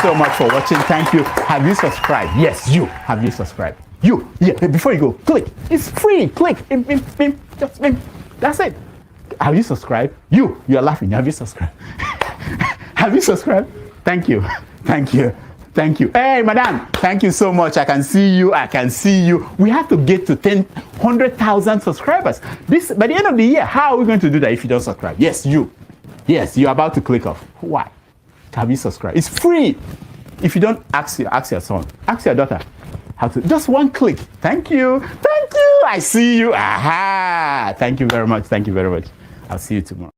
so much for watching. Thank you. Have you subscribed? Yes, you. Have you subscribed? You. Yeah, before you go, click. It's free. Click. Just that's it. Have you subscribed? You're laughing. Have you subscribed? Have you subscribed? Thank you. Thank you. Thank you. Hey, madam, thank you so much. I can see you. I can see you. We have to get to 100,000 subscribers. This by the end of the year. How are we going to do that if you don't subscribe? Yes, you. Yes, you're about to click off. Why? Have you subscribed? It's free. If you don't, ask your son, ask your daughter how to. Just one click. Thank you. Thank you. I see you. Aha. Thank you very much. Thank you very much. I'll see you tomorrow.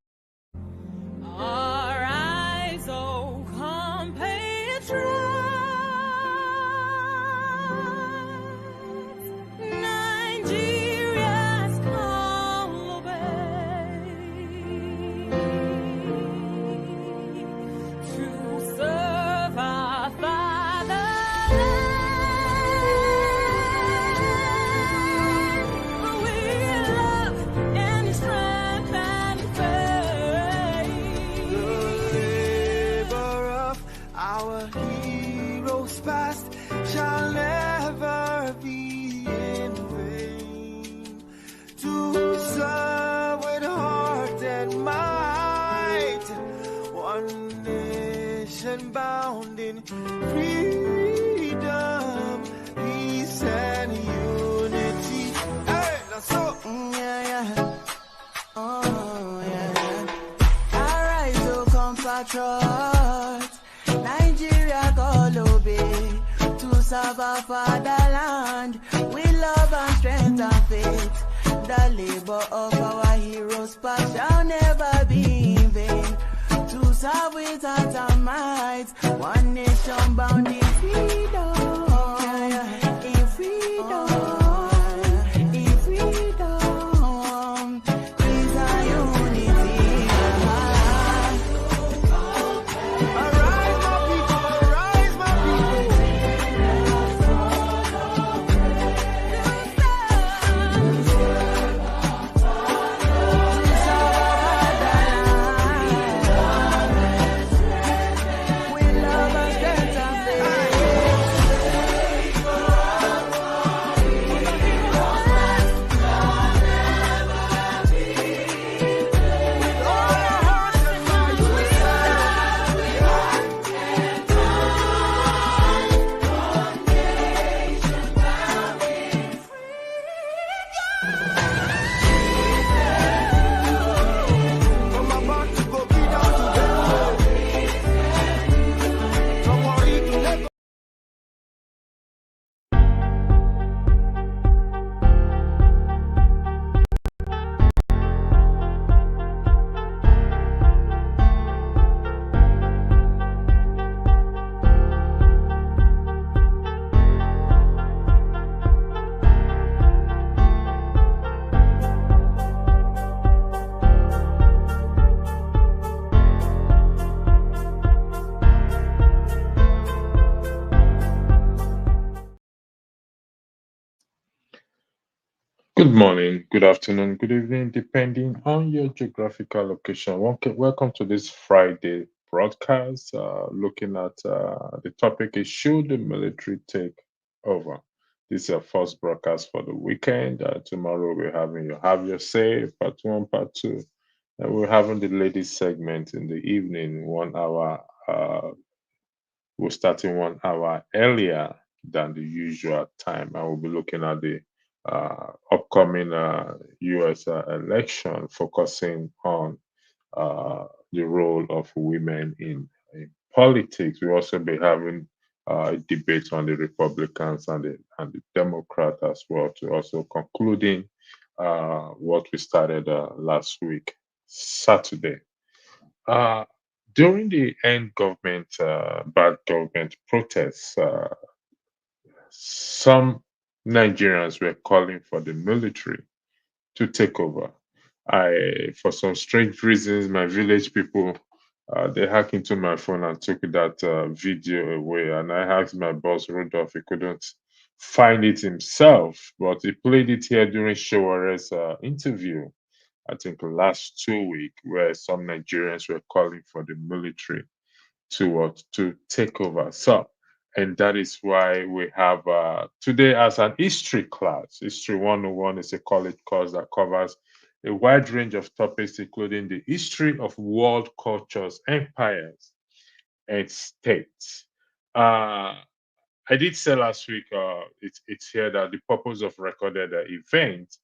Bound in freedom, peace and unity. Hey, that's so. Yeah. Oh, yeah. Arise, oh compatriots. Nigeria call obey to serve our fatherland with love and strength and faith. The labor of our heroes past shall never be in vain. To serve with heart and might, one nation bound in freedom, in freedom, in freedom, peace and unity. Arise, my people, arise, my Good morning, good afternoon, good evening, depending on your geographical location. Welcome to this Friday broadcast. Looking at the topic is, should the military take over? This is our first broadcast for the weekend. Tomorrow we're having your Have Your Say, part one, part two. And we're having the ladies segment in the evening, 1 hour. We're starting 1 hour earlier than the usual time. I will be looking at the upcoming US election, focusing on the role of women in politics. We'll also be having a debate on the Republicans and the Democrats as well, to also concluding what we started last week, Saturday. During the end government, bad government protests, some Nigerians were calling for the military to take over. For some strange reasons, my village people, they hacked into my phone and took that video away. And I asked my boss, Rudolph, he couldn't find it himself, but he played it here during Showare's interview, I think last 2 weeks, where some Nigerians were calling for the military to take over. So, and that is why we have today as an history class. History 101 is a college course that covers a wide range of topics, including the history of world cultures, empires, and states. I did say last week, it's here that the purpose of recorded event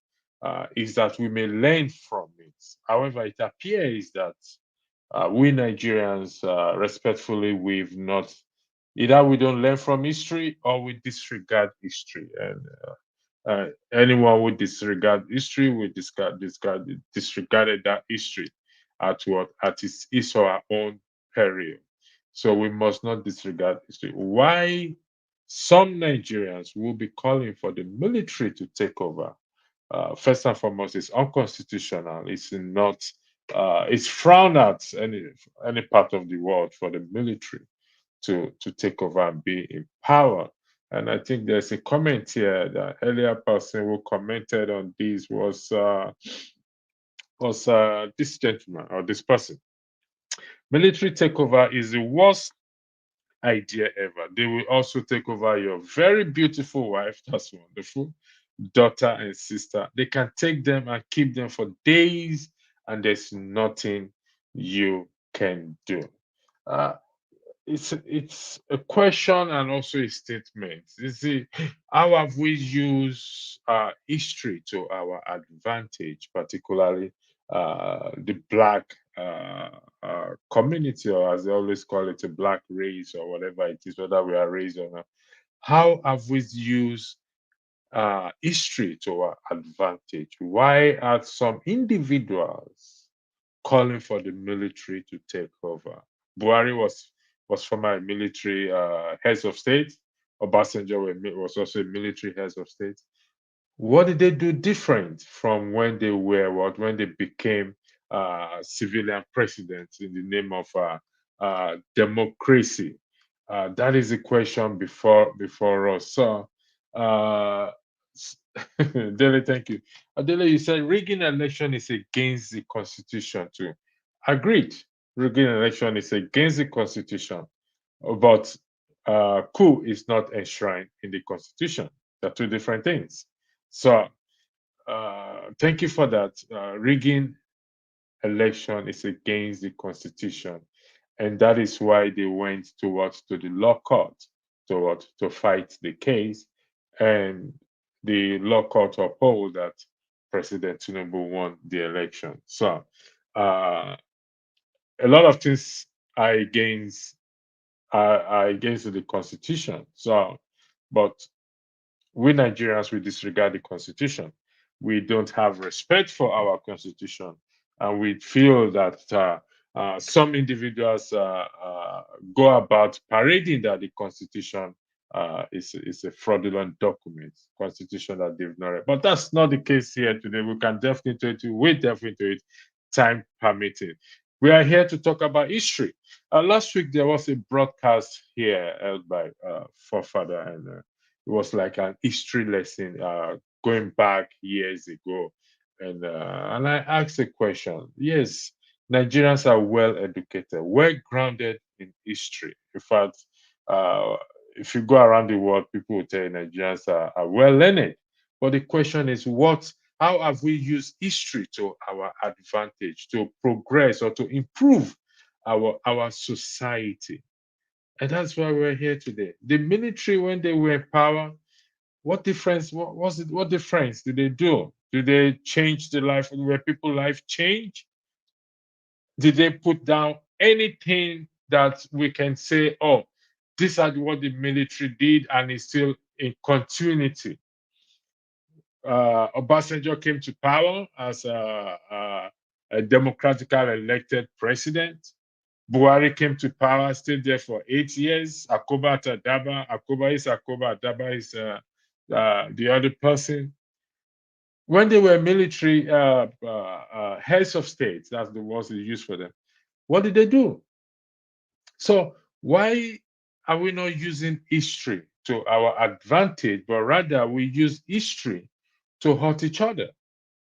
is that we may learn from it. However, it appears that we Nigerians, respectfully, we've not, either we don't learn from history or we disregard history. And anyone who disregard history, we disregarded that history at his or our own peril. So we must not disregard history. Why some Nigerians will be calling for the military to take over? First and foremost, it's unconstitutional. It's not. It's frowned at any part of the world for the military to take over and be in power. And I think there's a comment here. The earlier person who commented on this was this gentleman or this person. Military takeover is the worst idea ever. They will also take over your very beautiful wife. That's wonderful. Daughter and sister. They can take them and keep them for days, and there's nothing you can do. Uh, it's a question and also a statement. You see, how have we used history to our advantage, particularly the black community, or as they always call it, a black race, or whatever it is, whether we are raised or not? How have we used history to our advantage? Why are some individuals calling for the military to take over? Buhari was former military heads of state. Obasanjo was also a military heads of state. What did they do different from when they were when they became civilian presidents in the name of democracy? That is the question before us. So, Dele, thank you. Adele, you said rigging election is against the constitution too. Agreed. Rigging election is against the constitution, but coup is not enshrined in the constitution. They're two different things. So, thank you for that. Rigging election is against the constitution, and that is why they went to the law court to fight the case, and the law court upheld that President Tinubu won the election. So a lot of things are against the constitution. So, but we Nigerians, we disregard the constitution. We don't have respect for our constitution, and we feel that some individuals go about parading that the constitution is a fraudulent document, constitution that they've not read. But that's not the case here today. We can delve into it. We'll delve into it, time permitting. We are here to talk about history. Last week there was a broadcast here held by forefather, and it was like an history lesson going back years ago. And I asked a question. Yes, Nigerians are well educated, well grounded in history. In fact, if you go around the world, people will tell you Nigerians are well learned. But the question is, how have we used history to our advantage to progress or to improve our society? And that's why we're here today. The military, when they were in power, what difference? What difference did they do? Did they change the life? Were people life change? Did they put down anything that we can say, oh, this is what the military did, and it's still in continuity? Obasanjo came to power as a democratically elected president. Buhari came to power, stayed there for 8 years. Akoba Tadaba, Akoba is Akoba, Adaba is the other person. When they were military heads of state, that's the words they used for them, what did they do? So why are we not using history to our advantage, but rather we use history to hurt each other,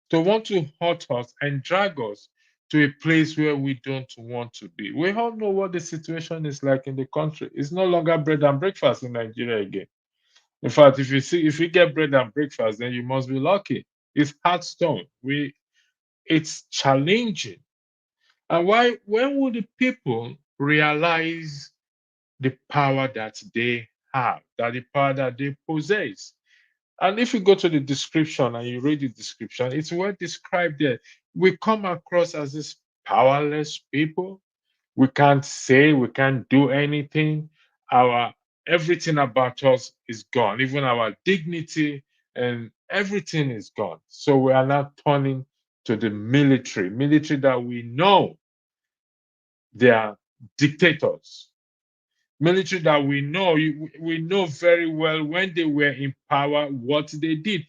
to want to hurt us and drag us to a place where we don't want to be. We all know what the situation is like in the country. It's no longer bread and breakfast in Nigeria again. In fact, if you get bread and breakfast, then you must be lucky. It's hard stone. It's challenging. And why when will the people realize the power that they have, that the power that they possess? And if you go to the description and you read the description, it's well described there. We come across as this powerless people. We can't say, we can't do anything. Our everything about us is gone, even our dignity and everything is gone. So we are now turning to the military that we know they are dictators, military that we know very well when they were in power what they did.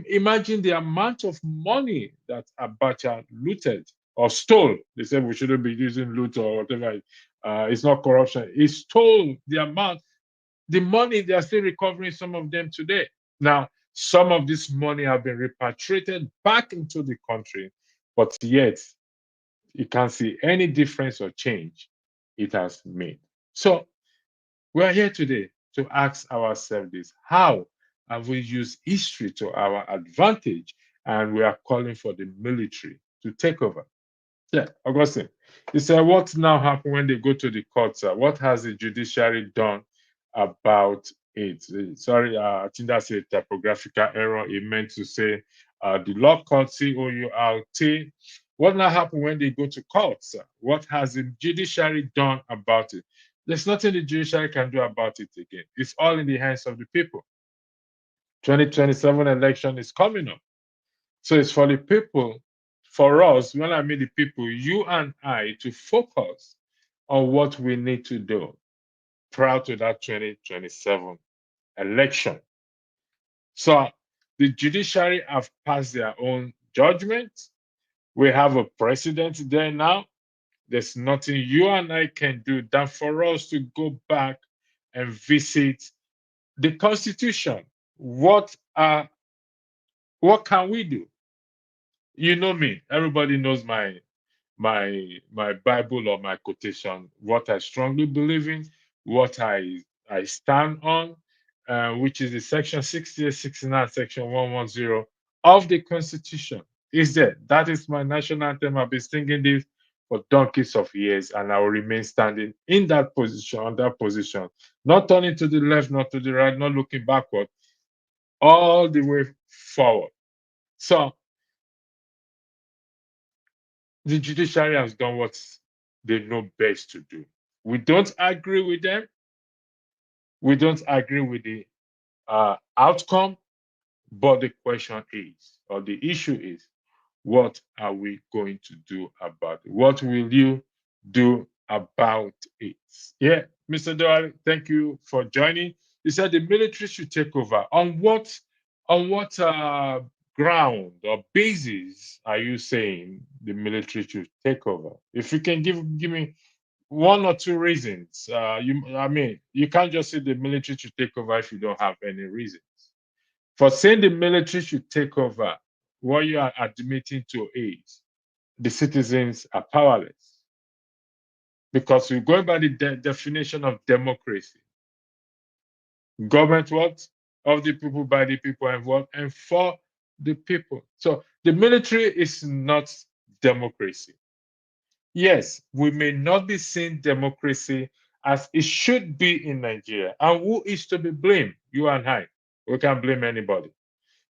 Imagine the amount of money that Abacha looted or stole. They said we shouldn't be using loot or whatever. It's not corruption. He stole the amount, the money. They are still recovering some of them today. Now, some of this money have been repatriated back into the country, but yet you can't see any difference or change it has made. So we are here today to ask ourselves this: how have we used history to our advantage? And we are calling for the military to take over. Yeah, Augustine. He said, what now happens when they go to the courts? What has the judiciary done about it? Sorry, I think that's a typographical error. It meant to say the law court, COURT. What now happens when they go to courts? What has the judiciary done about it? There's nothing the judiciary can do about it again. It's all in the hands of the people. 2027 election is coming up. So it's for the people, for us, when I mean the people, you and I, to focus on what we need to do prior to that 2027 election. So the judiciary have passed their own judgment. We have a president there now. There's nothing you and I can do than for us to go back and visit the Constitution. What can we do? You know me. Everybody knows my Bible or my quotation. What I strongly believe in, what I stand on, which is the section 68, 69, section 110 of the Constitution. Is there? That is my national anthem. I've been singing this for donkeys of years, and I will remain standing in that position, on that position, not turning to the left, not to the right, not looking backward, all the way forward. So the judiciary has done what they know best to do. We don't agree with them. We don't agree with the outcome. But the question is, or the issue is, what are we going to do about it? What will you do about it? Yeah, Mr. Doyle, thank you for joining. You said the military should take over. On what ground or basis are you saying the military should take over? If you can give me one or two reasons. You can't just say the military should take over if you don't have any reasons. For saying the military should take over, what you are admitting to is the citizens are powerless. Because we're going by the definition of democracy. Government what? Of the people, by the people, and what? And for the people. So the military is not democracy. Yes, we may not be seeing democracy as it should be in Nigeria. And who is to be blamed? You and I. We can't blame anybody.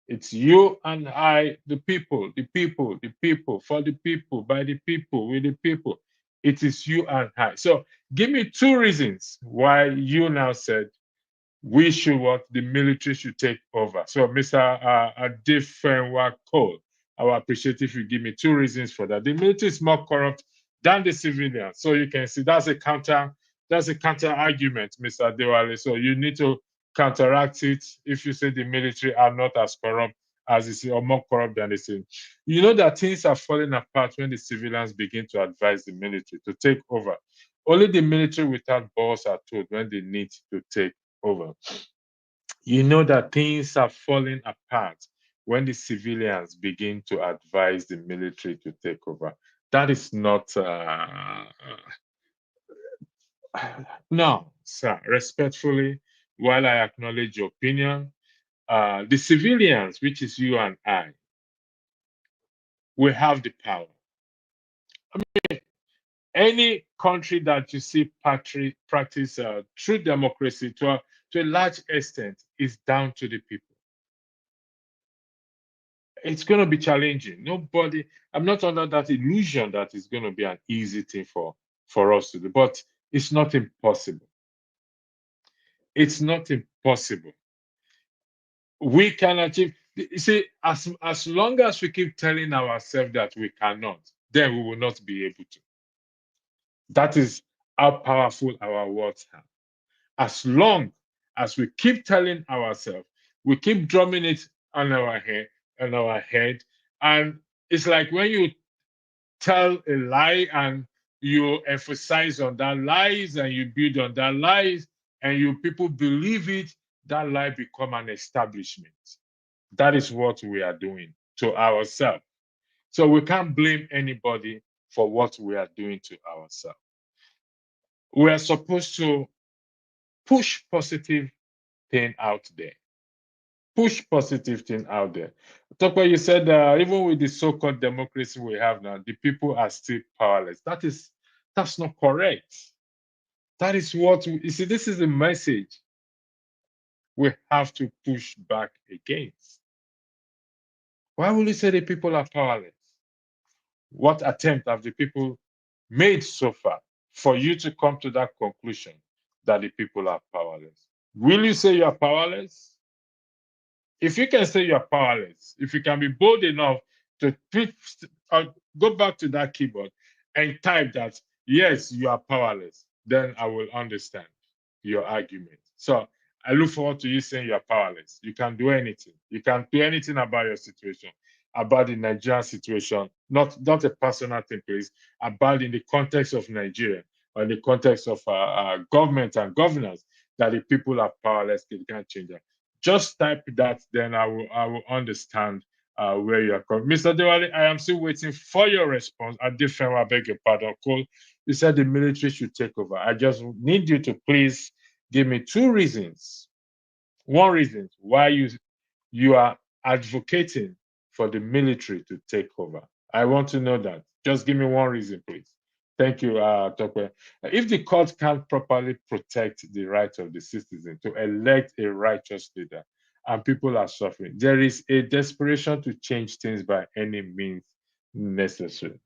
It's you and I, the people, the people, the people, for the people, by the people, with the people. It is you and I. So give me two reasons why you now said we should what the military should take over. So Mr. Adifenwa Cole, I will appreciate if you give me two reasons for that. The military is more corrupt than the civilians. So you can see that's a counter argument, Mr. Dewale. So you need to counteract it if you say the military are not as corrupt as the civil, or more corrupt than the civil. You know that things are falling apart when the civilians begin to advise the military to take over. Only the military without balls are told when they need to take over. You know that things are falling apart when the civilians begin to advise the military to take over. That is not, no, sir. Respectfully, while I acknowledge your opinion, the civilians, which is you and I, we have the power. Any country that you see practice true democracy to a large extent is down to the people. It's going to be challenging. Nobody, I'm not under that illusion that it's going to be an easy thing for us to do, but it's not impossible. It's not impossible. We can achieve. You see, as long as we keep telling ourselves that we cannot, then we will not be able to. That is how powerful our words are. As long as we keep telling ourselves, we keep drumming it on our head, and it's like when you tell a lie and you emphasize on that lies and you build on that lies and you people believe it, that lie become an establishment. That is what we are doing to ourselves. So we can't blame anybody for what we are doing to ourselves. We are supposed to push positive thing out there. Push positive thing out there. Tokwe, you said even with the so-called democracy we have now, the people are still powerless. That's not correct. That is what you see. This is the message we have to push back against. Why will you say the people are powerless? What attempt have the people made so far for you to come to that conclusion that the people are powerless? Will you say you are powerless? If you can say you're powerless, if you can be bold enough to go back to that keyboard and type that, yes, you are powerless, then I will understand your argument. So I look forward to you saying you're powerless. You can't do anything. You can't do anything about your situation, about the Nigerian situation, not a personal thing, please, about in the context of Nigeria or in the context of government and governance, that the people are powerless, they can't change that. Just type that, then I will understand where you are coming. Mr. Diwali, I am still waiting for your response. I beg your pardon. Cole, you said the military should take over. I just need you to please give me two reasons. One reason why you are advocating for the military to take over. I want to know that. Just give me one reason, please. Thank you, Tokwe. If the court can't properly protect the right of the citizen to elect a righteous leader, and people are suffering, there is a desperation to change things by any means necessary.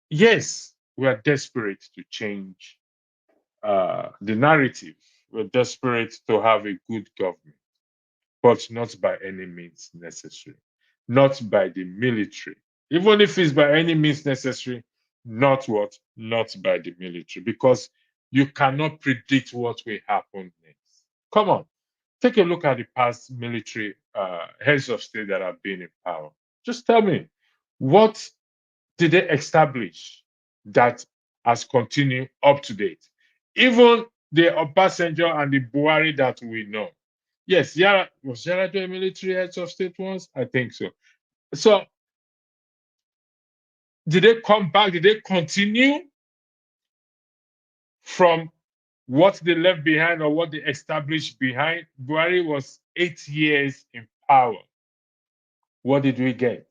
Yes, we are desperate to change the narrative. We're desperate to have a good government, but not by any means necessary, not by the military. Even if it's by any means necessary, not by the military, because you cannot predict what will happen next. Come on, take a look at the past military heads of state that have been in power. Just tell me, what did they establish that has continued up to date? Even the Obasanjo and the Buhari that we know. Yes, Yara was Yar'Adua a military heads of state once? I think so. So did they come back? Did they continue from what they left behind or what they established behind? Buhari was 8 years in power. What did we get?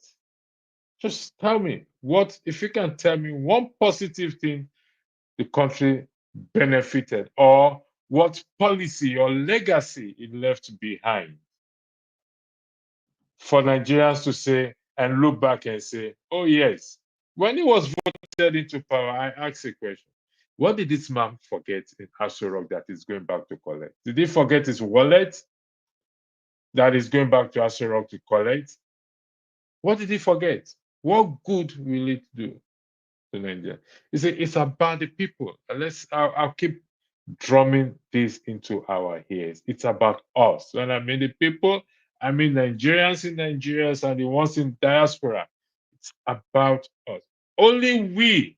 Just tell me, what if you can tell me one positive thing the country benefited, or what policy or legacy it left behind for Nigerians to say and look back and say, oh yes, when he was voted into power, I asked a question. What did this man forget in Aso Rock that he's going back to collect? Did he forget his wallet that he's going back to Aso Rock to collect? What did he forget? What good will it do to Nigeria? You see, it's about the people. I'll keep drumming this into our ears. It's about us. When I mean the people, I mean Nigerians in Nigeria and the ones in diaspora. It's about us. Only we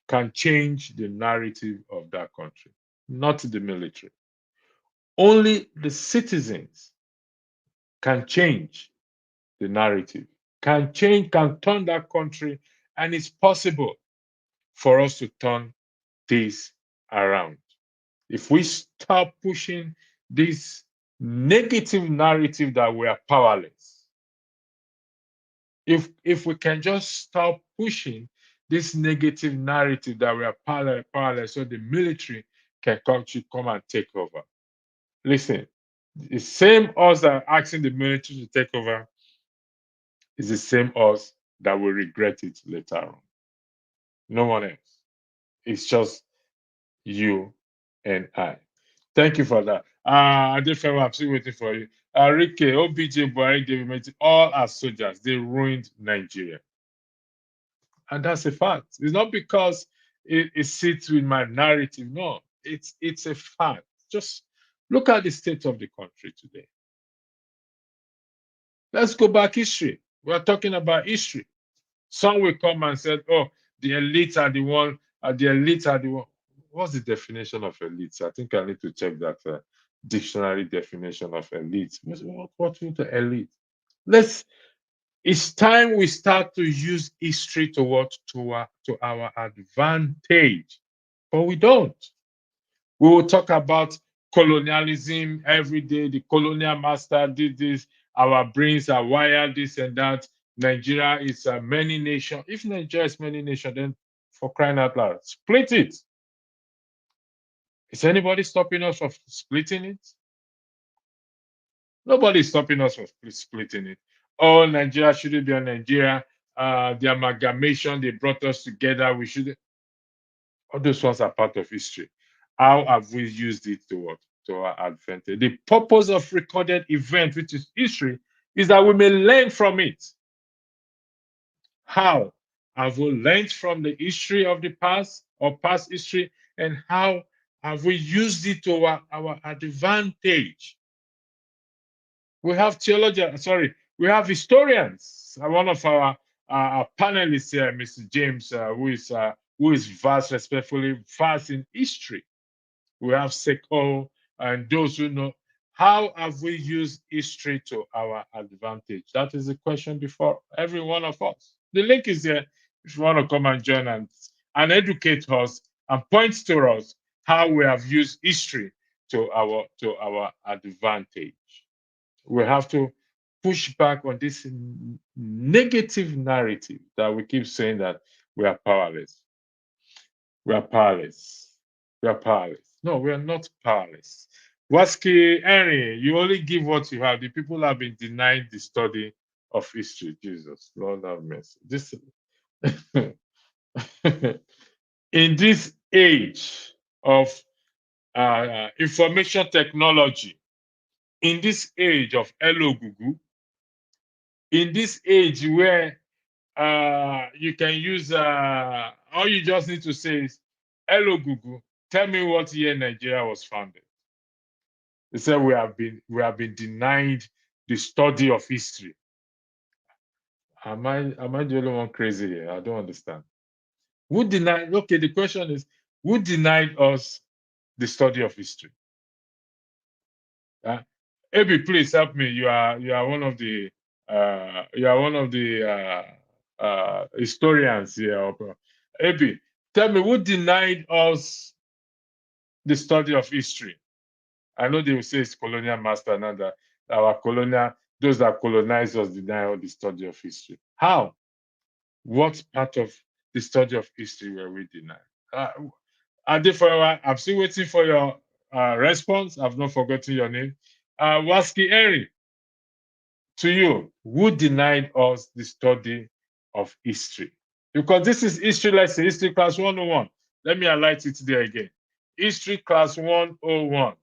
can change the narrative of that country, not the military. Only the citizens can change the narrative. can change, can turn that country, and it's possible for us to turn this around. If we stop pushing this negative narrative that we are powerless, if we can just stop pushing this negative narrative that we are powerless, so the military can come and take over. Listen, the same us that are asking the military to take over is the same us that will regret it later on. No one else. It's just you and I. Thank you for that. Adefewa, I'm still waiting for you. Rike, OBJ, Buhari, David Meti, all are soldiers. They ruined Nigeria. And that's a fact. It's not because it sits with my narrative. No, it's a fact. Just look at the state of the country today. Let's go back history. We're talking about history. Some will come and say, oh, the elites are the one, the elites are the one. What's the definition of elites? I think I need to check that dictionary definition of elite. What is the elite? It's time we start to use history to our advantage, but we don't. We will talk about colonialism every day. The colonial master did this. Our brains are wired this and that. Nigeria is a many nation. If Nigeria is many nation, then for crying out loud, split it. Is anybody stopping us from splitting it? Nobody is stopping us from splitting it. Oh, Nigeria shouldn't be a Nigeria. The amalgamation, they brought us together. We should. All those ones are part of history. How have we used it to what? To our advantage. The purpose of recorded event, which is history, is that we may learn from it. How have we learned from the history of the past or past history, and how have we used it to our advantage? We have theologians, we have historians. One of our panelists here, Mr. James, who is vast, respectfully vast in history. We have Seko and those who know. How have we used history to our advantage? That is the question before every one of us. The link is there if you want to come and join and educate us and point to us how we have used history to our advantage. We have to push back on this negative narrative that we keep saying that we are powerless. We are powerless. We are powerless. No, we are not powerless. Waski Henry, you only give what you have. The people have been denied the study of history. Jesus, Lord have mercy. In this age of information technology, in this age of Hello Google, in this age where you can use all you just need to say is, hello Google, tell me what year Nigeria was founded. They said we have been denied the study of history. Am I the only one crazy here? I don't understand. Who denied? Okay, the question is, who denied us the study of history? Abi, please help me. You are one of the historians here. Abi, tell me, who denied us the study of history? I know they will say it's colonial master now that those that colonize us deny all the study of history. How? What part of the study of history were we denied? Adefewa, I'm still waiting for your response. I've not forgotten your name. Waski Eri, to you, who denied us the study of history? Because this is history lesson, history class 101. Let me highlight it there again. History class 101.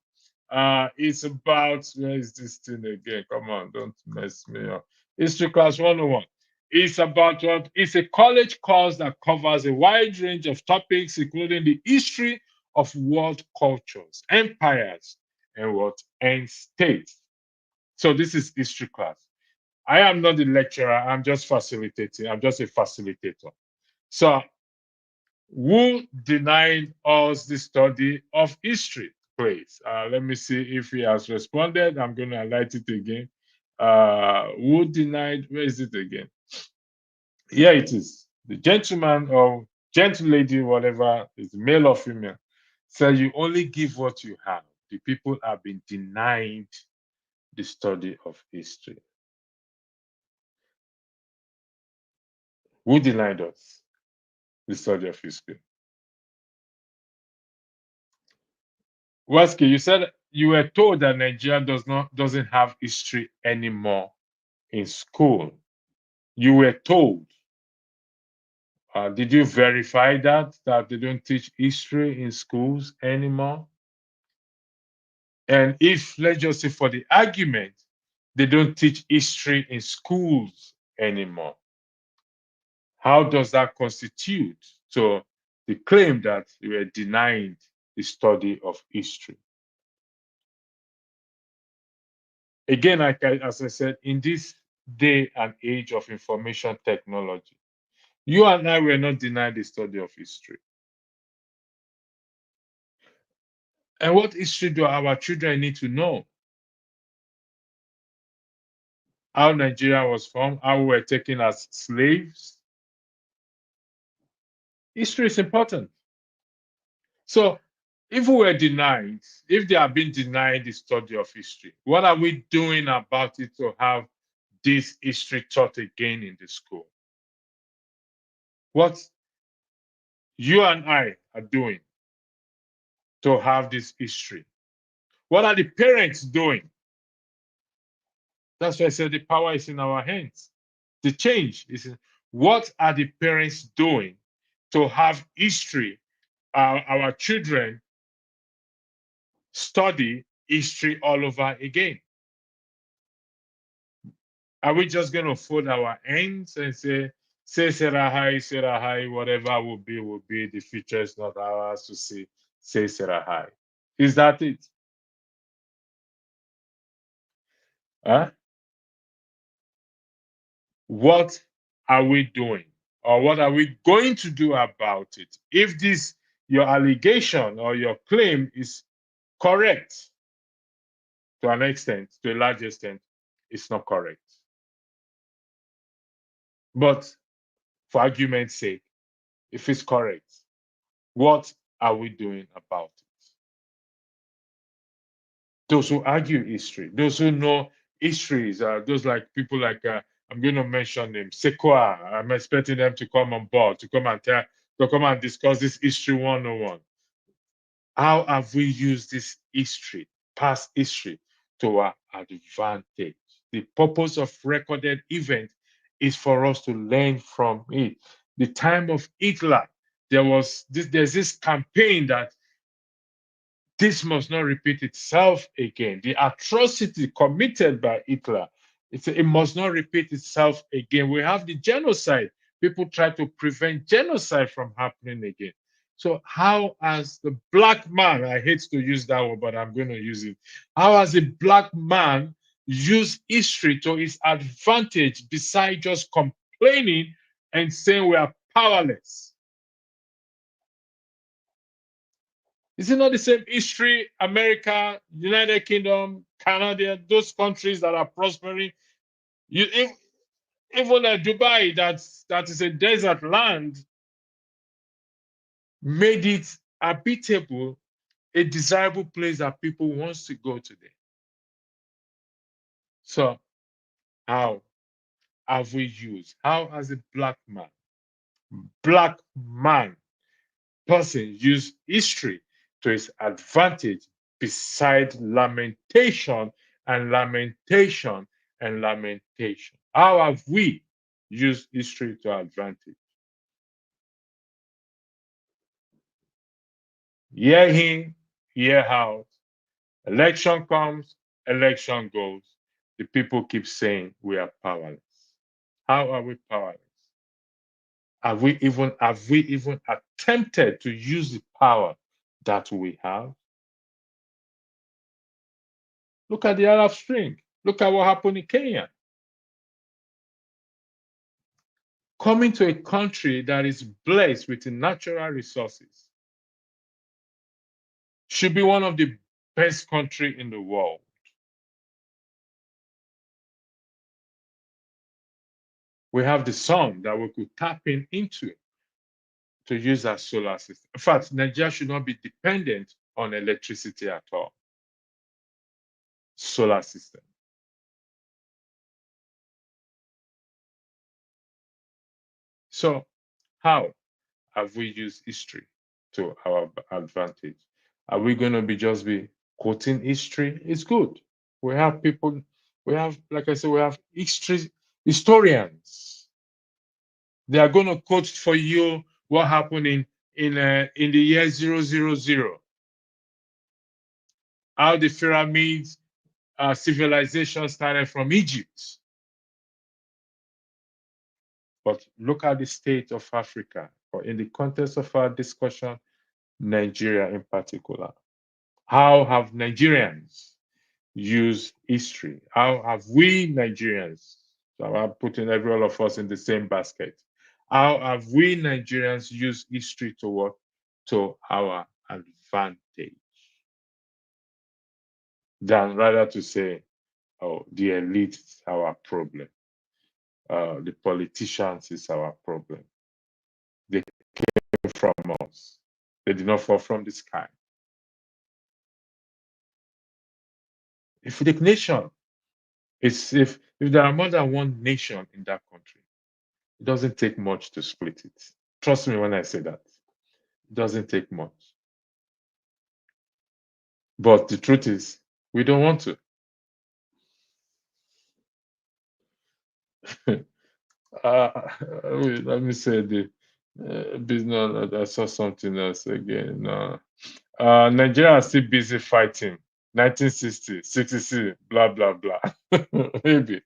It's about, where is this thing again? Come on, don't mess me up. History class 101. It's about what? It's a college course that covers a wide range of topics, including the history of world cultures, empires, and states. So this is history class. I am not the lecturer. I'm just facilitating. I'm just a facilitator. So who denied us the study of history, please? Let me see if he has responded. I'm going to highlight it again. Who denied? Where is it again? Here it is. The gentleman or gentle lady, whatever, is male or female, said you only give what you have. The people have been denied the study of history. Who denied us the study of history? Waski, you said you were told that Nigeria doesn't have history anymore in school. You were told. Did you verify that they don't teach history in schools anymore? And if, let's just say, for the argument, they don't teach history in schools anymore, how does that constitute to the claim that you were denied the study of history? Again, as I said, in this day and age of information technology, you and I were not denied the study of history. And what history do our children need to know? How Nigeria was formed, how we were taken as slaves. History is important. So if we were denied, if they have been denied the study of history, what are we doing about it to have this history taught again in the school? What you and I are doing to have this history? What are the parents doing? That's why I said the power is in our hands. The change is in, what are the parents doing to have history, our children study history all over again? Are we just going to fold our hands and say Serahai, whatever will be, the future is not ours to see, say Serahai? Is that it? Huh? What are we doing? Or what are we going to do about it? If this, your allegation or your claim is correct to an extent, to a large extent, it's not correct. But for argument's sake, if it's correct, what are we doing about it? Those who argue history, those who know histories, those like people like I'm going to mention them, Sequoia. I'm expecting them to come on board to come and discuss this history 101. How have we used this history, past history, to our advantage? The purpose of recorded event is for us to learn from it. The time of Hitler, there's this campaign that this must not repeat itself again. The atrocity committed by Hitler, it must not repeat itself again. We have the genocide. People try to prevent genocide from happening again. So how has the black man, I hate to use that word, but I'm going to use it. How has a black man used history to his advantage besides just complaining and saying we are powerless? Is it not the same history? America, United Kingdom, Canada, those countries that are prospering. Even Dubai, that is a desert land, made it habitable, a desirable place that people wants to go today. So how have we used? How has a black man person use history to his advantage beside lamentation and lamentation and lamentation? How have we used history to our advantage? Year in, year out, election comes, election goes. The people keep saying we are powerless. How are we powerless? Have we even attempted to use the power that we have? Look at the Arab Spring. Look at what happened in Kenya. Coming to a country that is blessed with natural resources should be one of the best countries in the world. We have the sun that we could tap into to use as solar system. In fact, Nigeria should not be dependent on electricity at all. Solar system. So how have we used history to our advantage? Are we going to just be quoting history? It's good. We have people, we have, like I said, we have historians. They are going to quote for you what happened in the year 000. How the pyramids civilization started from Egypt. But look at the state of Africa, or in the context of our discussion, Nigeria in particular. How have Nigerians used history? How have we Nigerians, so I'm putting all of us in the same basket, how have we Nigerians used history to what? To our advantage? Than rather to say, oh, the elite is our problem. The politicians is our problem. They came from us. They did not fall from the sky. If the nation is, if there are more than one nation in that country, it doesn't take much to split it. Trust me when I say that. It doesn't take much. But the truth is, we don't want to. Let me say the business. I saw something else again. Nigeria is still busy fighting. 1960, 66, blah blah blah. Maybe,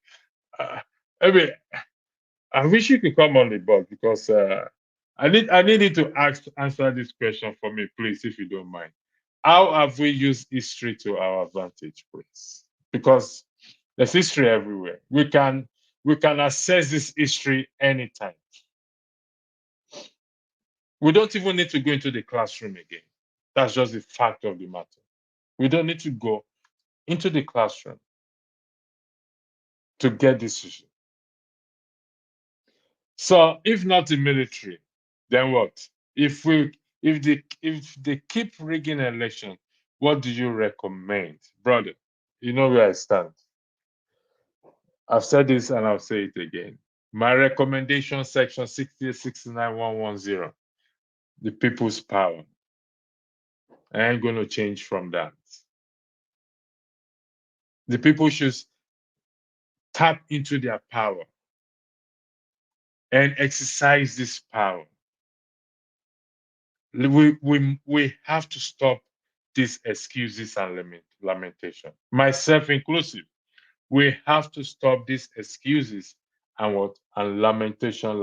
maybe. I wish you could come on the board because I need you to answer this question for me, please, if you don't mind. How have we used history to our advantage, please? Because there's history everywhere. We can assess this history anytime. We don't even need to go into the classroom again. That's just the fact of the matter. We don't need to go into the classroom to get this issue. So if not the military, then what? If they keep rigging election, what do you recommend? Brother, you know where I stand. I've said this and I'll say it again. My recommendation, section 6069110, the people's power. I ain't going to change from that. The people should tap into their power and exercise this power. We have to stop these excuses and lamentation, myself inclusive. We have to stop these excuses and what? And lamentation.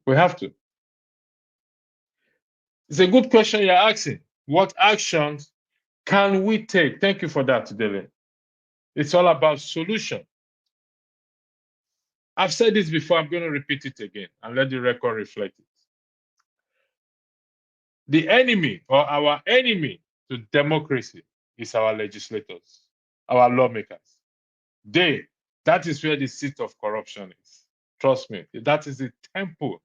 We have to. It's a good question you're asking. What actions can we take? Thank you for that, Dele. It's all about solution. I've said this before, I'm going to repeat it again and let the record reflect it. The enemy or our enemy to democracy is our legislators, our lawmakers. That is where the seat of corruption is. Trust me, that is the temple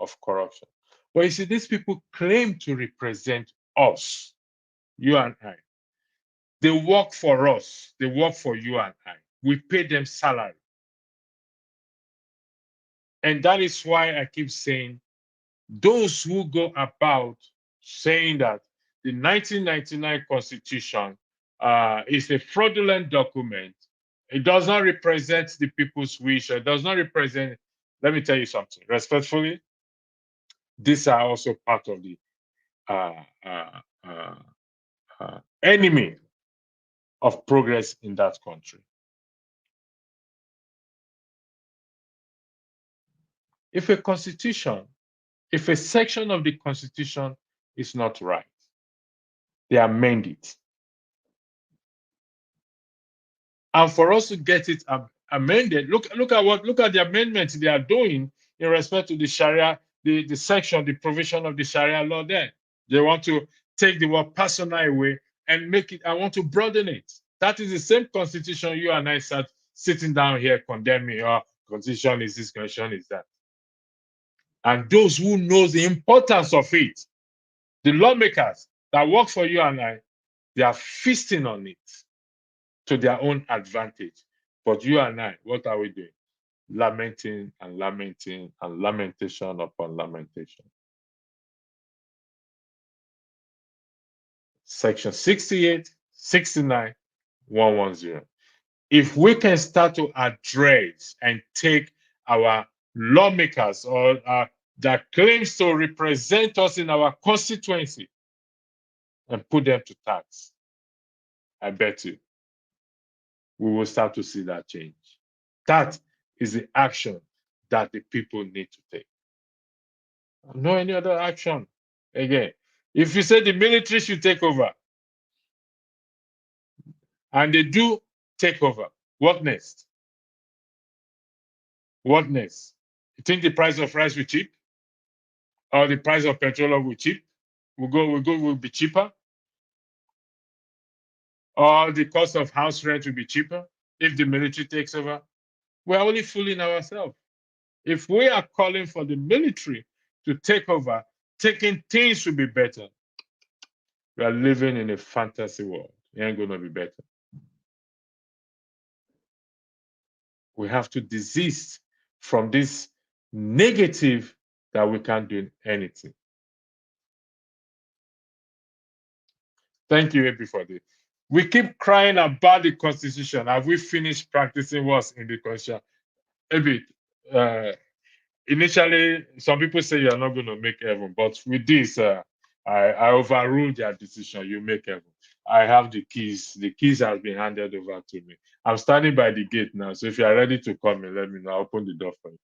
of corruption. But you see, these people claim to represent us, you and I. They work for us. They work for you and I. We pay them salary. And that is why I keep saying, those who go about saying that the 1999 Constitution is a fraudulent document, it does not represent the people's wish, it does not represent, let me tell you something, respectfully, these are also part of the enemy of progress in that country. If a constitution, if a section of the Constitution is not right, they amend it. And for us to get it amended, look at the amendments they are doing in respect to the Sharia, the section, the provision of the Sharia law there. They want to take the word personal away and make it, I want to broaden it. That is the same constitution you and I sat sitting down here condemning, oh, constitution is this, constitution is that. And those who know the importance of it, the lawmakers that work for you and I, they are feasting on it to their own advantage. But you and I, what are we doing? Lamenting and lamenting and lamentation upon lamentation. Section 68, 69, 110. If we can start to address and take our lawmakers or that claims to represent us in our constituency and put them to tax, I bet you we will start to see that change. That is the action that the people need to take. No any other action. Again, if you say the military should take over, and they do take over, what next? What next? You think the price of rice will cheap? Or the price of petrol will cheap? Will be cheaper? Or the cost of house rent will be cheaper if the military takes over? We're only fooling ourselves. If we are calling for the military to take over, taking things will be better. We are living in a fantasy world. It ain't gonna be better. We have to desist from this negative that we can't do anything. Thank you, Epi, for this. We keep crying about the Constitution. Have we finished practicing what's in the Constitution? Epi, initially, some people say you're not going to make heaven, but with this, I overruled their decision. You make heaven. I have the keys. The keys have been handed over to me. I'm standing by the gate now. So if you are ready to come in, let me know. I'll open the door for you.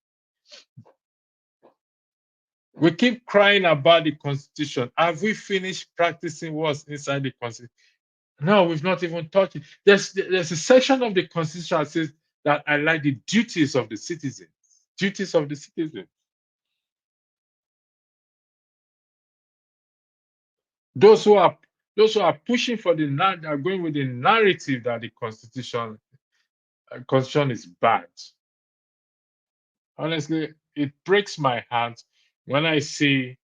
We keep crying about the Constitution. Have we finished practicing what's inside the Constitution? No, we've not even touched it. There's a section of the Constitution that says that I like the duties of the citizens. Duties of the citizens. Those who are pushing for the are going with the narrative that the Constitution is bad. Honestly, it breaks my heart when I see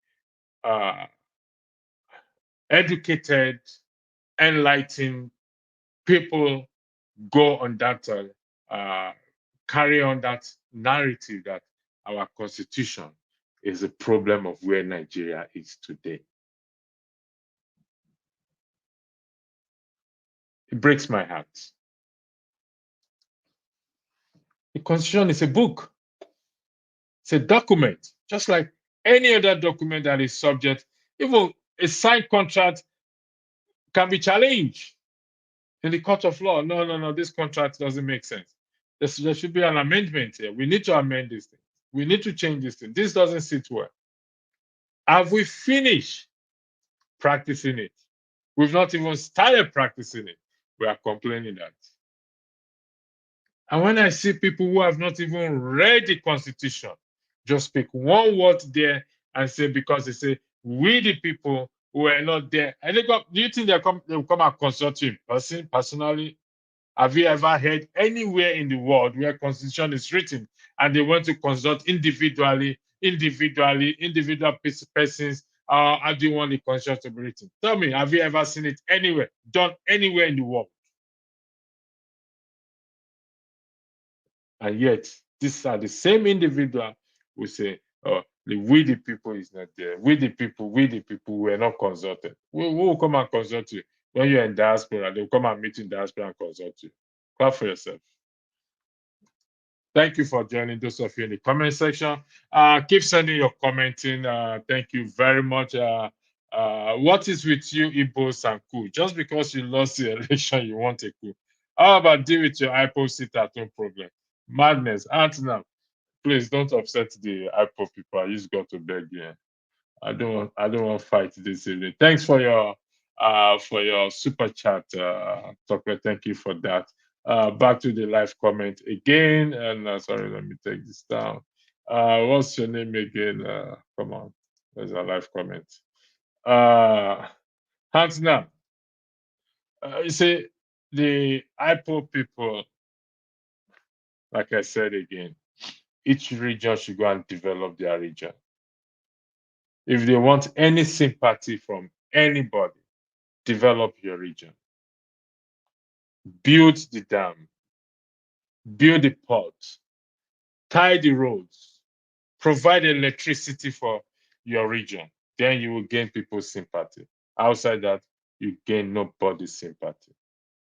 educated, enlightened people go on that, carry on that narrative that our Constitution is a problem of where Nigeria is today. It breaks my heart. The Constitution is a book. It's a document, just like any other document that is subject. Even a signed contract can be challenged in the court of law. No, this contract doesn't make sense. There should be an amendment here. We need to amend this thing. We need to change this thing. This doesn't sit well. Have we finished practicing it? We've not even started practicing it. We are complaining that. And when I see people who have not even read the Constitution, just pick one word there and say, because they say, we the people who are not there. And do you think they'll come and consult you personally? Have you ever heard anywhere in the world where Constitution is written and they want to consult individual persons? How do you want the Constitution to be written? Tell me, have you ever seen it anywhere, done anywhere in the world? And yet, these are the same individual who say, oh, we the people is not there. We the people were not consulted. We will come and consult you. When you're in diaspora, they'll come and meet in diaspora and consult you. Clap for yourself. Thank you for joining, those of you in the comment section. Keep sending your commenting. Thank you very much. What is with you, Igbos and coup? Just because you lost the election, you want a coup. How about deal with your IPO sit-at-home problem? Madness. Anthem, please don't upset the IPO people. I just got to beg you. I don't want to fight this evening. Thanks for your super chat, Tokwe. Thank you for that. Back to the live comment again. And sorry, let me take this down. What's your name again? Come on, there's a live comment. Hands now. You see, the IPO people, like I said again, each region should go and develop their region. If they want any sympathy from anybody, develop your region. Build the dam, build the port, tie the roads, provide electricity for your region. Then you will gain people's sympathy. Outside that, you gain nobody's sympathy.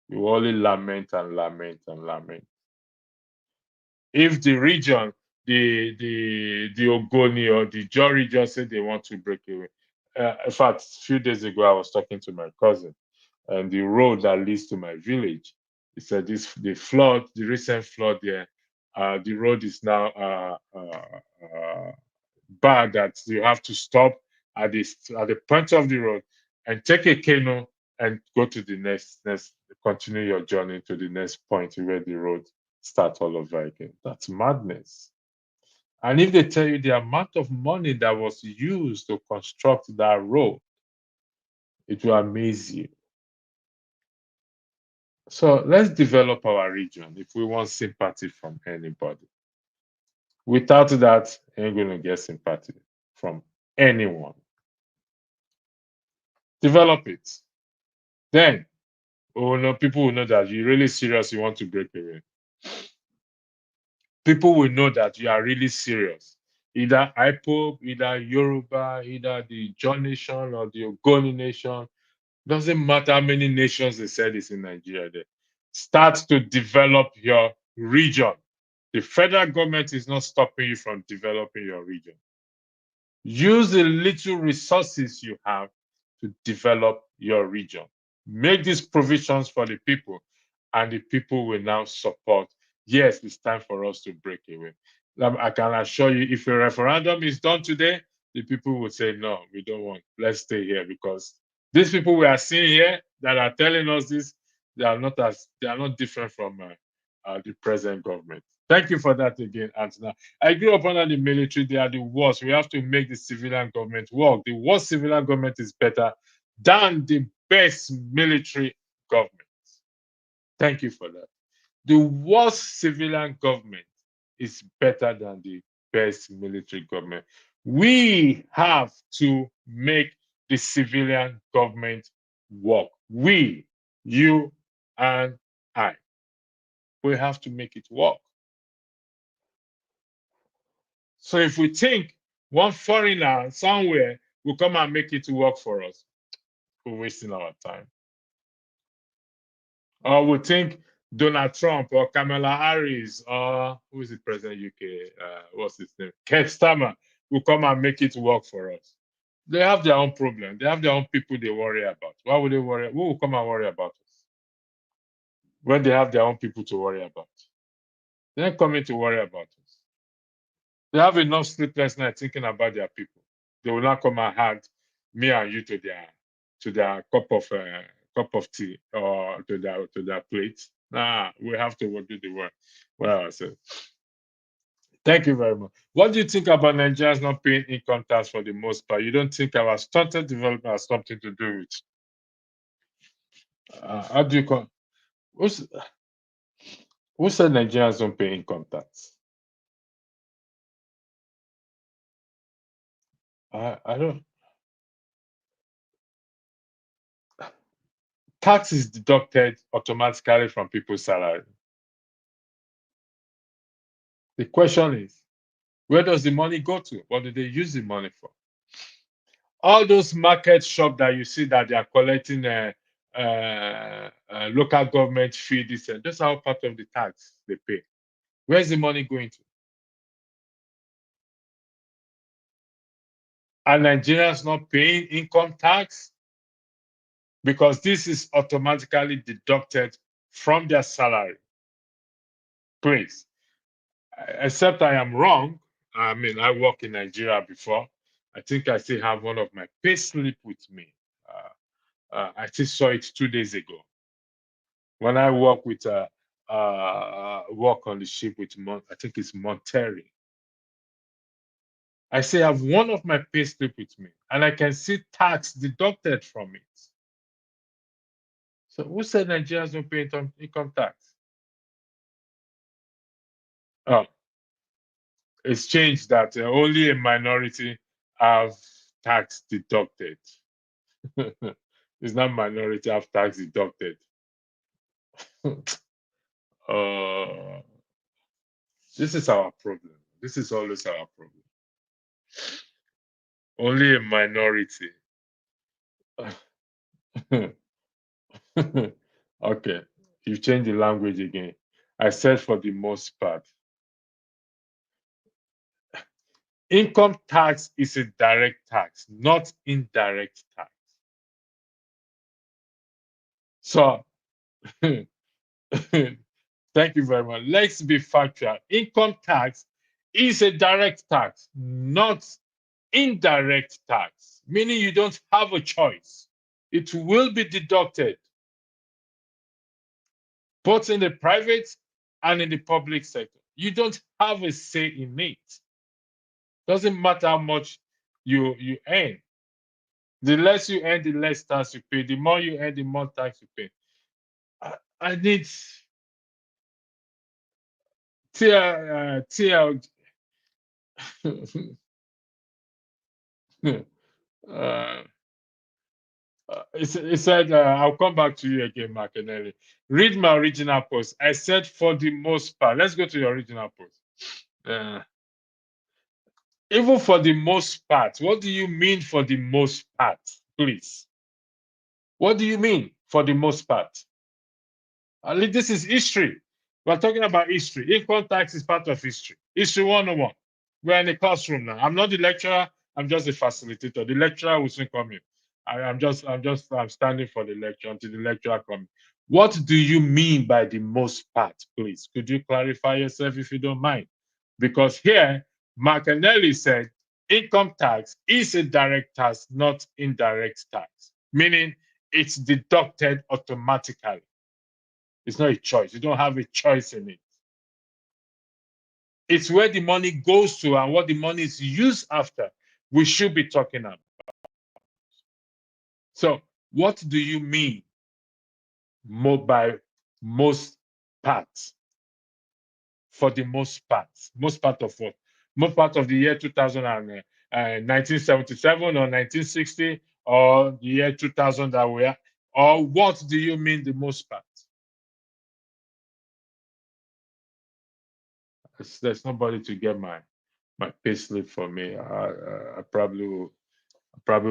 You only lament and lament and lament. If the region, the Ogoni or the Jaw region say they want to break away. In fact, a few days ago, I was talking to my cousin, and the road that leads to my village, he said the recent flood there, the road is now bad that you have to stop at the point of the road and take a canoe and go to the next continue your journey to the next point where the road starts all over again. That's madness. And if they tell you the amount of money that was used to construct that road, it will amaze you. So let's develop our region if we want sympathy from anybody. Without that, ain't going to get sympathy from anyone. Develop it. Then, people will know that you're really serious, you want to break away. People will know that you are really serious. Either IPOB, either Yoruba, either the John Nation or the Ogoni Nation. Doesn't matter how many nations they said is in Nigeria there. Start to develop your region. The federal government is not stopping you from developing your region. Use the little resources you have to develop your region. Make these provisions for the people, and the people will now support. Yes, it's time for us to break away. I can assure you, if a referendum is done today, the people will say, no, we don't want. Let's stay here, because these people we are seeing here that are telling us this, they are not different from the present government. Thank you for that again, Antina. I grew up under the military. They are the worst. We have to make the civilian government work. The worst civilian government is better than the best military government. Thank you for that. The worst civilian government is better than the best military government. We have to make the civilian government work. We, you, and I. We have to make it work. So if we think one foreigner somewhere will come and make it work for us, we're wasting our time. Or we think Donald Trump or Kamala Harris or who is the president of UK? What's his name? Keir Starmer will come and make it work for us. They have their own problem. They have their own people they worry about. Why would they worry? Who will come and worry about us when they have their own people to worry about? They're not coming to worry about us. They have enough sleepless nights thinking about their people. They will not come and add me and you to their cup of tea or to their plate. Nah, we have to do the work well ourselves. Thank you very much. What do you think about Nigerians not paying income tax for the most part? You don't think our stunted development has something to do with? How do you call? Who said Nigerians don't pay income tax? I don't. Tax is deducted automatically from people's salary. The question is, where does the money go to? What do they use the money for? All those market shops that you see that they are collecting local government fee, those are all part of the tax they pay. Where's the money going to? Are Nigerians not paying income tax? Because this is automatically deducted from their salary. Please, except I am wrong. I mean, I worked in Nigeria before. I think I still have one of my pay slip with me. I still saw it 2 days ago when I work with work on the ship with I think it's Monterrey. I say I have one of my pay slip with me, and I can see tax deducted from it. So who said Nigerians don't pay income tax? Oh, it's changed that only a minority have tax deducted. It's not minority have tax deducted. uh, this is our problem. This is always our problem. Only a minority. Okay, you change the language again. I said for the most part. Income tax is a direct tax, not indirect tax. So, thank you very much. Let's be factual. Income tax is a direct tax, not indirect tax, meaning you don't have a choice. It will be deducted both in the private and in the public sector. You don't have a say in it. Doesn't matter how much you earn. The less you earn, the less tax you pay. The more you earn, the more tax you pay. I need TL. It said, I'll come back to you again, Martinelli. Read my original post. I said for the most part. Let's go to your original post. Even for the most part, what do you mean for the most part, please? What do you mean for the most part? This is history. We're talking about history. Income tax is part of history. History 101. We're in a classroom now. I'm not the lecturer. I'm just a facilitator. The lecturer will soon come in. I'm standing for the lecture until the lecturer comes. What do you mean by the most part, please? Could you clarify yourself if you don't mind? Because here, Martinelli said income tax is a direct tax, not indirect tax, meaning it's deducted automatically. It's not a choice. You don't have a choice in it. It's where the money goes to and what the money is used after we should be talking about. So, what do you mean by most parts? For the most part. Most part of what? Most part of the year 1977 or 1960 or the year 2000 that we are? Or what do you mean the most part? There's nobody to get my payslip for me. I probably will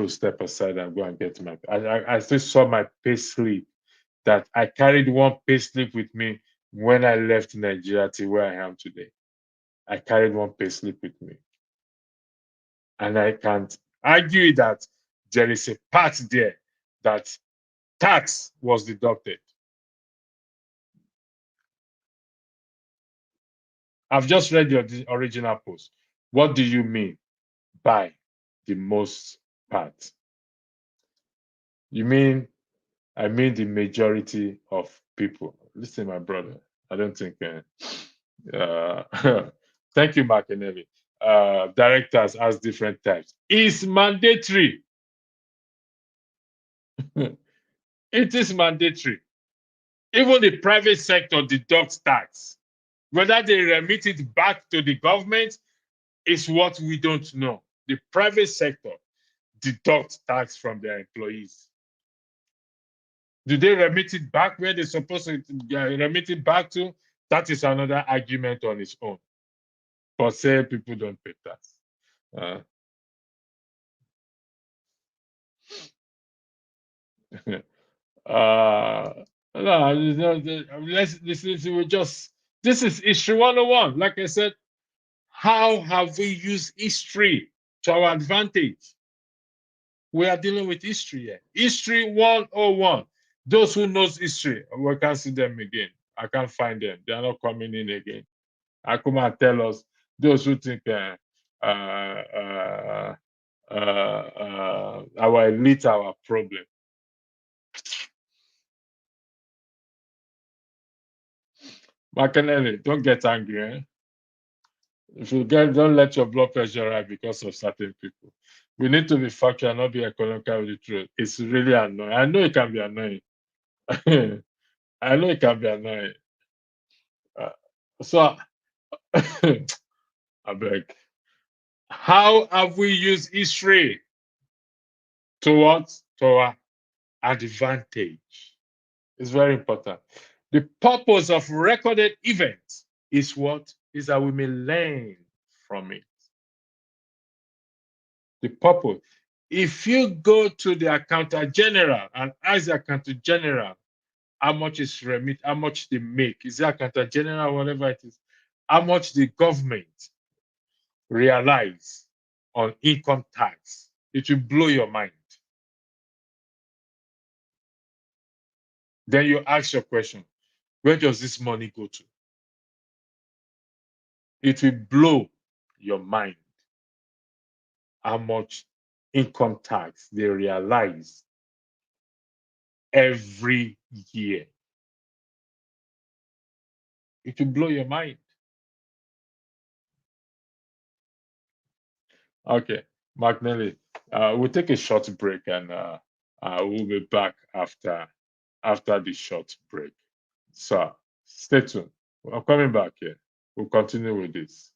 step aside and go and get my. I still saw my payslip that I carried one payslip with me when I left Nigeria to where I am today. I carried one payslip with me, and I can't argue that there is a part there that tax was deducted. I've just read your original post. What do you mean by the most part? You mean, I mean the majority of people. Listen, my brother, I don't think. Thank you, Martinelli. Directors has different types. It's mandatory. It is mandatory. Even the private sector deducts tax. Whether they remit it back to the government is what we don't know. The private sector deducts tax from their employees. Do they remit it back where they're supposed to remit it back to? That is another argument on its own. But say people don't pay tax. No, let's listen. This is history 101. Like I said, how have we used history to our advantage? We are dealing with history here. History 101. Those who knows history, we can't see them again. I can't find them. They are not coming in again. I come and tell us, those who think our elite are our problem. Martinelli, don't get angry. Eh? If you don't let your blood pressure rise because of certain people. We need to be factual, not be economical with the truth. It's really annoying. I know it can be annoying. I know it can be annoying. So, I beg. How have we used history towards to our advantage? It's very important. The purpose of recorded events is what? Is that we may learn from it. The purpose. If you go to the accountant general and ask the accountant general how much is remit, how much they make, is the accountant general, whatever it is, how much the government realize on income tax, it will blow your mind. Then you ask your question, where does this money go to? It will blow your mind how much income tax they realize every year. It will blow your mind. Okay, Mark Nelly, we'll take a short break and we'll be back after the short break. So stay tuned. I'm coming back here. We'll continue with this.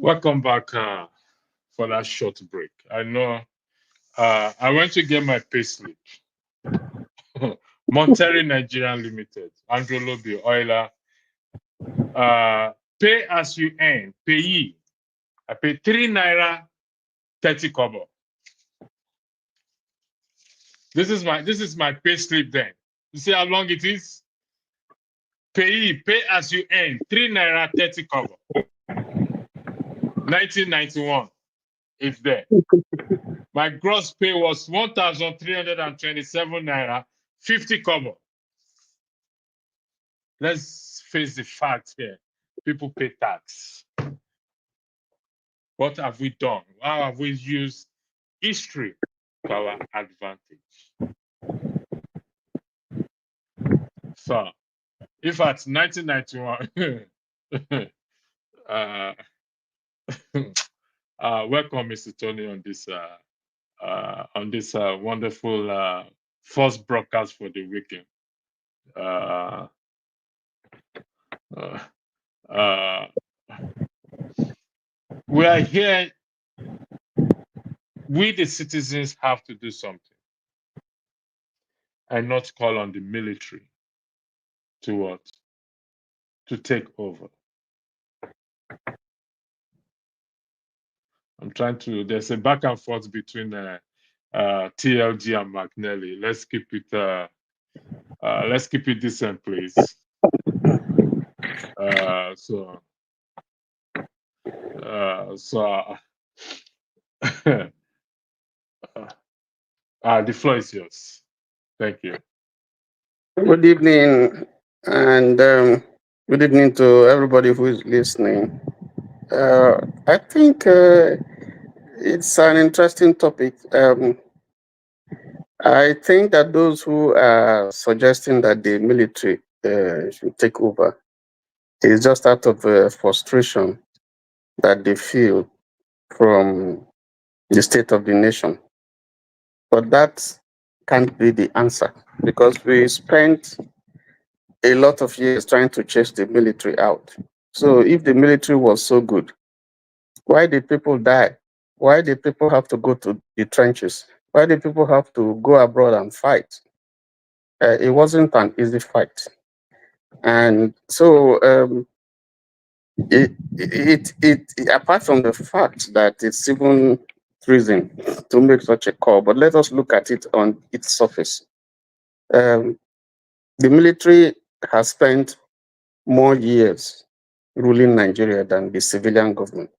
Welcome back for that short break. I know I went to get my payslip. Monterey Nigerian Limited, Andrew Lobby, Euler. Pay as you earn, payee. I pay 3 naira 30 kobo. This is my payslip then. You see how long it is? Payee, pay as you earn, 3 naira 30 kobo. 1991. It's there. My gross pay was 1,327 naira 50 kobo. Let's face the fact here. People pay tax. What have we done? How have we used history to our advantage? So, if at 1991, Welcome, Mr. Tony, on this wonderful first broadcast for the weekend. We are here. We, the citizens, have to do something and not call on the military to what? To take over. I'm trying to. There's a back and forth between TLG and McNally. Let's keep it decent, please. The floor is yours. Thank you. Good evening, and good evening to everybody who is listening. I think it's an interesting topic. I think that those who are suggesting that the military should take over is just out of frustration that they feel from the state of the nation. But that can't be the answer, because we spent a lot of years trying to chase the military out. So if the military was so good, why did people die? Why did people have to go to the trenches? Why did people have to go abroad and fight? It wasn't an easy fight. And so apart from the fact that it's even treason to make such a call, but let us look at it on its surface. The military has spent more years ruling Nigeria than the civilian government.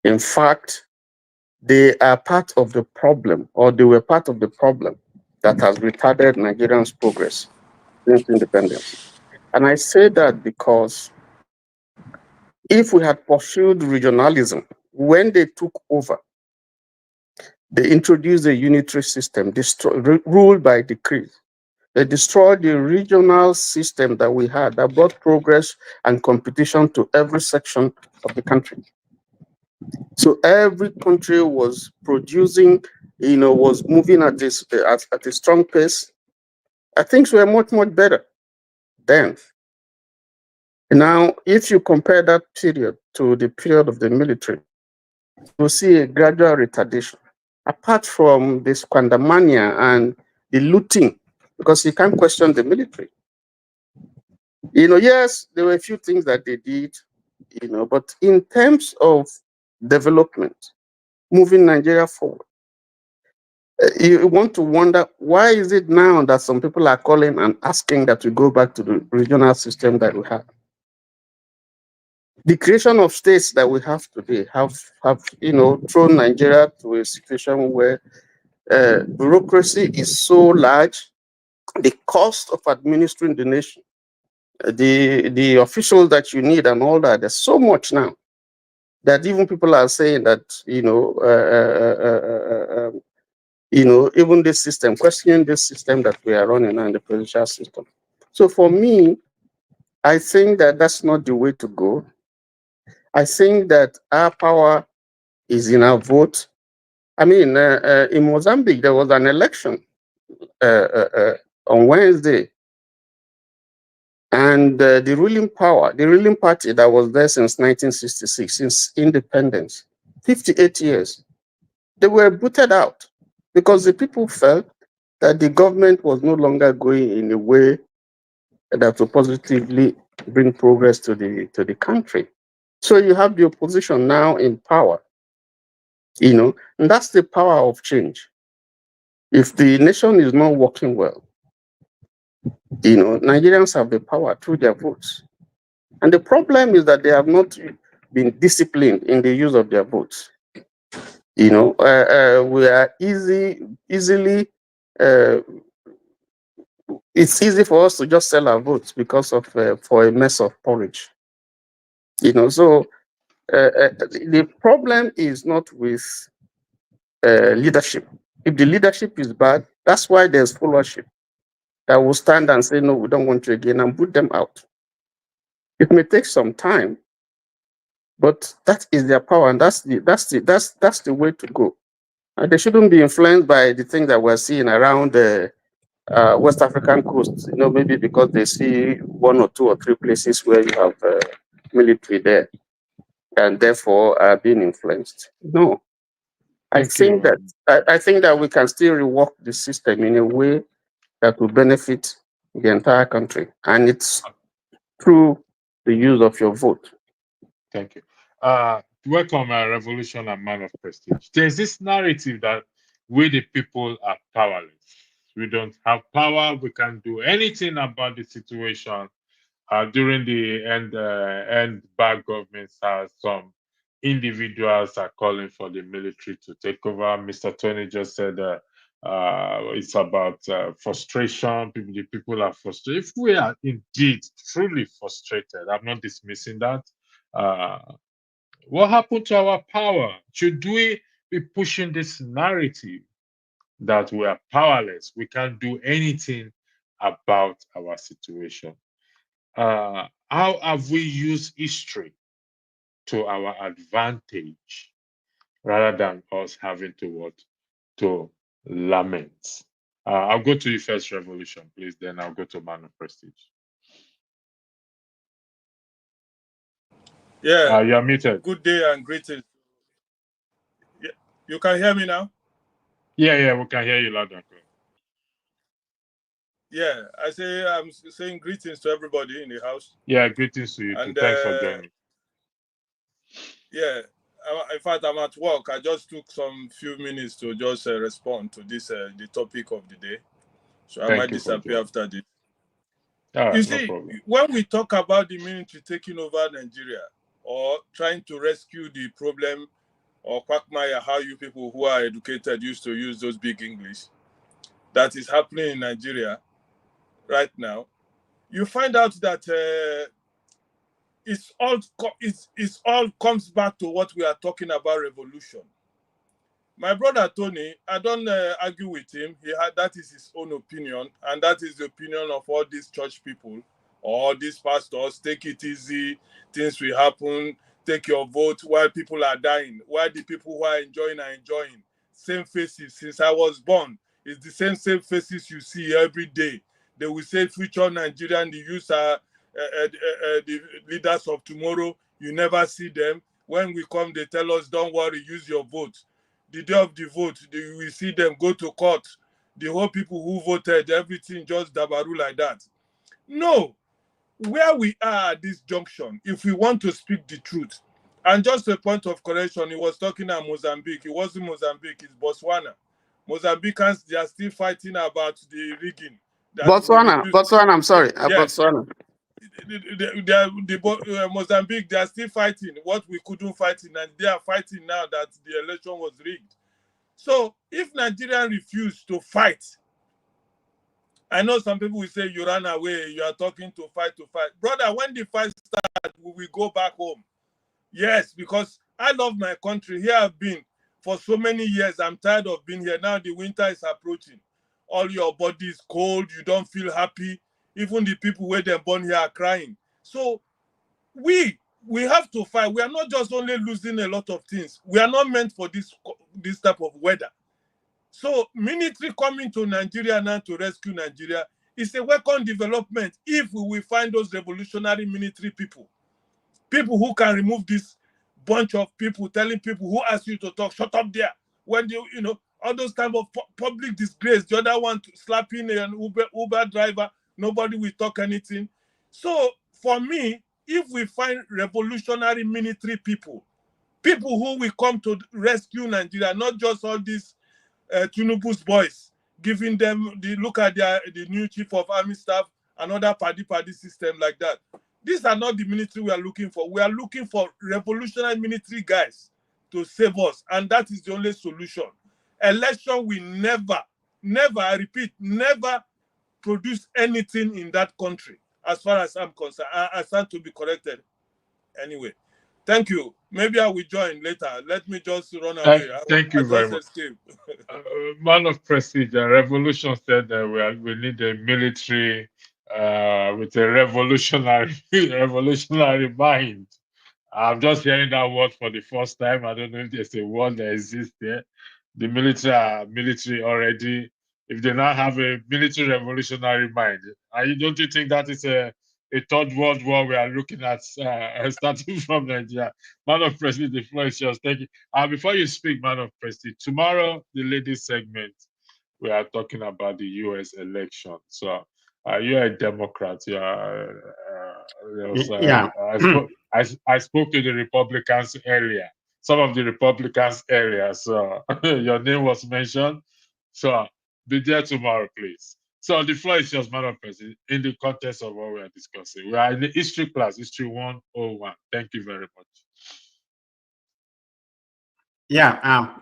In fact, they are part of the problem, or they were part of the problem that has retarded Nigerians' progress since independence. And I say that because if we had pursued regionalism when they took over, they introduced a unitary system ruled by decree. They destroyed the regional system that we had that brought progress and competition to every section of the country. So every country was producing, was moving at a strong pace. Things were much, much better then. Now, if you compare that period to the period of the military, you'll see a gradual retardation. Apart from the squandermania and the looting, because you can't question the military. Yes, there were a few things that they did, but in terms of development, moving Nigeria forward, you want to wonder, why is it now that some people are calling and asking that we go back to the regional system that we had? The creation of states that we have today have thrown Nigeria to a situation where bureaucracy is so large, the cost of administering the nation, the officials that you need and all that, there's so much now that even people are saying that, even this system, questioning this system that we are running now in the presidential system. So for me, I think that that's not the way to go. I think that our power is in our vote. I mean, in Mozambique, there was an election on Wednesday. And the ruling party that was there since 1966, since independence, 58 years, they were booted out because the people felt that the government was no longer going in a way that would positively bring progress to the country. So you have the opposition now in power, and that's the power of change. If the nation is not working well, Nigerians have the power through their votes. And the problem is that they have not been disciplined in the use of their votes. We are easily, it's easy for us to just sell our votes because of for a mess of porridge. So the problem is not with leadership. If the leadership is bad, that's why there's followership that will stand and say, no, we don't want you again, and put them out. It may take some time, But that is their power, and that's the way to go. And they shouldn't be influenced by the things that we're seeing around the West African coast. Maybe because they see one or two or three places where you have military there, and therefore are being influenced. No, I Thank you. think that we can still rework the system in a way that will benefit the entire country, and it's through the use of your vote. Thank you. Welcome, Revolution and Man of Prestige. There's this narrative that we, the people, are powerless. We don't have power. We can't do anything about the situation. During the end bad governments, some individuals are calling for the military to take over. Mr. Tony just said it's about frustration. The people are frustrated. If we are indeed truly frustrated, I'm not dismissing that. What happened to our power? Should we be pushing this narrative that we are powerless? We can't do anything about our situation. How have we used history to our advantage rather than us having to lament? I'll go to you first, Revolution, please. Then I'll go to Man of Prestige. Yeah, You're muted. good day and greetings. Yeah, you can hear me now? Yeah, we can hear you loud and clear. Yeah, I'm saying greetings to everybody in the house. Yeah, greetings to you too. Thanks for joining. Yeah, in fact, I'm at work. I just took some few minutes to just respond to this the topic of the day. So I might disappear after this. You see, when we talk about the military taking over Nigeria or trying to rescue the problem or quagmire, how you people who are educated used to use those big English, that is happening in Nigeria right now, you find out that it's all comes back to what we are talking about, revolution. My brother Tony, I don't argue with him. That is his own opinion, and that is the opinion of all these church people or these pastors. Take it easy, things will happen. Take your vote while people are dying. While the people who are enjoying are enjoying. Same faces since I was born. It's the same faces you see every day. They will say future Nigerian, the youth are the leaders of tomorrow. You never see them. When we come, they tell us, don't worry, use your vote. The day of the vote, we see them go to court. The whole people who voted, everything just dabaru like that. No. Where we are at this junction, if we want to speak the truth, and just a point of correction, he was talking about Mozambique. It wasn't Mozambique, it's Botswana. Mozambicans, they are still fighting about the rigging. Botswana, I'm sorry. Yes. Botswana. Mozambique, they are still fighting what we couldn't fight in, and they are fighting now that the election was rigged. So if Nigerians refuse to fight, I know some people will say you ran away, you are talking to fight. Brother, when the fight starts, we will go back home. Yes, because I love my country. Here I've been for so many years. I'm tired of being here. Now the winter is approaching. All your body is cold. You don't feel happy. Even the people where they're born here are crying. So we have to fight. We are not just only losing a lot of things. We are not meant for this type of weather. So military coming to Nigeria now to rescue Nigeria is a welcome development if we will find those revolutionary military people who can remove this bunch of people telling people who ask you to talk, shut up there. When all those type of public disgrace, the other one slapping an Uber driver, nobody will talk anything. So for me, if we find revolutionary military people who will come to rescue Nigeria, not just all these Tinubu's boys, giving them look at the new chief of army staff, another party system like that. These are not the military we are looking for. We are looking for revolutionary military guys to save us, and that is the only solution. Election will never, I repeat, never produce anything in that country, as far as I'm concerned. I stand to be corrected. Anyway, thank you. Maybe I will join later. Let me just run away. Thank you very much. Man of Prestige, Revolution said that we need a military with a revolutionary mind. I'm just hearing that word for the first time. I don't know if there's a word that exists there. The military are military already. If they now have a military revolutionary mind, don't you think that is a third world war we are looking at starting from Nigeria? Man of Prestige, the floor is yours. Thank you. Before you speak, Man of Prestige, tomorrow, the ladies segment, we are talking about the US election. So you're a Democrat. Yeah. I spoke to the Republicans earlier, some of the Republicans earlier. So your name was mentioned. So be there tomorrow, please. So the floor is yours, Madam President, in the context of what we are discussing. We are in the history class, History 101. Thank you very much. Yeah.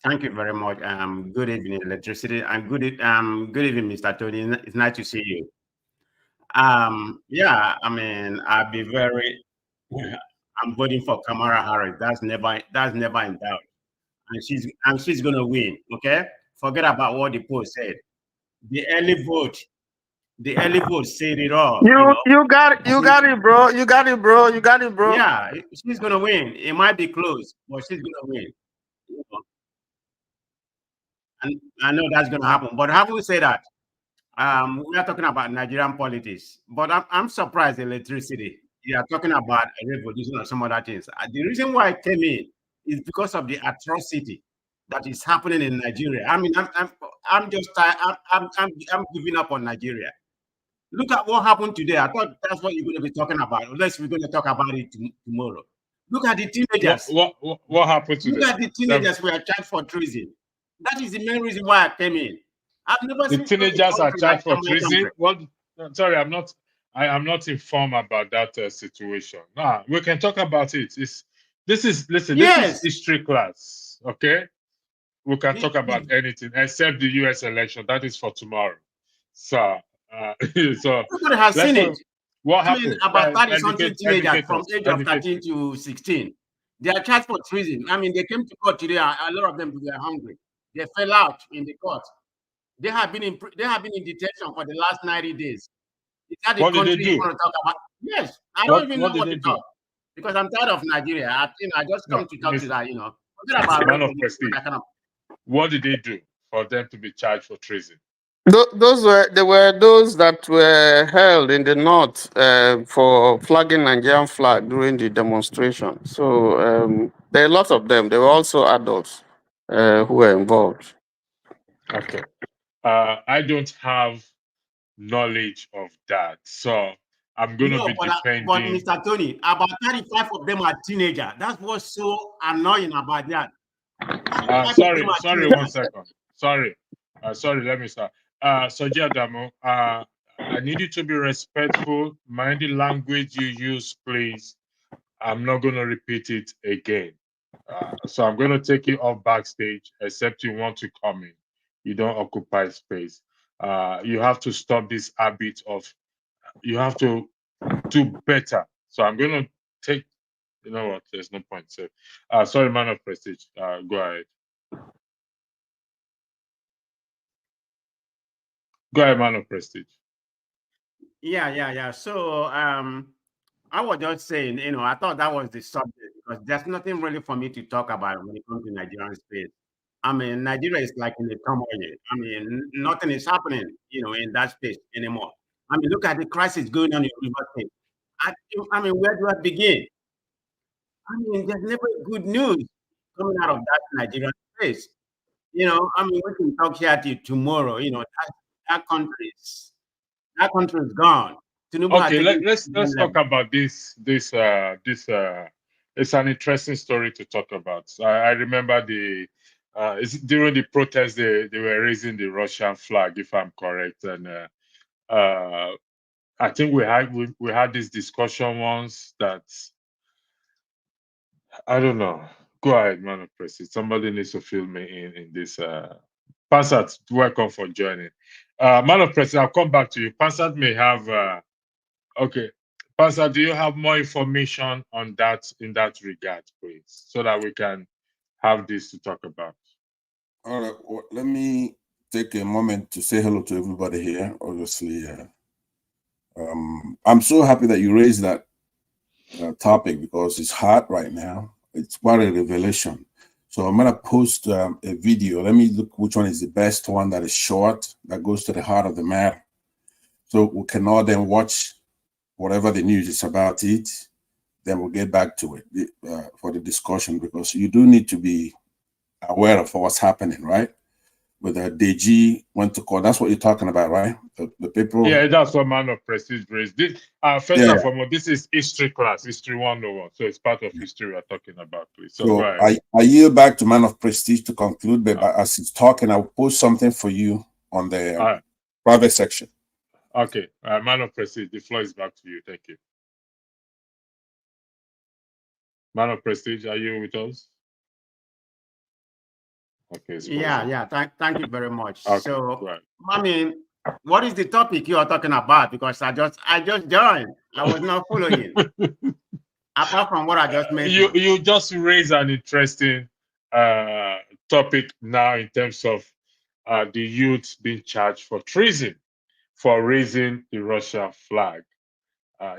Thank you very much. Good evening, electricity, and good evening, Mr. Tony. It's nice to see you. Yeah, I mean, I'll be very. I'm voting for Kamala Harris. That's never in doubt, and she's gonna win. Okay, forget about what the poll said. The early vote said it all. You got it, bro. You got it, bro. Yeah, she's gonna win. It might be close, but she's gonna win. And I know that's gonna happen. But having said that, we are talking about Nigerian politics. But I'm surprised, electricity. You are talking about a revolution or some other things. The reason why I came in is because of the atrocity that is happening in Nigeria. I mean, I'm just I'm giving up on Nigeria. Look at what happened today. I thought that's what you're going to be talking about, unless we're going to talk about it tomorrow. Look at the teenagers. What happened today? Look at the teenagers who are charged for treason. That is the main reason why I came in. I've never seen the teenagers are charged for treason. What? Sorry, I am not informed about that situation. Nah, we can talk about it. This is history class. Okay, we can talk about anything except the U.S. election. That is for tomorrow. So, everybody has seen it. What happened? About 30-something teenagers from age of 13 to 16. They are charged for treason. I mean, they came to court today. A lot of them were hungry. They fell out in the court. They have been in detention for the last 90 days. Is that the What country did they do? you want to talk about? Yes, I don't even know what to talk, because I'm tired of Nigeria. I just come to talk to that. Forget about Man of Prestige. What did they do for them to be charged for treason? Those were those that were held in the north for flagging Nigerian flag during the demonstration. So there are lots of them. There were also adults who were involved. Okay. I don't have knowledge of that, so I'm going to be defending. But Mr. Tony, about 35 of them are teenagers. That's what's so annoying about that. Sorry, 1 second. Sorry, let me start. Soji Adamu, I need you to be respectful. Mind the language you use, please. I'm not going to repeat it again. So I'm going to take you off backstage, except you want to come in. You don't occupy space. You have to stop this habit of, you have to do better. So I'm going to take, you know what, there's no point. So, sorry, Man of Prestige, go ahead. Go ahead, Man of Prestige. Yeah. So I was just saying, I thought that was the subject, because there's nothing really for me to talk about when it comes to Nigerian space. I mean, Nigeria is like in the turmoil. I mean, nothing is happening, in that space anymore. I mean, look at the crisis going on in River State. I mean, where do I begin? I mean, there's never good news coming out of that Nigerian space. I mean, we can talk here till tomorrow. That country is gone. Okay, let's talk about this. It's an interesting story to talk about. I remember during the protest they were raising the Russian flag, if I'm correct, and I think we had this discussion once that, I don't know. Go ahead, Man of Prestige. Somebody needs to fill me in this. Pansat, welcome for joining. Man of Prestige, I'll come back to you. Pansat may have. Okay, Pastor, do you have more information on that in that regard, please, so that we can have this to talk about? All right, well, let me take a moment to say hello to everybody here. Obviously, I'm so happy that you raised that topic because it's hot right now. It's quite a revelation. So I'm going to post a video. Let me look which one is the best one that is short, that goes to the heart of the matter. So we can all then watch whatever the news is about it. Then we'll get back to it for the discussion, because you do need to be aware of what's happening, right? With DG went to court. That's what you're talking about, right? The people. Yeah, that's what Man of Prestige raised. This, first and foremost, this is history class, history 101. So it's part of history we're talking about, please. So I yield back to Man of Prestige to conclude, but as he's talking, I'll post something for you on the private section. Okay, Man of Prestige, the floor is back to you. Thank you. Man of Prestige, are you with us? Okay. Yeah. Thank you very much. Okay, so, right. I mean, what is the topic you are talking about? Because I just joined. I was not following. Apart from what I just mentioned. You just raised an interesting topic now in terms of the youth being charged for treason for raising the Russian flag.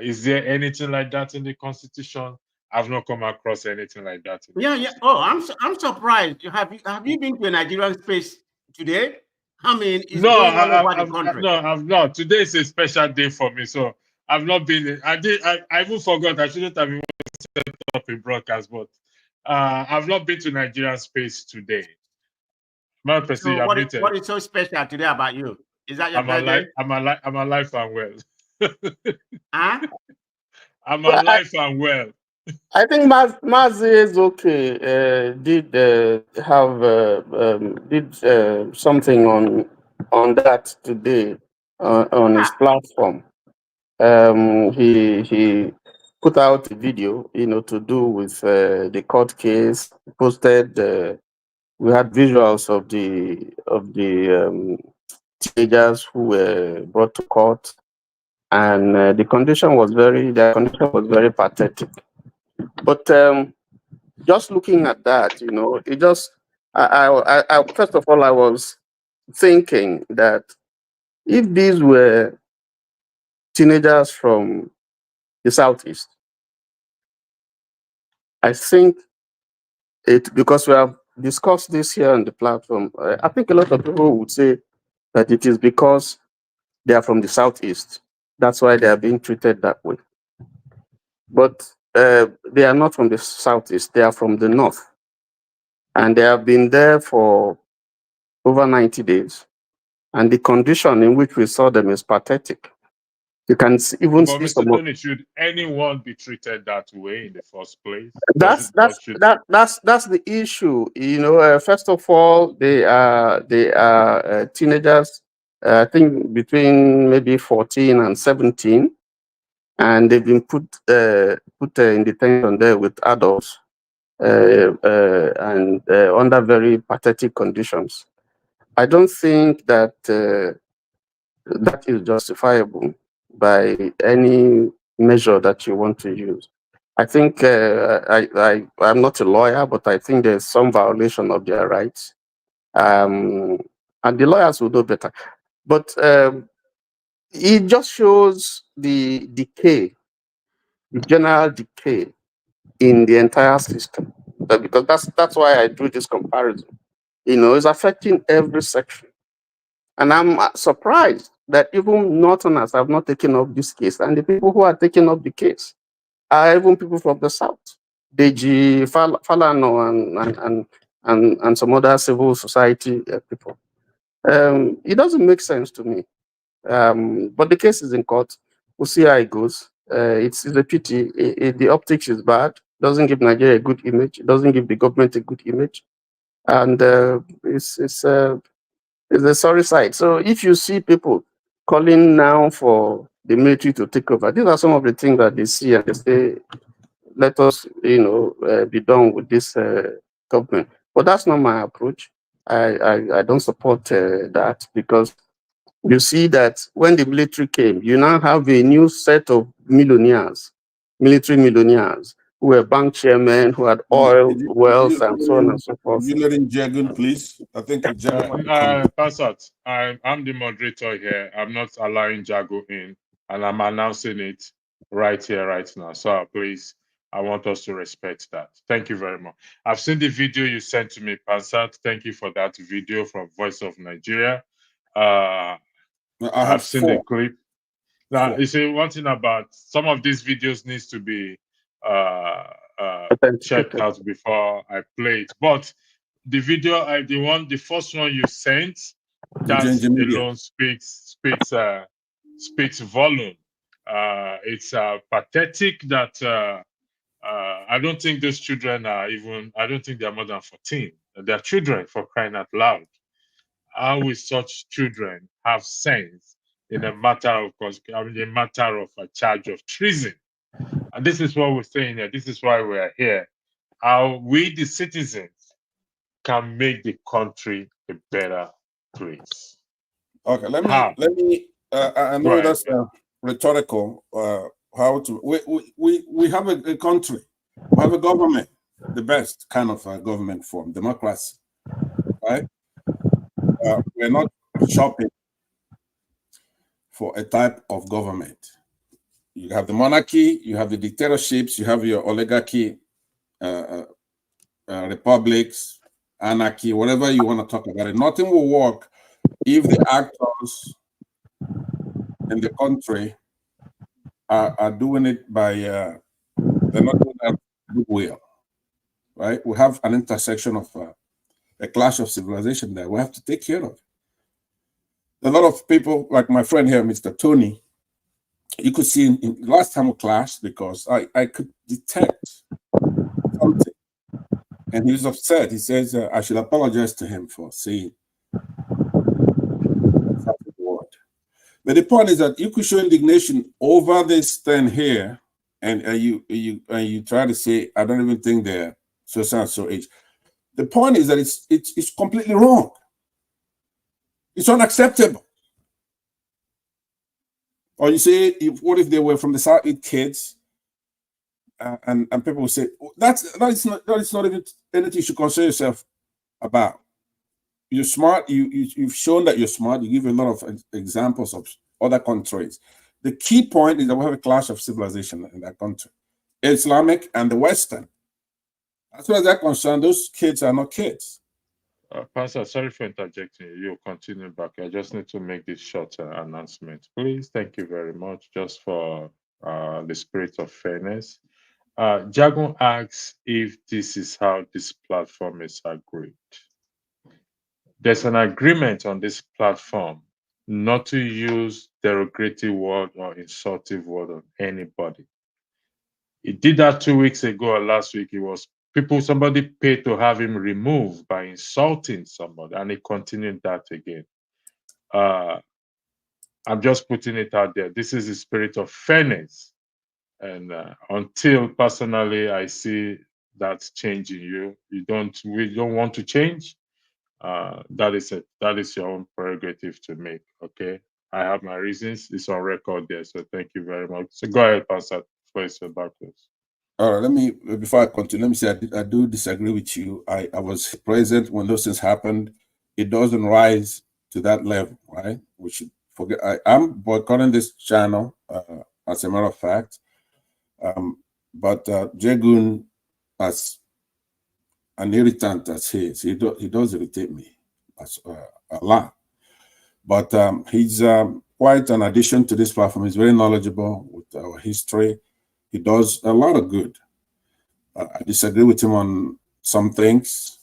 Is there anything like that in the Constitution? I've not come across anything like that. Yeah. Oh, I'm surprised. Have you been to a Nigerian space today? I mean, it's going all over the country. No, I've not. Today is a special day for me, so I've not been. I even forgot. I shouldn't have even set up a broadcast, but I've not been to Nigerian space today. My So what is so special today about you? Is that your birthday? I'm alive and well. Huh? I'm alive and well. I think Mazi is okay. Did something on that today on his platform. He put out a video, to do with the court case. Posted. We had visuals of the teenagers who were brought to court, and their condition was very pathetic. But just looking at that, it just, I first of all, I was thinking that if these were teenagers from the Southeast, I think because we have discussed this here on the platform, I think a lot of people would say that it is because they are from the Southeast. That's why they are being treated that way. But they are not from the Southeast, they are from the North. And they have been there for over 90 days. And the condition in which we saw them is pathetic. You can even see Mr. Tony, should anyone be treated that way in the first place? That's the issue. First of all, they are teenagers. I think between maybe 14 and 17, and they've been put in detention there with adults and under very pathetic conditions. I don't think that that is justifiable by any measure that you want to use. I think I'm not a lawyer, but I think there's some violation of their rights, and the lawyers will know better. But it just shows the decay, the general decay in the entire system. Because that's why I drew this comparison. It's affecting every section. And I'm surprised that even Northerners have not taken up this case. And the people who are taking up the case are even people from the South. DG Falano and some other civil society people. It doesn't make sense to me. But the case is in court. We'll see how it goes. It's a pity. The optics is bad. Doesn't give Nigeria a good image. It doesn't give the government a good image. And it's a sorry sight. So if you see people calling now for the military to take over, these are some of the things that they see and they say, let us, be done with this government. But that's not my approach. I don't support that, because you see that when the military came, you now have a new set of millionaires, military millionaires, who were bank chairmen, who had oil, wealth, and so on and so forth. You let him Jagun, please. I think Passat, I'm the moderator here. I'm not allowing Jago in, and I'm announcing it. right here, right now. So please, I want us to respect that. Thank you very much. I've seen the video you sent to me, Pansat. Thank you for that video from Voice of Nigeria. I have I've seen the 4. clip. Now, 4. you see, one thing about some of these videos needs to be checked out before I play it. But the video, the first one you sent, that alone speaks volume. It's pathetic that I don't think those children are even. I don't think they're more than 14. They're children, for crying out loud. How will such children have sense in a matter of a charge of treason? And this is what we're saying here. This is why we are here. How we, the citizens, can make the country a better place. Okay, let How? me. I know that's rhetorical. How to? We have a country. We have a government, the best kind of government form, democracy, right? We're not shopping for a type of government. You have the monarchy, you have the dictatorships, you have your oligarchy, republics, anarchy, whatever you want to talk about it. Nothing will work if the actors in the country are doing it by, they're not doing that goodwill, right? We have an intersection of a clash of civilization that we have to take care of. A lot of people, like my friend here, Mr. Tony, you could see in last time we clashed because I could detect something. And he was upset. He says, I should apologize to him for saying that word. But the point is that you could show indignation over this thing here, and you try to say, I don't even think they're so age. The point is that it's completely wrong. It's unacceptable. Or you say, what if they were from the South kids? And people will say, that is not even anything you should concern yourself about. You're smart. You've shown that you're smart. You give a lot of examples of other countries. The key point is that we have a clash of civilization in that country, Islamic and the Western. As far as they're concerned, those kids are not kids. Pastor, sorry for interjecting. You'll continue back. I just need to make this short announcement. Please, thank you very much, just for the spirit of fairness. Jagon asks if this is how this platform is agreed. There's an agreement on this platform not to use derogatory word or insultive word on anybody. He did that 2 weeks ago or last week. It was somebody paid to have him removed by insulting somebody, and he continued that again. I'm just putting it out there. This is the spirit of fairness. And until personally I see that change in you, we don't want to change. That is your own prerogative to make. Okay, I have my reasons. It's on record there. So thank you very much. So go ahead, Pastor, for your backwards. All right, before I continue, let me say I do disagree with you. I was present when those things happened. It doesn't rise to that level, right? We should forget. I'm boycotting this channel, as a matter of fact. But Jagun, as an irritant as he is, he does irritate me a lot. But he's quite an addition to this platform. He's very knowledgeable with our history. He does a lot of good. I disagree with him on some things,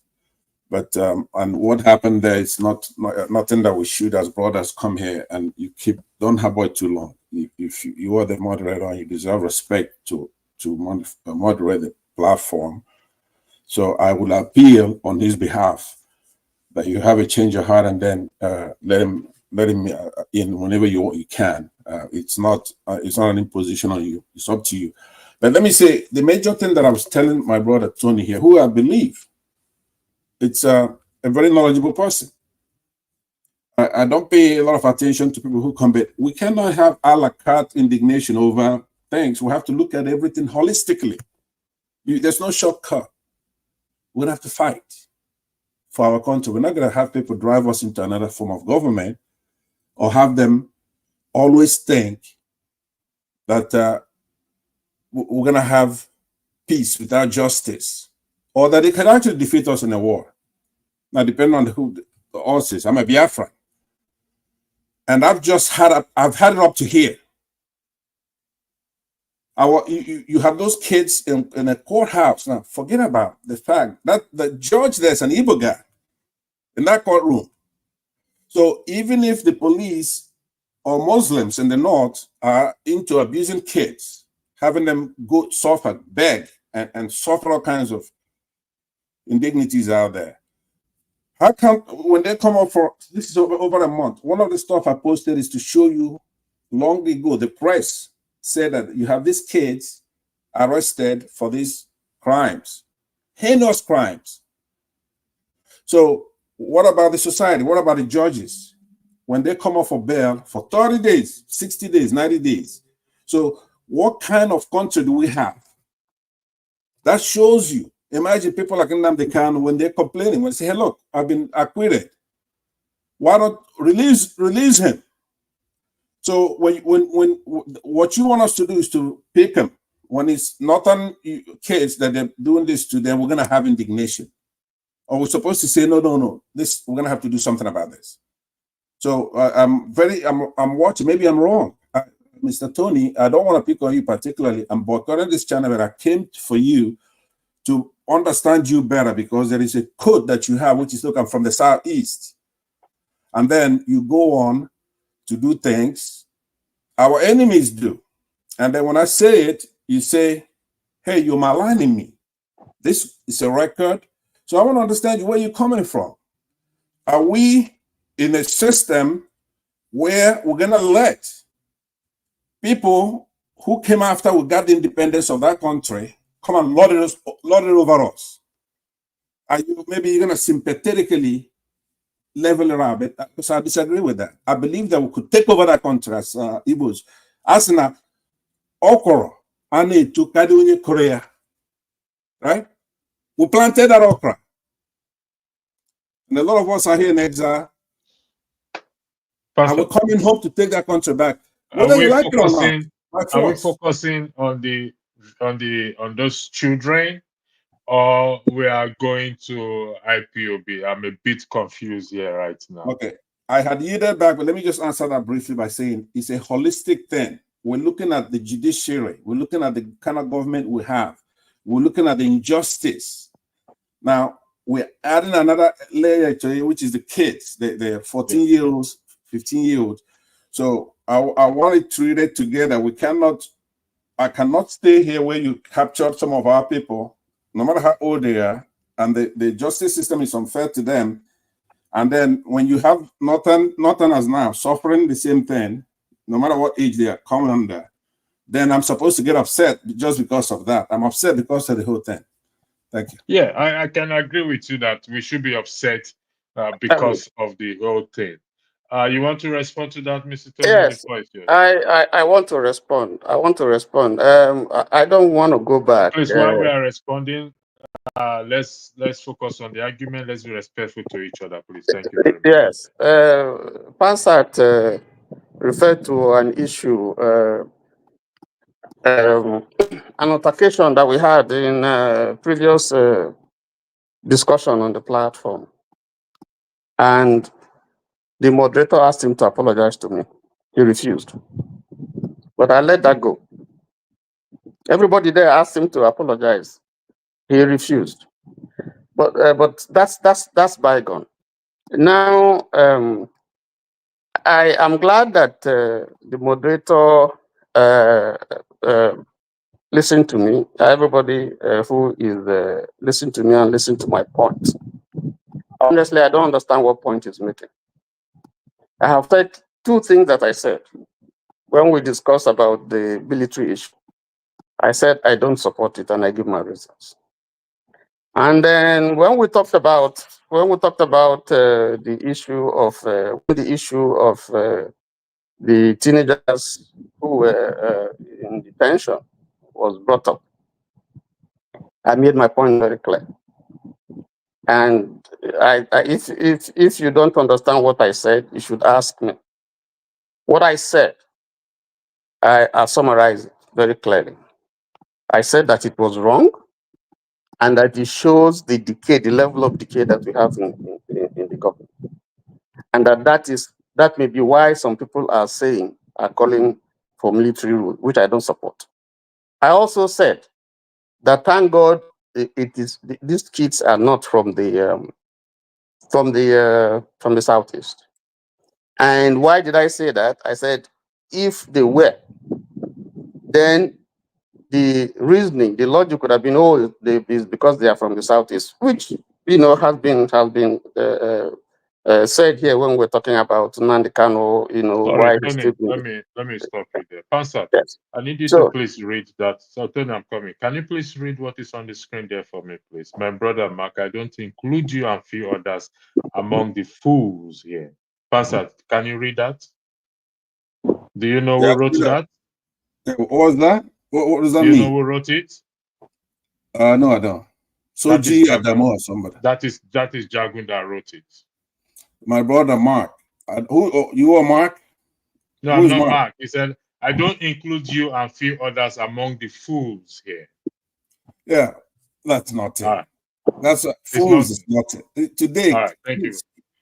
but and what happened there is nothing that we should as brothers come here and don't harbor it too long. If you are the moderator and you deserve respect to moderate the platform, so I will appeal on his behalf that you have a change of heart and then let him in whenever you can. It's not an imposition on you. It's up to you. But let me say, the major thing that I was telling my brother Tony here, who I believe it's a very knowledgeable person. I don't pay a lot of attention to people who come back. We cannot have a la carte indignation over things. We have to look at everything holistically. There's no shortcut. We'll have to fight for our country. We're not going to have people drive us into another form of government or have them always think that we're going to have peace without justice, or that they can actually defeat us in a war. Now, depending on who the odds is, I'm a Biafran. And I've had it up to here. You have those kids in a courthouse. Now, forget about the fact that the judge there's an Igbo guy in that courtroom. So even if the police or Muslims in the north are into abusing kids, having them go suffer, beg, and suffer all kinds of indignities out there, how come when they come up for this is over a month? One of the stuff I posted is to show you long ago, the press said that you have these kids arrested for these crimes, heinous crimes. So what about the society? What about the judges? When they come up for bail for 30 days, 60 days, 90 days. So what kind of country do we have? That shows you. Imagine people like Nnamdi Kanu, when they're complaining, when they say, hey, look, I've been acquitted. Why not release him? So when what you want us to do is to pick them. When it's not on kids that they're doing this to them, we're going to have indignation. Or we're supposed to say, no, this, we're going to have to do something about this. So I'm watching, maybe I'm wrong. Mr. Tony, I don't want to pick on you particularly. I'm boycotting this channel, but I came for you to understand you better, because there is a code that you have, which is looking from the Southeast. And then you go on to do things our enemies do. And then when I say it, you say, hey, you're maligning me. This is a record. So I want to understand where you're coming from. Are we in a system where we're going to let people who came after we got the independence of that country come and lord it over us? Maybe you're going to sympathetically level around it, because I disagree with that. I believe that we could take over that country as Igbos. As in okra, and to Kaduna, Korea, right? We planted that okra. And a lot of us are here in exile. Pastor, and we're coming home to take that country back. Are we like focusing on those children, or we are going to IPOB? I'm a bit confused here right now. Okay, I had yielded back, but let me just answer that briefly by saying it's a holistic thing. We're looking at the judiciary. We're looking at the kind of government we have. We're looking at the injustice. Now, we're adding another layer to it, which is the kids, the 14-year-olds, 15-year-olds. So I want it treated together. I cannot stay here where you captured some of our people, no matter how old they are, and the justice system is unfair to them. And then when you have Northerners now suffering the same thing, no matter what age they are coming under, then I'm supposed to get upset just because of that. I'm upset because of the whole thing. Thank you. Yeah, I can agree with you that we should be upset because of the whole thing. You want to respond to that, Mr. Tony? Yes, I want to respond. I don't want to go back. Please, while we are responding, let's focus on the argument. Let's be respectful to each other, please. Thank you very much. Yes, Pansat referred to an issue, an altercation that we had in previous discussion on the platform, and the moderator asked him to apologize to me. He refused, but I let that go. Everybody there asked him to apologize. He refused, but that's bygone. Now, I am glad that the moderator listened to me. Everybody who is listening to me and listening to my point. Honestly, I don't understand what point he's making. I have said two things that I said when we discussed about the military issue. I said I don't support it, and I give my reasons. And then when we talked about the issue of the teenagers who were in detention was brought up, I made my point very clear. And if you don't understand what I said, you should ask me. What I said, I summarize it very clearly. I said that it was wrong, and that it shows the decay, the level of decay that we have in the government. And that may be why some people are calling for military rule, which I don't support. I also said that thank God these kids are not from the southeast. And why did I say that? I said if they were, then the reasoning, the logic would have been, oh, it's because they are from the southeast, which has been said here when we're talking about Nnamdi Kanu, Sorry, why he's Tony, still being. let me stop you there. Pansat, Yes. I need you to So please read that. So Tony, I'm coming. Can you please read what is on the screen there for me, please? My brother Mark, I don't include you and few others among the fools here. Pansat, can you read that? Do you know who wrote that? What was that? What does that Do you mean? know who wrote it? No, I don't. So G Adamo or somebody. That is Jagun that wrote it. My brother Mark. You are Mark? No, I'm not Mark. He said, I don't include you and few others among the fools here. Yeah, that's not it. Right. That's fools is not it. Today, all right, thank you.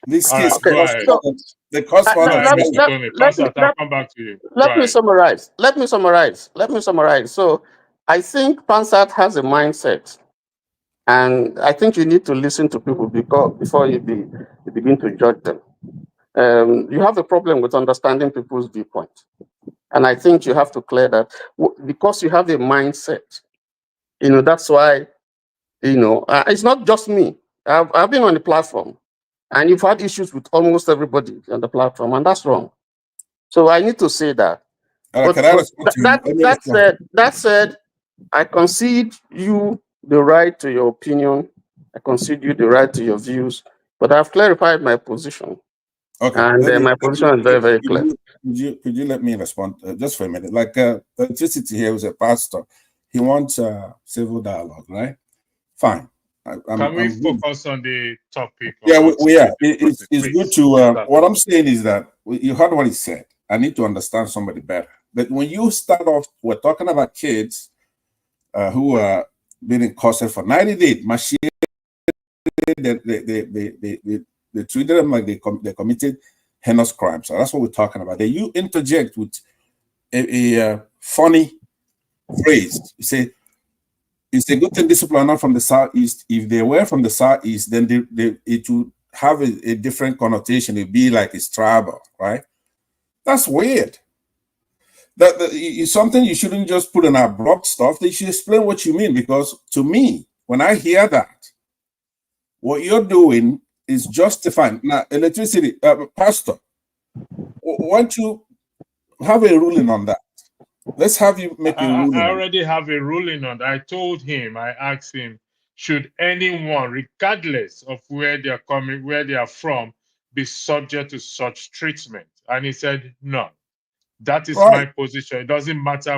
This All case right, go ahead. the cost for Mr. Tony. Pastor, I'll come back to you. Let me summarize. Let me summarize. So I think Pansat has a mindset, and I think you need to listen to people before you begin to judge them. You have a problem with understanding people's viewpoint, and I think you have to clear that because you have a mindset. That's why. It's not just me. I've been on the platform, and you've had issues with almost everybody on the platform, and that's wrong. So I need to say that. But that said, I concede you the right to your opinion. I concede you the right to your views. But I've clarified my position. Okay. And my position is very, very clear. Could you let me respond just for a minute? Like electricity here was a pastor. He wants civil dialogue, right? Fine. Can we focus on the topic? Yeah, we are. It's good to. What I'm saying is that you heard what he said. I need to understand somebody better. But when you start off, we're talking about kids who are being incarcerated for 90 days. They treated them like they committed heinous crimes. So that's what we're talking about. Then you interject with a funny phrase. You say, it's a good thing these people are not from the southeast. If they were from the southeast, then it would have a different connotation. It'd be like it's tribal, right? That's weird. That is something you shouldn't just put in abrupt stuff. They should explain what you mean, because to me, when I hear that, what you're doing is justifying. Now, electricity, Pastor, why don't you have a ruling on that? Let's have you make a ruling. I already have a ruling on that. I told him, I asked him, should anyone, regardless of where they're coming, where they are from, be subject to such treatment? And he said, no. That is my position. It doesn't matter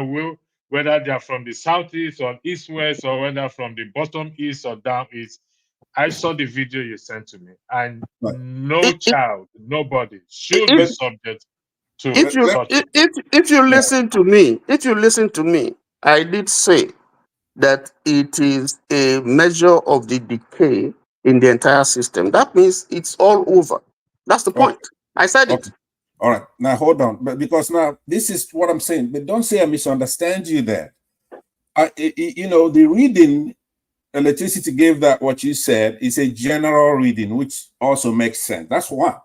whether they're from the southeast or east-west, or whether from the bottom east or down east. I saw the video you sent to me, and no child, nobody should be subject to if you listen to me, I did say that it is a measure of the decay in the entire system. That means it's all over. That's the point. I said it. All right. Now hold on, but because now this is what I'm saying. But don't say I misunderstand you there. The reading electricity gave that what you said is a general reading, which also makes sense. That's one.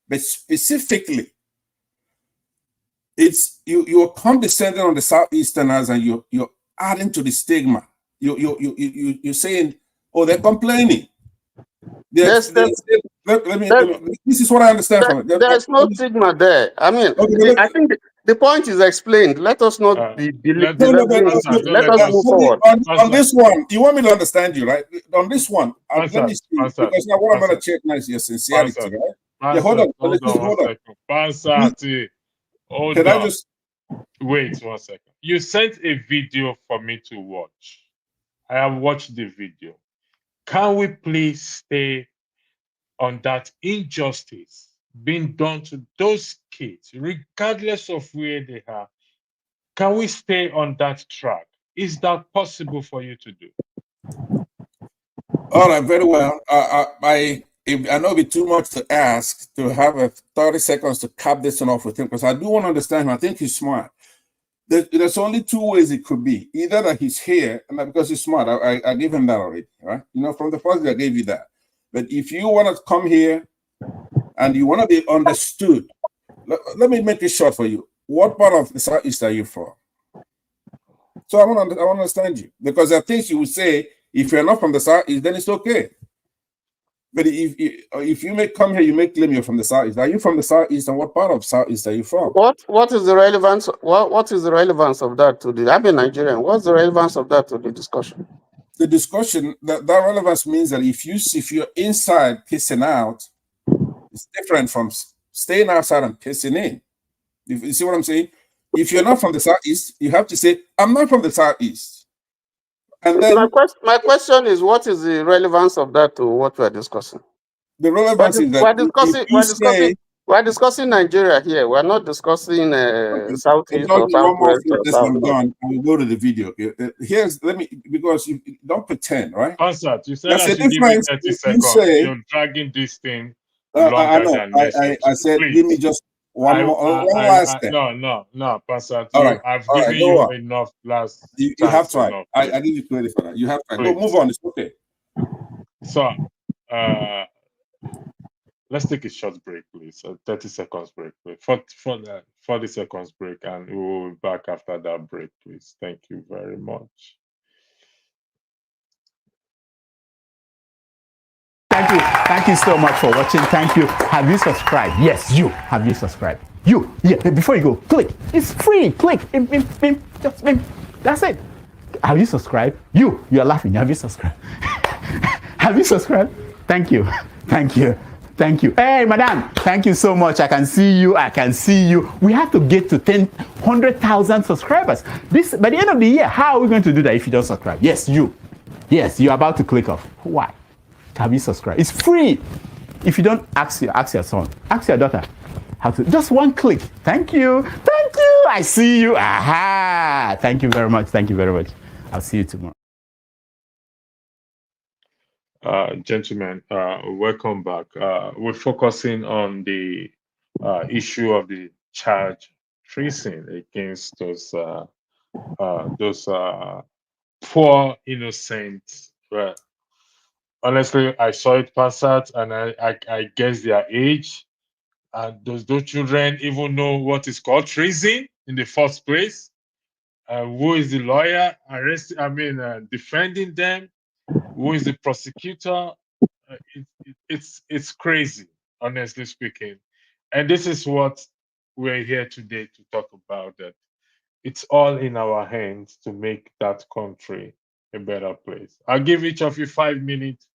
But specifically, it's you're condescending on the Southeasterners, and you're adding to the stigma. You're saying, oh, they're complaining. This is what I understand from it. There's no stigma there. I mean, I think the point is explained. Let us not be let us move forward. On this one, you want me to understand you, right? On this one, let me see, because now what I'm going to check now is your sincerity, right? Yeah, hold on. Hold on. Wait 1 second. You sent a video for me to watch. I have watched the video. Can we please stay on that injustice being done to those kids, regardless of where they are? Can we stay on that track? Is that possible for you to do? All right, very well. I know it'd be too much to ask to have 30 seconds to cap this one off with him, because I do want to understand him. I think he's smart. There's only two ways it could be. Either that he's here, and because he's smart, I gave him that already, right? You know, from the first day I gave you that. But if you want to come here and you want to be understood, let me make it short for you. What part of the Southeast are you from? So I want to understand you, because there are things you would say, if you're not from the Southeast, then it's okay. But if you may come here, you may claim you're from the Southeast. Are you from the Southeast, and what part of Southeast are you from? What is the relevance? What is the relevance of that to the? I'm a Nigerian. What's the relevance of that to the discussion? The discussion, that relevance means that if you're inside pissing out, it's different from staying outside and pissing in. You see what I'm saying? If you're not from the Southeast, you have to say, I'm not from the Southeast. And then my question is, what is the relevance of that to what we're discussing? The relevance is that we're discussing Nigeria here. We're not discussing Southeast or Southwest. I'm done. I will go to the video. Because you don't pretend, right? Concert, you said I should give you 30 seconds. You're dragging this thing longer than necessary. I said, please. Give me just one last thing. No, Concert. I've given you enough last. You have tried. I give you credit for that. You have tried. No, move on. It's okay. So, let's take a short break, please. A 30 seconds break, please. 40 seconds break, and we will be back after that break, please. Thank you very much. Thank you so much for watching. Thank you. Have you subscribed? Yes, you. Have you subscribed? You. Yeah, before you go, click. It's free. Click. Just that's it. Have you subscribed? You are laughing. Have you subscribed? Have you subscribed? Thank you. Thank you. Thank you. Hey, madam, thank you so much. I can see you. We have to get to 100,000 subscribers. By the end of the year, how are we going to do that if you don't subscribe? Yes, you. Yes, you're about to click off. Why? Have you subscribed? It's free. If you don't, ask your son, ask your daughter how to. Just one click. Thank you. Thank you. I see you. Aha. Thank you very much. Thank you very much. I'll see you tomorrow. Gentlemen, welcome back. We're focusing on the issue of the charge treason against those poor innocent. Honestly, I saw it pass out, and I guess their age. And does those children even know what is called treason in the first place? Who is the lawyer defending them? Who is the prosecutor? It's crazy, honestly speaking. And this is what we're here today to talk about, that it's all in our hands to make that country a better place. I'll give each of you 5 minutes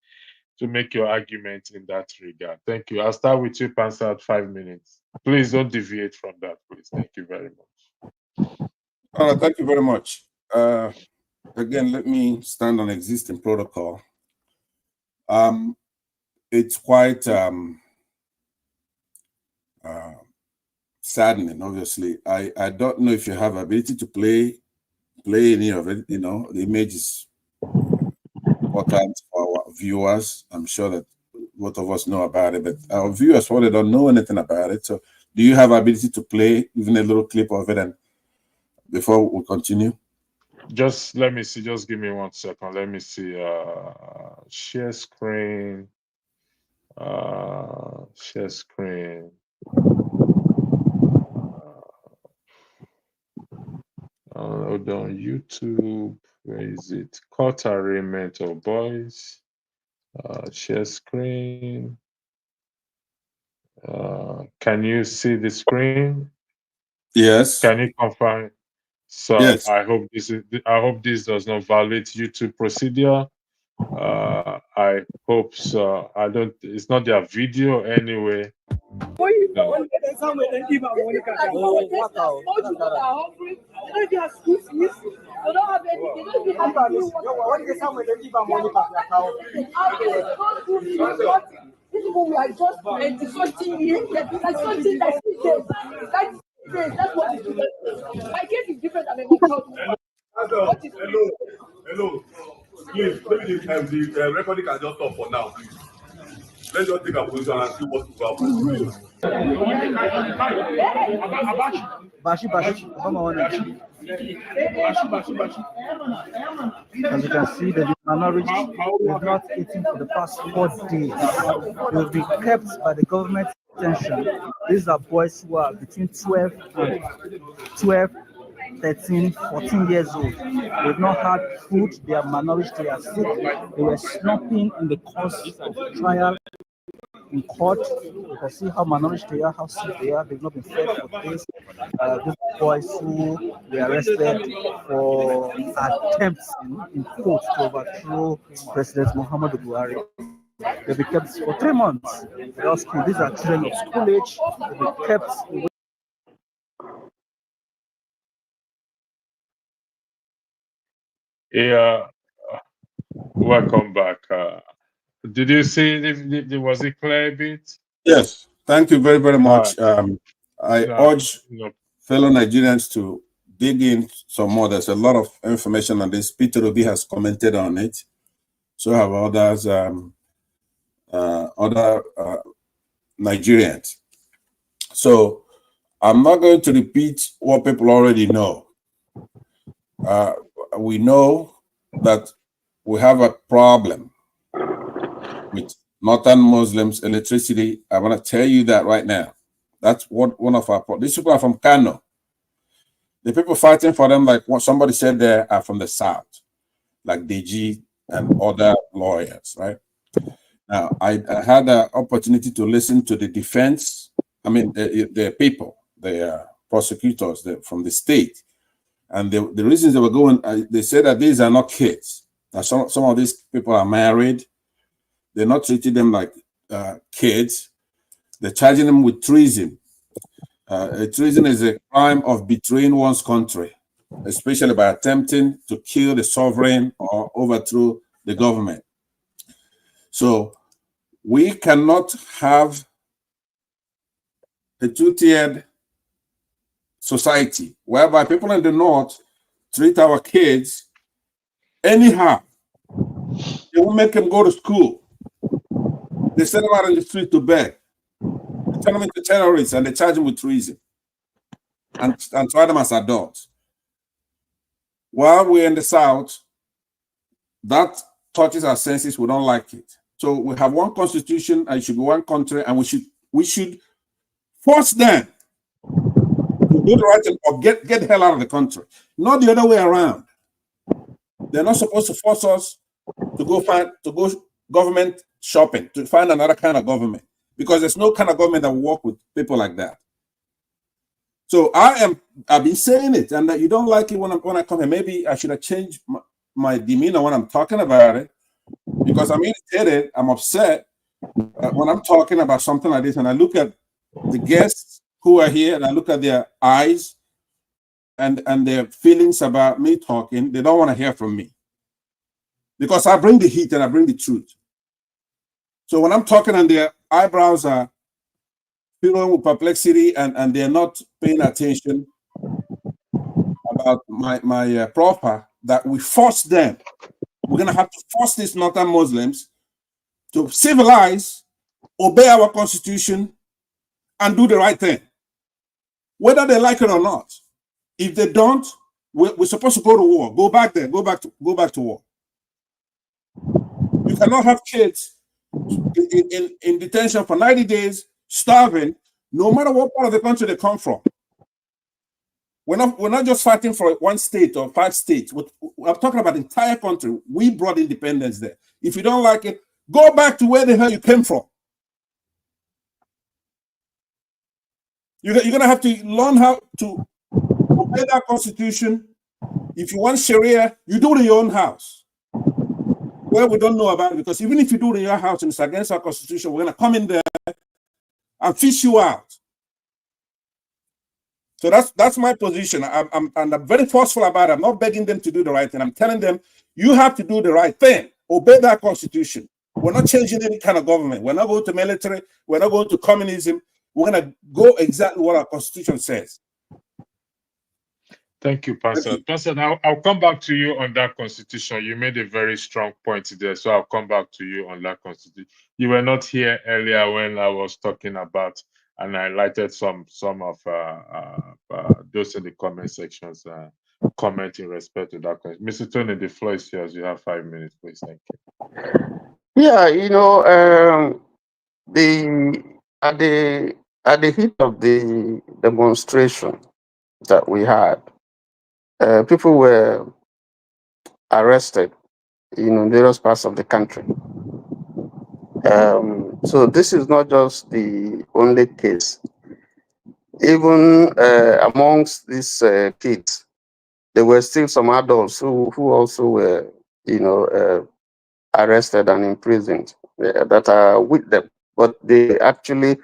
to make your argument in that regard. Thank you. I'll start with you, Pansat, 5 minutes. Please don't deviate from that, please. Thank you very much. Thank you very much. Again, let me stand on existing protocol. It's quite saddening, obviously. I don't know if you have ability to play any of it. You know, the image is important for our viewers. I'm sure that both of us know about it, but our viewers probably don't know anything about it. So do you have ability to play even a little clip of it, and before we continue? Just let me see. Just give me 1 second. Let me see. Share screen. Share screen. Hold on. YouTube. Where is it? Court arraignment of boys. Share screen. Can you see the screen? Yes. Can you confirm? So yes. I hope this does not violate YouTube procedure. I hope so. It's not their video anyway. No. That's what it is. My case is different than my child. Hello. Please, maybe the recording can just stop for now, please. Let's just take a position and see what will happen. As you can see, the minority is not eating for the past 4 days. They've been kept by the government detention. These are boys who are between 12 and 13, 14 years old. They've not had food, they are malnourished, they are sick. They were slumping in the course of trial in court. You can see how malnourished they are, how sick they are. They've not been fed for days. These boys who were arrested for attempts in court to overthrow President Muhammadu Buhari. They've been kept for 3 months. These are children of school age. They've been kept away. Yeah, welcome back. Did you see was it clear a bit? Yes, thank you very, very much. I urge fellow Nigerians to dig in some more. There's a lot of information on this. Peter Obi has commented on it. So have others, other Nigerians. So I'm not going to repeat what people already know. We know that we have a problem with Northern Muslims, electricity. I want to tell you that right now. That's what one of our problems. These people are from Kano. The people fighting for them, like what somebody said there, are from the South, like DG and other lawyers, right? Now, I had the opportunity to listen to the defense. I mean, the people, the prosecutors from the state. And the reasons they were going, they said that these are not kids. Now, some of these people are married. They're not treating them like kids. They're charging them with treason. Treason is a crime of betraying one's country, especially by attempting to kill the sovereign or overthrow the government. So we cannot have a two-tiered society whereby people in the north treat our kids anyhow. They won't make them go to school. They send them out in the street to beg. They turn them into terrorists and they charge them with treason and try them as adults. While we're in the South, that touches our senses. We don't like it. So we have one constitution and it should be one country, and we should force them to do the right thing or get the hell out of the country. Not the other way around. They're not supposed to force us to go government shopping, to find another kind of government, because there's no kind of government that will work with people like that. So I've been saying it, and that you don't like it when I come here. Maybe I should have changed my demeanor when I'm talking about it, because I'm irritated, I'm upset when I'm talking about something like this, and I look at the guests who are here and I look at their eyes and their feelings about me talking. They don't want to hear from me because I bring the heat and I bring the truth. So when I'm talking and their eyebrows are filled with perplexity and they're not paying attention about my profile, that we force them. We're going to have to force these Northern Muslims to civilize, obey our constitution, and do the right thing, whether they like it or not. If they don't, we're supposed to go to war. Go back there. Go back to war. You cannot have kids in detention for 90 days, starving, no matter what part of the country they come from. We're not just fighting for one state or 5 states. I'm talking about the entire country. We brought independence there. If you don't like it, go back to where the hell you came from. You're going to have to learn how to obey that constitution. If you want Sharia, you do it in your own house. Well, we don't know about it, because even if you do it in your house and it's against our constitution, we're going to come in there and fish you out. So that's my position. I'm very forceful about it. I'm not begging them to do the right thing. I'm telling them, you have to do the right thing. Obey that constitution. We're not changing any kind of government. We're not going to military. We're not going to communism. We're going to go exactly what our constitution says. Thank you, Pastor. Pastor, I'll come back to you on that constitution. You made a very strong point there, so I'll come back to you on that constitution. You were not here earlier when I was talking about, and I highlighted some of those in the comment sections. Comment in respect to that question. Mr. Tony, the floor is yours. You have 5 minutes, please. Thank you. Yeah, at the heat of the demonstration that we had, people were arrested, in various parts of the country. So this is not just the only case. Even amongst these kids, there were still some adults who also were, arrested and imprisoned that are with them, but they actually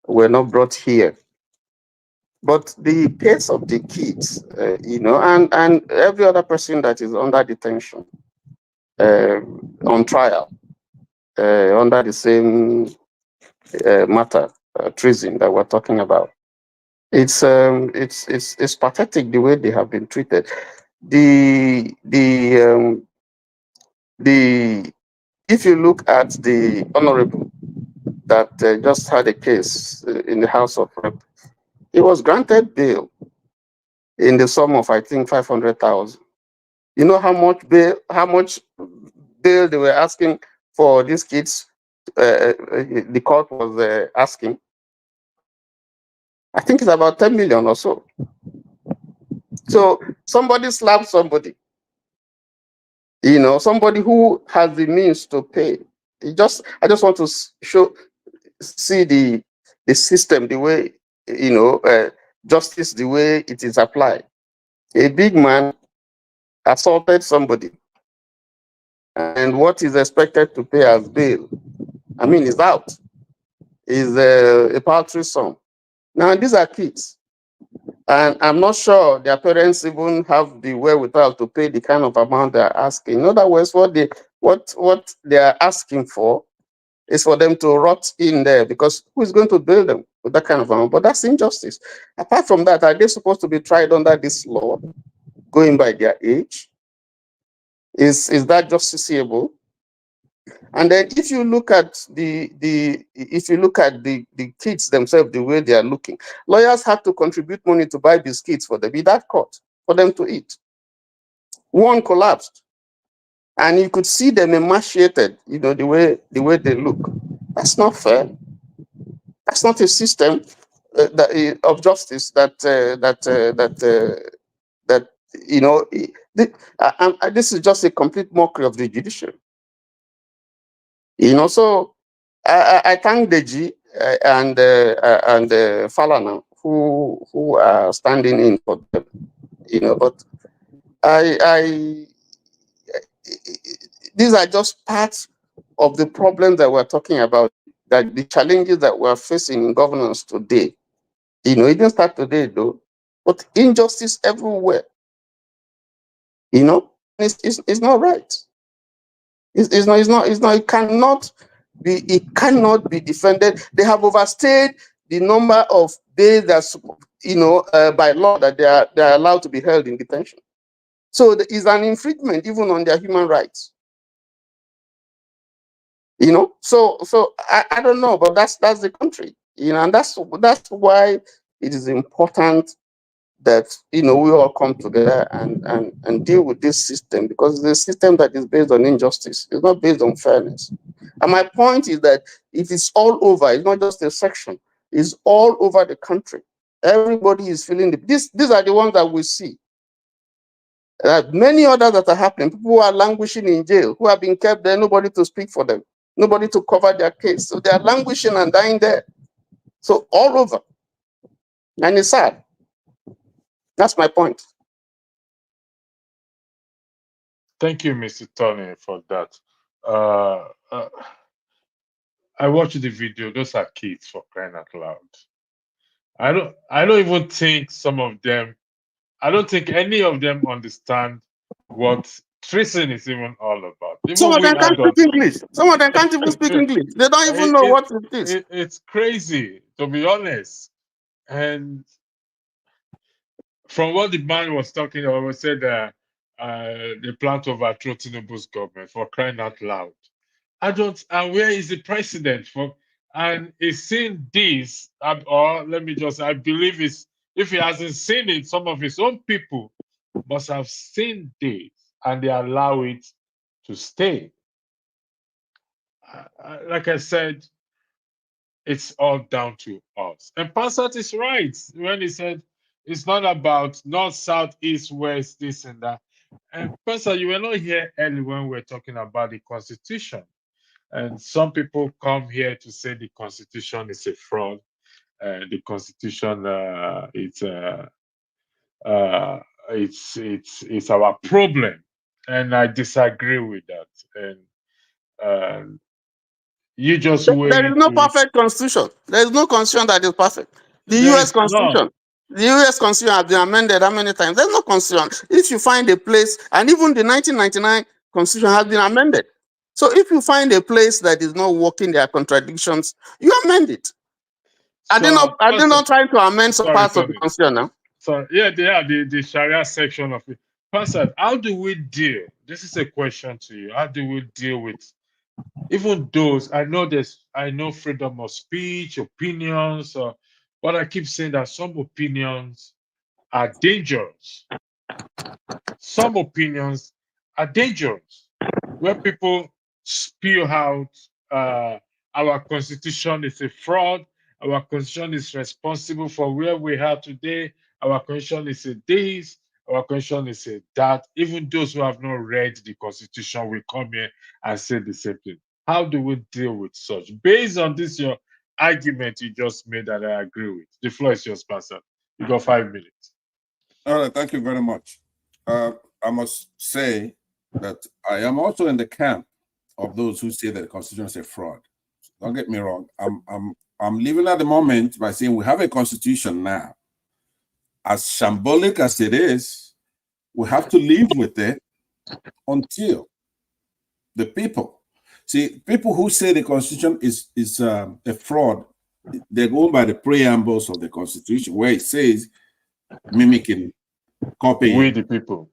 were not brought here. But the case of the kids, and every other person that is under detention, on trial, under the same matter, treason that we're talking about, it's pathetic the way they have been treated. If you look at the honorable that just had a case in the House of Rep, he was granted bail in the sum of, I think, 500,000. You know how much bail they were asking for these kids? The court was asking. I think it's about 10 million or so. So somebody slapped somebody. Somebody who has the means to pay. I just want to see the system, the way, justice, the way it is applied. A big man assaulted somebody, and what is expected to pay as bail, is out, is a paltry sum. Now, these are kids, and I'm not sure their parents even have the wherewithal to pay the kind of amount they're asking. In other words, what they are asking for is for them to rot in there, because who is going to bail them with that kind of amount? But that's injustice. Apart from that, are they supposed to be tried under this law, going by their age? Is that justiciable? And then if you look at the kids themselves, the way they are looking, lawyers had to contribute money to buy biscuits for them in that court for them to eat. One collapsed, and you could see them emaciated. The way they look. That's not fair. That's not a system of justice this is just a complete mockery of the judiciary. So I thank Deji and Falana who are standing in for them. But these are just parts of the problems that we're talking about, that the challenges that we're facing in governance today. It didn't start today though, but injustice everywhere. It's not right. It's not. It cannot be defended. They have overstayed the number of days that's by law that they are allowed to be held in detention. So there is an infringement even on their human rights. So I don't know, but that's the country. And that's why it is important that we all come together and deal with this system, because it's a system that is based on injustice. It's not based on fairness. And my point is that it is all over. It's not just a section. It's all over the country. Everybody is feeling these are the ones that we see. Many others that are happening. People who are languishing in jail, who have been kept there, nobody to speak for them, nobody to cover their case. So they are languishing and dying there. So all over. And it's sad. That's my point. Thank you, Mr. Tony, for that. I watched the video. Those are kids, for crying out loud. I don't even think some of them. I don't think any of them understand what treason is even all about. Even some of them can't speak English. Some of them can't even speak English. They don't even know what it is. It's crazy, to be honest. And from what the man was talking about, said they plan to overthrow Tinubu's government, for crying out loud. And where is the president for? And he's seen this, or let me just, I believe if he hasn't seen it, some of his own people must have seen this, and they allow it to stay. Like I said, it's all down to us. And Passat is right when he said it's not about north, south, east, west, this and that. And Passat, you were not here early when we were talking about the Constitution. And some people come here to say the Constitution is a fraud. The Constitution it's our problem, and I disagree with that. And you just There wait. is no perfect constitution. There is no constitution that is perfect. The There U.S. is none. Constitution. The U.S. Constitution has been amended how many times? There's no constitution. If you find a place, and even the 1999 Constitution has been amended. So if you find a place that is not working, there are contradictions, you amend it. Are they not trying to amend some parts of the Constitution now? So yeah, they are the Sharia section of it. Pastor, how do we deal? This is a question to you. How do we deal with even those? I know freedom of speech, opinions, but I keep saying that some opinions are dangerous. Some opinions are dangerous. Where people spew out our constitution is a fraud, our constitution is responsible for where we are today, our constitution is a this, our constitution is a that. Even those who have not read the constitution will come here and say the same thing. How do we deal with such? Based on this, your argument you just made that I agree with. The floor is yours, Pastor. You got 5 minutes. All right, thank you very much. I must say that I am also in the camp of those who say that the Constitution is a fraud. Don't get me wrong. I'm living at the moment by saying we have a Constitution now. As shambolic as it is, we have to live with it until the people. See, people who say the Constitution is a fraud, they're going by the preambles of the Constitution, where it says mimicking, copying. We the people.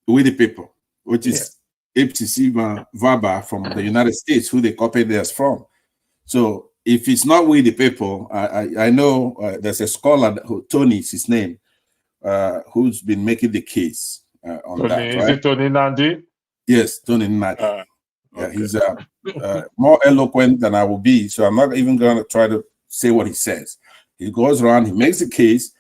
We the people, which is Ipsissima Vaba from the United States, who they copied theirs from. So if it's not we the people, I know there's a scholar, Tony is his name, who's been making the case on Tony, that. is it Tony Nandi? Yes, Tony Nandi. Okay. Yeah, he's more eloquent than I will be, so I'm not even going to try to say what he says. He goes around, he makes the case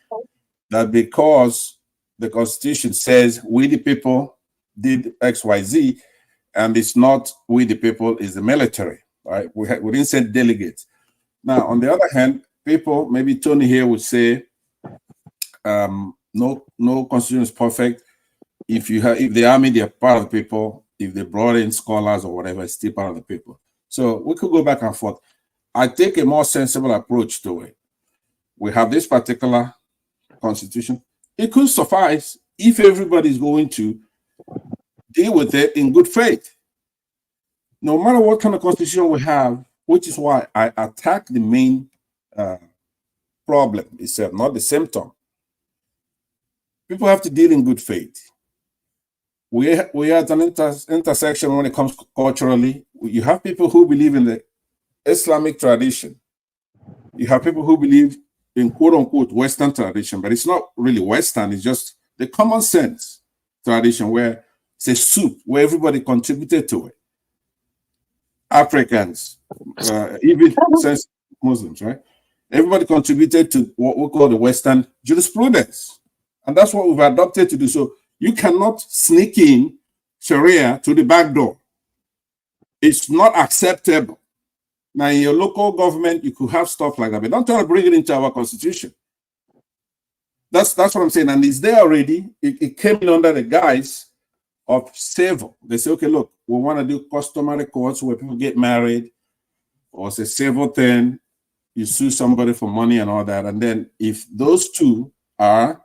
that because the Constitution says we the people did XYZ, and it's not we the people, is the military, right? We didn't send delegates. Now, on the other hand, people, maybe Tony here would say, no Constitution is perfect. If the army, they're part of the people. If they brought in scholars or whatever, it's still part of the people. So we could go back and forth. I take a more sensible approach to it. We have this particular Constitution. It could suffice if everybody's going to deal with it in good faith. No matter what kind of Constitution we have, which is why I attack the main problem itself, not the symptom. People have to deal in good faith. We are at an intersection when it comes culturally. You have people who believe in the Islamic tradition. You have people who believe in quote-unquote Western tradition, but it's not really Western. It's just the common sense tradition where it's a soup where everybody contributed to it. Africans, even since Muslims, right? Everybody contributed to what we call the Western jurisprudence. And that's what we've adopted to do. So you cannot sneak in Sharia to the back door. It's not acceptable. Now, in your local government, you could have stuff like that, but don't try to bring it into our Constitution. That's what I'm saying. And it's there already. It came in under the guise of civil. They say, okay, look, we want to do customary courts where people get married, or it's a civil thing. You sue somebody for money and all that. And then if those two are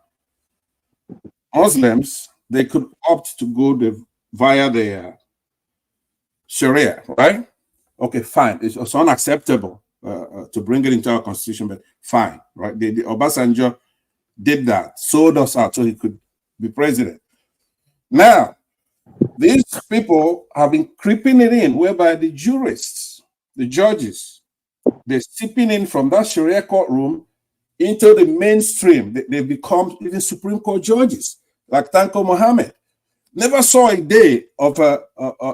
Muslims, they could opt to go via the Sharia, right? Okay, fine. It's unacceptable to bring it into our Constitution, but fine, right? The Obasanjo did that, sold us out so he could be president. Now, these people have been creeping it in, whereby the jurists, the judges, they're sipping in from that Sharia courtroom into the mainstream. They become even Supreme Court judges, like Tanko Mohammed. Never saw a day of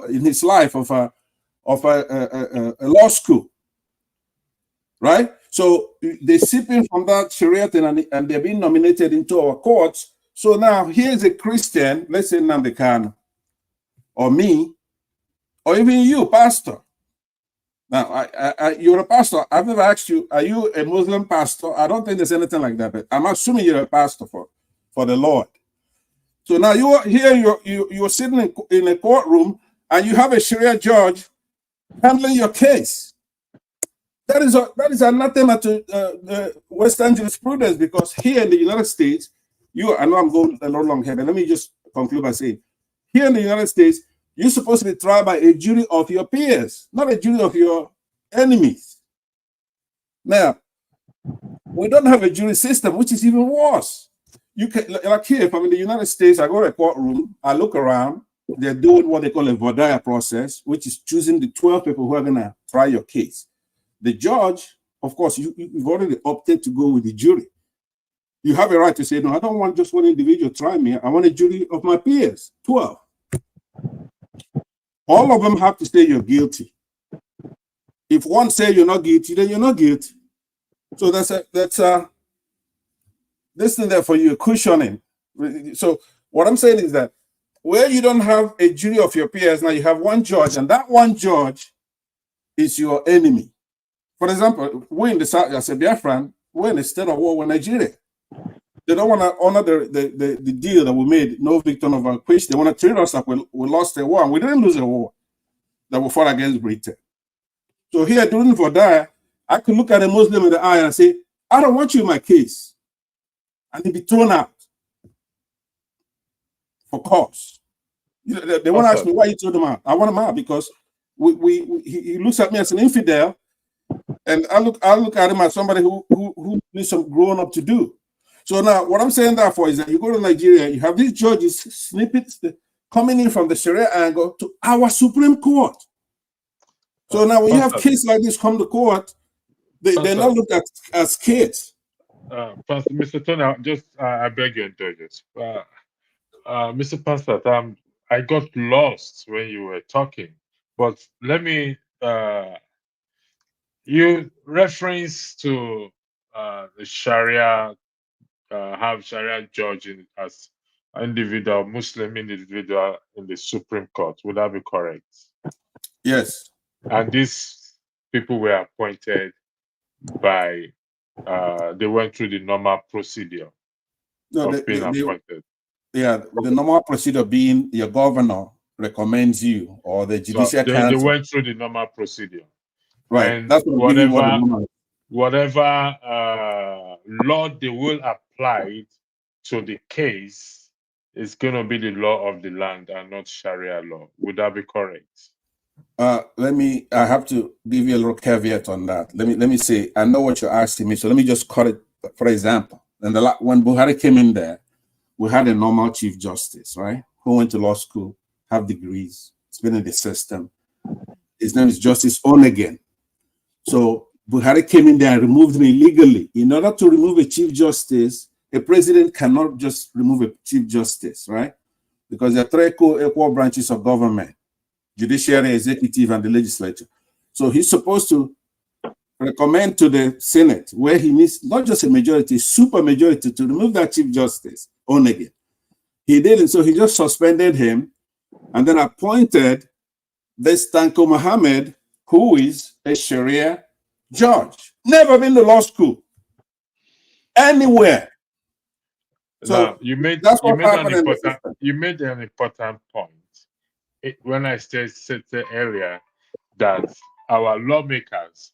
in his life of a law school, right? So they sip in from that Sharia thing, and they're being nominated into our courts. So now here's a Christian, let's say Nnamdi Kanu, or me, or even you, pastor. Now, you're a pastor. I've never asked you, are you a Muslim pastor? I don't think there's anything like that, but I'm assuming you're a pastor for the Lord. So now you're here, you're sitting in a courtroom, and you have a Sharia judge handling your case. That is anathema to the Western jurisprudence, because here in the United States, I know I'm going a little long here, but let me just conclude by saying, here in the United States, you're supposed to be tried by a jury of your peers, not a jury of your enemies. Now, we don't have a jury system, which is even worse. You can, like here, if I'm in the United States, I go to a courtroom, I look around, they're doing what they call a Vodaya process, which is choosing the 12 people who are going to try your case. The judge, of course, you've already opted to go with the jury. You have a right to say, no, I don't want just one individual try me. I want a jury of my peers, 12. All of them have to say you're guilty. If one says you're not guilty, then you're not guilty. So that's this thing there for you, cushioning. So what I'm saying is that where you don't have a jury of your peers, now you have one judge, and that one judge is your enemy. For example, we in the South, as a Biafran, we're in a state of war with Nigeria. They don't want to honor the deal that we made, no victim of vanquished. They want to treat us like we lost a war, and we didn't lose a war that we fought against Britain. So here, during Vodaya, I could look at a Muslim in the eye and say, I don't want you in my case. And he'd be thrown out for cause. They want to ask me why you threw him out. I want him out because he looks at me as an infidel, and I look at him as somebody who needs some growing up to do. So now, what I'm saying therefore is that you go to Nigeria, you have these judges snippets coming in from the Sharia angle to our Supreme Court. So now, when you have kids like this come to court, they're not looked at as kids. Pastor, Mr. Tony, I beg your indulgence. Mr. Pastor, I got lost when you were talking, but let me. You reference to the Sharia. Have Sharia judge as individual, Muslim individual in the Supreme Court. Would that be correct? Yes. And these people were appointed by, they went through the normal procedure of being appointed. Yeah, the normal procedure being your governor recommends you, or the judicial council. They went through the normal procedure. Right. And that's whatever law they will apply to the case is going to be the law of the land and not Sharia law. Would that be correct? I have to give you a little caveat on that. Let me say, I know what you're asking me, so let me just cut it. For example, when Buhari came in there, we had a normal chief justice, right, who went to law school, have degrees, it's been in the system. His name is Justice Onegin. So Buhari came in there and removed me illegally. In order to remove a chief justice, a president cannot just remove a chief justice, right? Because there are three equal branches of government: judiciary, executive, and the legislature. So he's supposed to recommend to the Senate, where he needs not just a majority, super majority, to remove that chief justice, Onegin. He didn't, so he just suspended him and then appointed this Tanko Mohammed, who is a Sharia judge. Never been to law school anywhere. So now, you made an important point. When I said earlier that our lawmakers,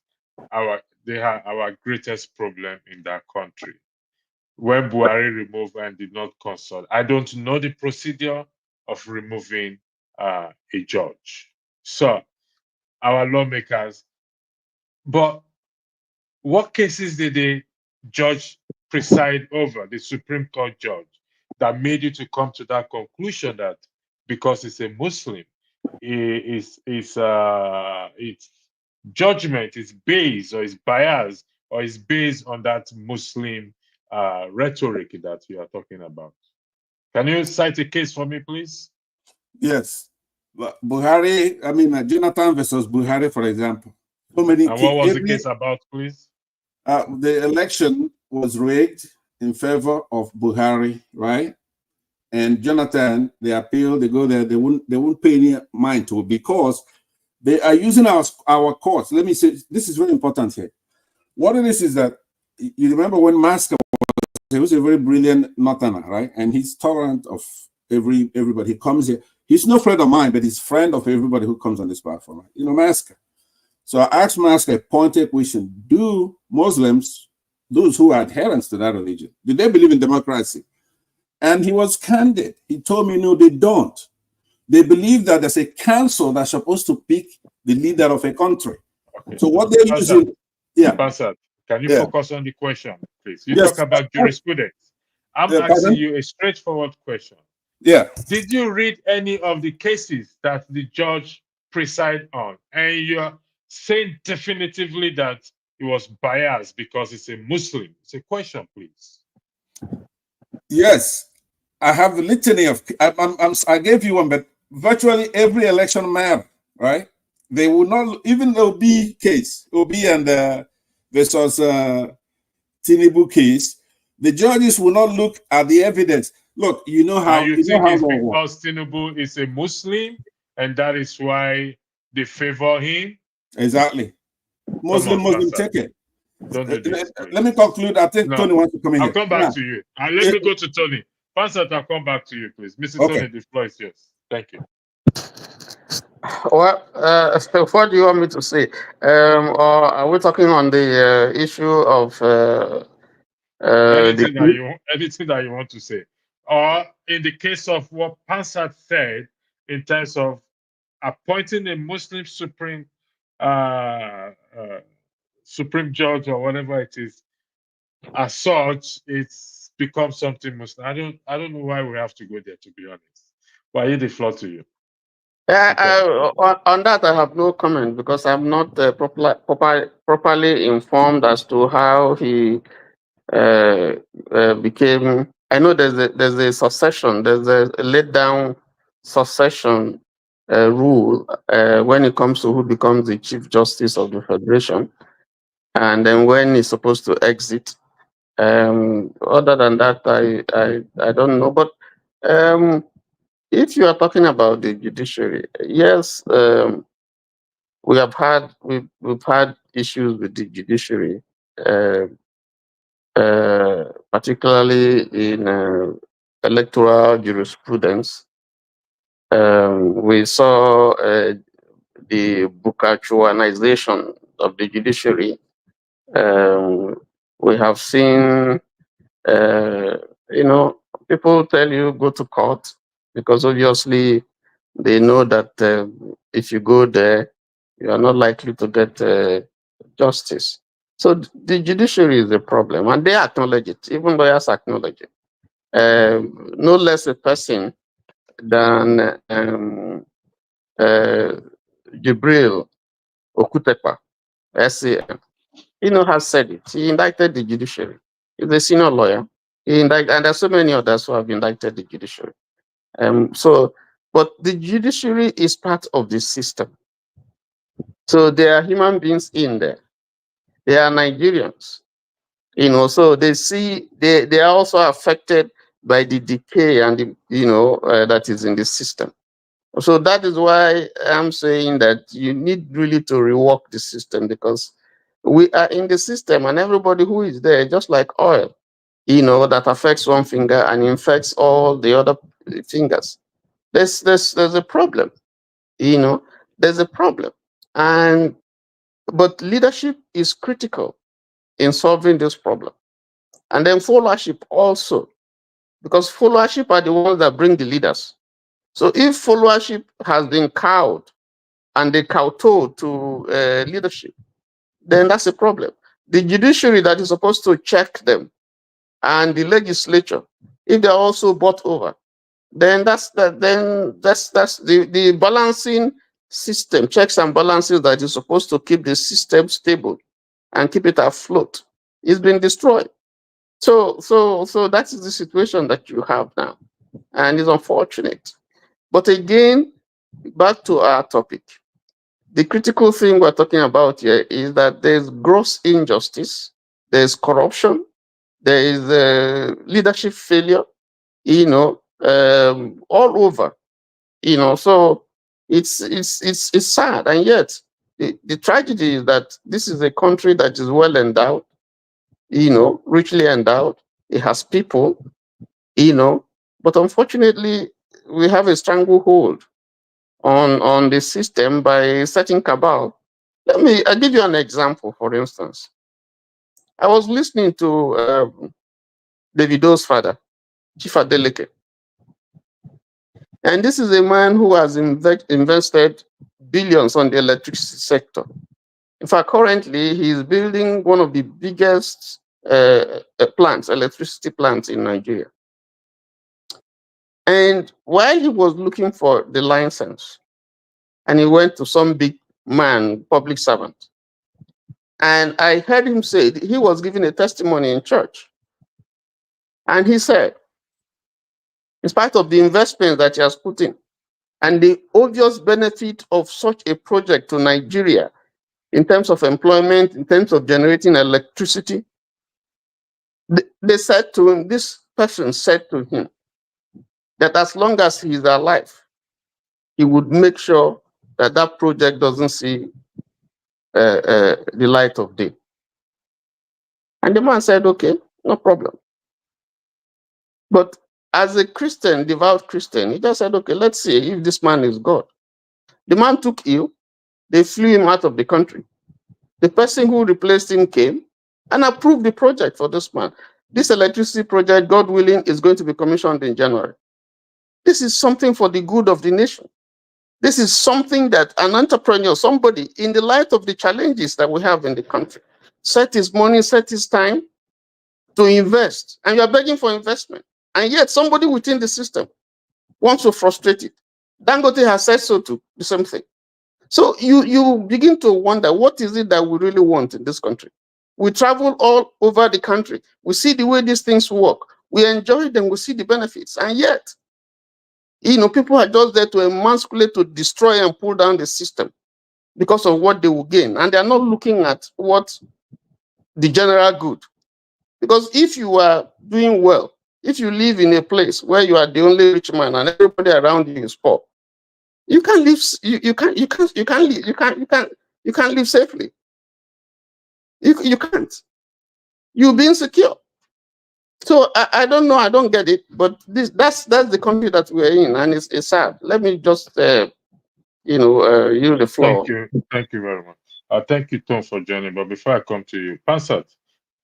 they have our greatest problem in that country. When Buhari removed and did not consult, I don't know the procedure of removing a judge. So our lawmakers, but what cases did the judge preside over, the Supreme Court judge, that made you to come to that conclusion that because it's a Muslim, its judgment is based or is biased or is based on that Muslim rhetoric that you are talking about? Can you cite a case for me, please? Yes. Buhari, I mean, Jonathan versus Buhari, for example. So many And what was the case about, please? The election was rigged in favor of Buhari, right? And Jonathan, they appeal, they go there, they won't pay any mind to it because they are using our courts. Let me say, this is very important here. What it is that, you remember when Masker he was a very brilliant northerner, right? And he's tolerant of everybody. He comes here. He's no friend of mine, but he's friend of everybody who comes on this platform, right? You know, Masker. So I asked Masker a pointed question. Do Muslims, those who are adherents to that religion, do they believe in democracy? And he was candid. He told me, no, they don't. They believe that there's a council that's supposed to pick the leader of a country. Okay. So what they're using, Pastor, can you focus on the question, please? You talk about jurisprudence. I'm asking you a straightforward question. Yeah. Did you read any of the cases that the judge presided on? And you're saying definitively that he was biased because it's a Muslim. It's a question, please. Yes. I have a litany of, I gave you one, but virtually every election map, right? They will not, even though be case, Obi and versus Tinubu case, the judges will not look at the evidence. Look, you know how. You think it's because Tinubu is a Muslim and that is why they favor him? Exactly. Muslim ticket. Don't do this, let me conclude. I think Tony wants to come in. I'll come back to you. And let me go to Tony. Pastor, I'll come back to you, please. Mr. Tony, the floor is yours. Thank you. Well, what do you want me to say? Or are we talking on the issue of anything that you want to say? Or in the case of what Pansat said in terms of appointing a Muslim supreme judge or whatever it is, as such, it's become something Muslim. I don't know why we have to go there, to be honest. But I yield the floor to you. On that, I have no comment because I'm not properly informed as to how he became. I know there's a succession, there's a laid down succession rule when it comes to who becomes the Chief Justice of the Federation, and then when he's supposed to exit. Other than that, I don't know. But if you are talking about the judiciary, yes, we've had issues with the judiciary, particularly in electoral jurisprudence. We saw the Bukachuanization of the judiciary. We have seen, people tell you go to court because obviously they know that if you go there, you are not likely to get justice. So the judiciary is a problem, and they acknowledge it. Even lawyers acknowledge it. No less a person than Jibril Okutepa, SAM. Has said it. He indicted the judiciary. He's a senior lawyer. And there's so many others who have indicted the judiciary. But the judiciary is part of the system. So there are human beings in there. They are Nigerians. So they are also affected by the decay and that is in the system. So that is why I'm saying that you need really to rework the system, because we are in the system and everybody who is there, just like oil, that affects one finger and infects all the other fingers. There's a problem, there's a problem. But leadership is critical in solving this problem. And then followership also, because followership are the ones that bring the leaders. So if followership has been cowed and they kowtow to leadership, then that's a problem. The judiciary that is supposed to check them and the legislature, if they're also bought over, then that's the balancing system, checks and balances that is supposed to keep the system stable and keep it afloat, is being destroyed. So that is the situation that you have now, and it's unfortunate. But again, back to our topic. The critical thing we're talking about here is that there's gross injustice, there's corruption, there is leadership failure, all over, So it's sad, and yet the tragedy is that this is a country that is well endowed, richly endowed. It has people, but unfortunately, we have a stranglehold on the system by certain cabal. I'll give you an example, for instance. I was listening to Davido's father, Chief Adeleke. And this is a man who has invested billions on the electricity sector. In fact, currently, he is building one of the biggest electricity plants in Nigeria. And while he was looking for the license, and he went to some big man, public servant, and I heard him say he was giving a testimony in church. And he said, in spite of the investment that he has put in, and the obvious benefit of such a project to Nigeria in terms of employment, in terms of generating electricity, they said to him, this person said to him, that as long as he is alive, he would make sure that that project doesn't see the light of day. And the man said, okay, no problem. But as a Christian, devout Christian, he just said, okay, let's see if this man is God. The man took ill. They flew him out of the country. The person who replaced him came and approved the project for this man. This electricity project, God willing, is going to be commissioned in January. This is something for the good of the nation. This is something that an entrepreneur, somebody, in the light of the challenges that we have in the country, set his money, set his time to invest. And you are begging for investment. And yet somebody within the system wants to frustrate it. Dangote has said so too, the same thing. So you begin to wonder, what is it that we really want in this country? We travel all over the country. We see the way these things work. We enjoy them. We see the benefits. And yet, people are just there to emasculate, to destroy and pull down the system because of what they will gain. And they are not looking at what the general good. Because if you are doing well, if you live in a place where you are the only rich man and everybody around you is poor, you can't live. You can't live safely. You can't. You'll be insecure. So I don't know. I don't get it. But that's the country that we're in, and it's sad. Let me just yield the floor. Thank you very much. Thank you, Tom, for joining. But before I come to you, Pansat,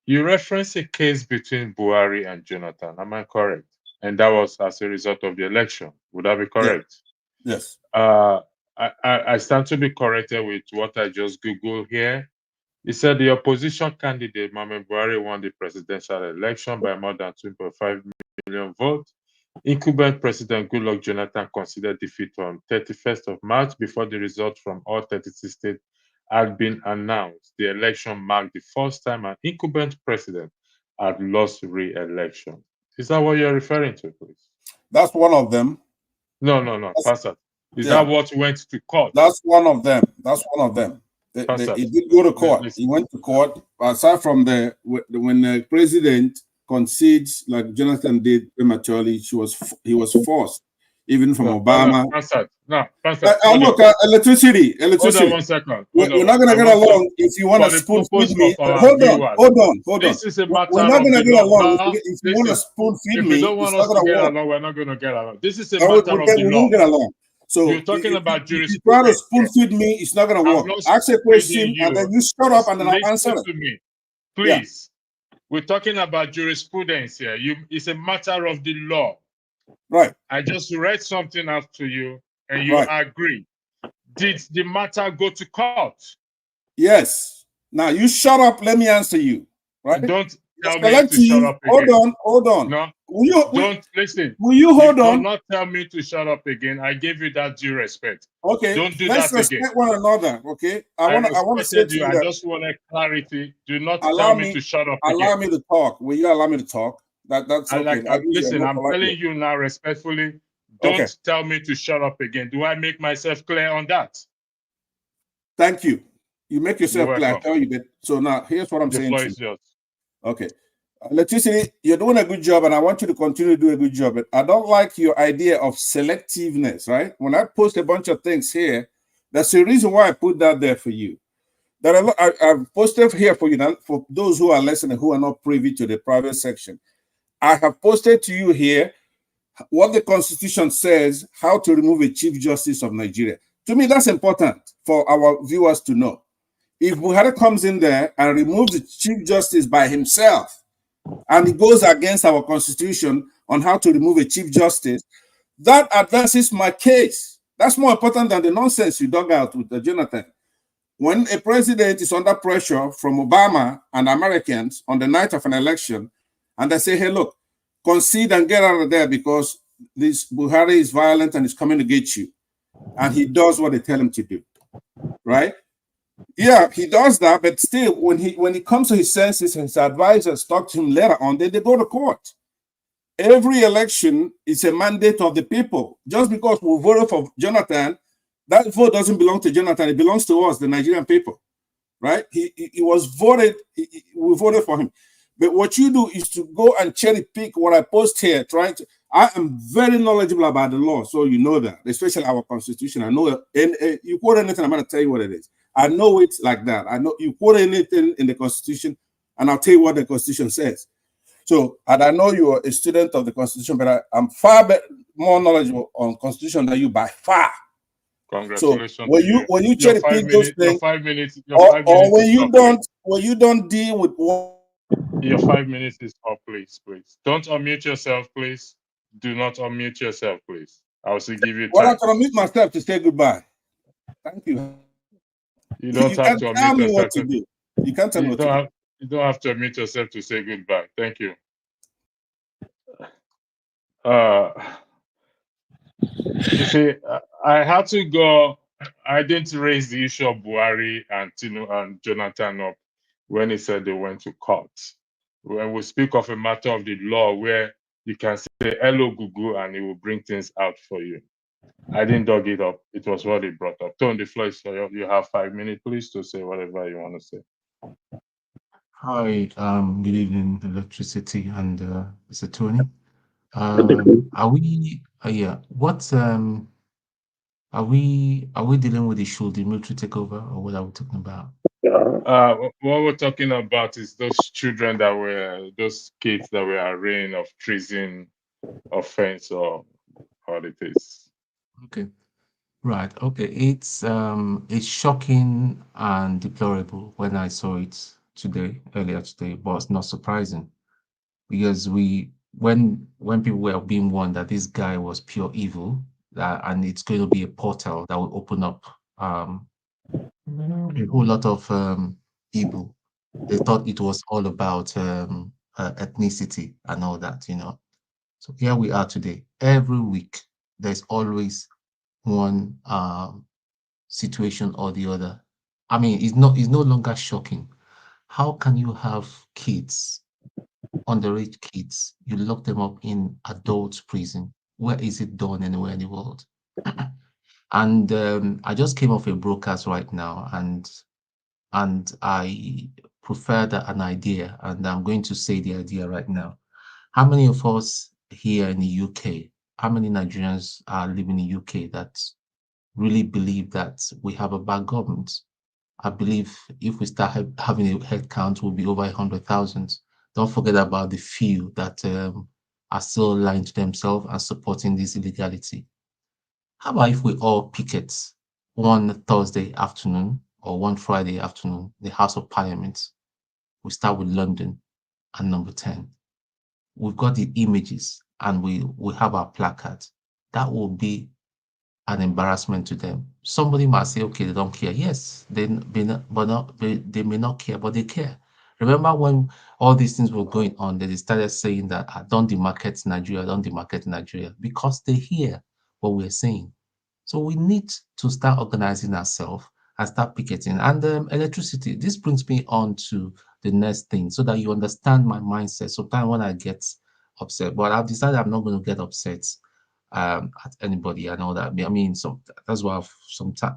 you referenced a case between Buhari and Jonathan. Am I correct? And that was as a result of the election. Would that be correct? Yes. I stand to be corrected with what I just Googled here. He said the opposition candidate, Mohamed Buhari, won the presidential election by more than 2.5 million votes. Incumbent President Goodluck Jonathan considered defeat on 31st of March before the results from all 36 states had been announced. The election marked the first time an incumbent president had lost re-election. Is that what you're referring to, please? That's one of them. No, Pastor. Is that what went to court? That's one of them. He did go to court. He went to court. Aside from when the president concedes, like Jonathan did prematurely, he was forced, even from Obama. Look, electricity. Hold on 1 second. We're not going to get along if you want to spoon feed me. Hold on. This is a matter we're not going to get along if you want to spoon feed me. If you don't want us to get along, we're not going to get along. This is a matter of the law. We won't get along. So you're talking about jurisprudence. If you try to spoon feed me, it's not going to work. Ask a question and then you shut up and then I'll answer it. To me, please. Yeah. We're talking about jurisprudence here. It's a matter of the law. Right. I just read something out to you and you agree. Did the matter go to court? Yes. Now you shut up. Let me answer you. Right. tell me to shut up again. Hold on. No, don't listen. Will you hold Do on? not tell me to shut up again. I gave you that due respect. Okay, don't do let's that respect again. one another. Okay, I want to say to you I that just want clarity. Do not tell me to shut up again. Allow me to talk. Will you allow me to talk? That's okay. Listen, I'm telling you now respectfully. Don't tell me to shut up again. Do I make myself clear on that? Thank you. You make yourself clear. I tell you that. So now here's what I'm saying. The floor is yours. Okay. Electricity, you're doing a good job, and I want you to continue to do a good job. But I don't like your idea of selectiveness, right? When I post a bunch of things here, that's the reason why I put that there for you. I've posted here for you now, for those who are listening, who are not privy to the private section. I have posted to you here what the Constitution says, how to remove a Chief Justice of Nigeria. To me, that's important for our viewers to know. If Buhari comes in there and removes the Chief Justice by himself, and it goes against our Constitution on how to remove a Chief Justice, that advances my case. That's more important than the nonsense you dug out with Jonathan. When a president is under pressure from Obama and Americans on the night of an election, and they say, hey, look, concede and get out of there because this Buhari is violent and is coming to get you. And he does what they tell him to do, right? Yeah, he does that, but still, when he comes to his senses and his advisors talk to him later on, then they go to court. Every election is a mandate of the people. Just because we voted for Jonathan, that vote doesn't belong to Jonathan. It belongs to us, the Nigerian people, right? He was voted. We voted for him. But what you do is to go and cherry pick what I post here. I am very knowledgeable about the law, so you know that, especially our Constitution. I know it. And you quote anything, I'm going to tell you what it is. I know it like that. I know you quote anything in the Constitution, and I'll tell you what the Constitution says. So, and I know you're a student of the Constitution, but I'm far more knowledgeable on Constitution than you by far. Congratulations. So when you cherry pick those things, or when you don't deal with what. Your 5 minutes is up, please. Don't unmute yourself, please. Do not unmute yourself, please. I will still give you time. Well, I can unmute myself to say goodbye. Thank you. You don't have to unmute yourself. What to do. You can't tell me what to do. You don't have to unmute yourself to say goodbye. Thank you. You see, I had to go. I didn't raise the issue of Buhari and Tinu and Jonathan up when he said they went to court. When we speak of a matter of the law where you can say hello Google and it will bring things out for you. I didn't dug it up. It was what he brought up. Tone, the floor is for you. You have 5 minutes, please, to say whatever you want to say. Hi, good evening, Electricity and Mr. Tony. Are we dealing with the should the military take over, or what are we talking about? What we're talking about is those those kids that were arraigned of treason offense or what it is. Okay. Right. Okay. It's shocking and deplorable when I saw it earlier today, but it's not surprising because when people were being warned that this guy was pure evil, and it's going to be a portal that will open up a whole lot of evil. They thought it was all about ethnicity and all that, So here we are today. Every week, there's always one situation or the other. I mean, it's no longer shocking. How can you have kids, underage kids, you lock them up in adult prison? Where is it done anywhere in the world? And I just came off a broadcast right now, and I preferred an idea, and I'm going to say the idea right now. How many of us here in the UK, how many Nigerians are living in the UK that really believe that we have a bad government? I believe if we start having a head count, we'll be over 100,000. Don't forget about the few that are still lying to themselves and supporting this illegality. How about if we all picket one Thursday afternoon or one Friday afternoon, the House of Parliament? We start with London and number 10. We've got the images and we have our placards. That will be an embarrassment to them. Somebody might say, okay, they don't care. Yes, they may not care, but they care. Remember when all these things were going on, they started saying that don't demarket Nigeria, don't demarket Nigeria, because they hear what we're saying. So we need to start organizing ourselves and start picketing. And electricity, this brings me on to the next thing so that you understand my mindset. Sometimes when I get upset, but I've decided I'm not going to get upset at anybody and all that. I mean, so that's why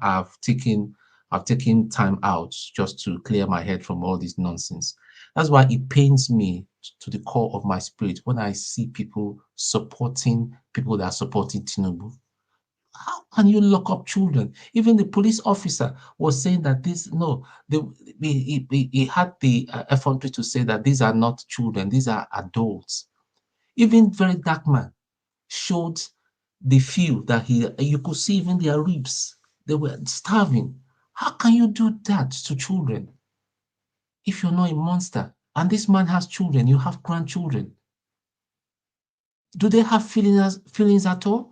I've taken time out just to clear my head from all this nonsense. That's why it pains me to the core of my spirit when I see people supporting people that are supporting Tinubu. How can you lock up children? Even the police officer was saying that he had the effrontery to say that these are not children, these are adults. Even very dark man showed the few that you could see even their ribs. They were starving. How can you do that to children if you're not a monster? And this man has children, you have grandchildren. Do they have feelings at all?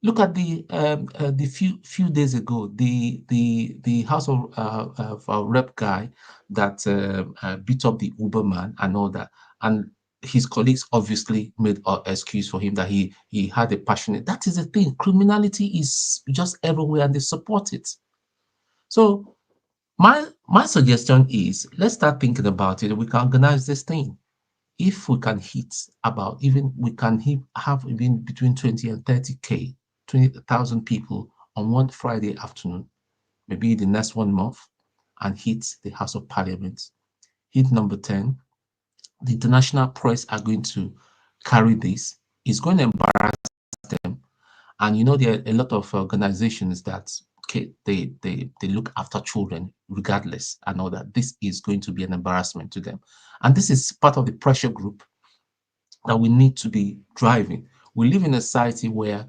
Look at the few days ago, the House of Rep guy that beat up the Uber man and all that, and his colleagues obviously made an excuse for him that he had a passionate. That is the thing. Criminality is just everywhere, and they support it. So my suggestion is let's start thinking about it. We can organize this thing. If we can hit about have even between 20 and 30K, 20,000 people on one Friday afternoon, maybe the next 1 month, and hit the House of Parliament. Hit number 10. The international press are going to carry this. It's going to embarrass them. And you know, there are a lot of organizations that they look after children regardless and all that. This is going to be an embarrassment to them. And this is part of the pressure group that we need to be driving. We live in a society where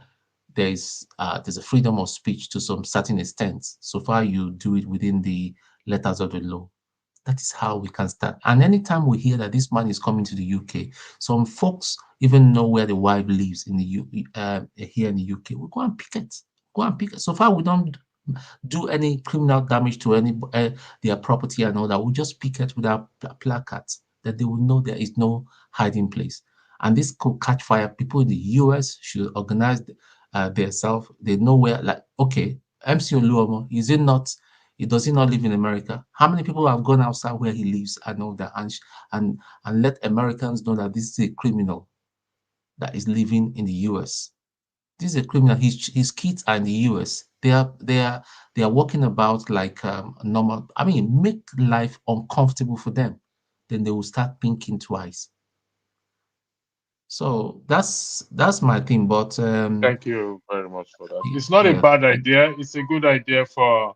there's a freedom of speech to some certain extent, so far you do it within the letters of the law. That is how we can start. And anytime we hear that this man is coming to the UK, some folks even know where the wife lives in the here in the UK. We go and picket. Go and picket. So far we don't do any criminal damage to any their property and all that. We just picket with our placards that they will know there is no hiding place. And this could catch fire. People in the US should organize themselves. They know where, like, okay, MC Oluomo, does he not live in America? How many people have gone outside where he lives and all that, and let Americans know that this is a criminal that is living in the US. This is a criminal. His kids are in the US. They are walking about like normal. I mean, make life uncomfortable for them. Then they will start thinking twice. So that's my thing. But Thank you very much for that. It's not a yeah, bad idea. It's a good idea for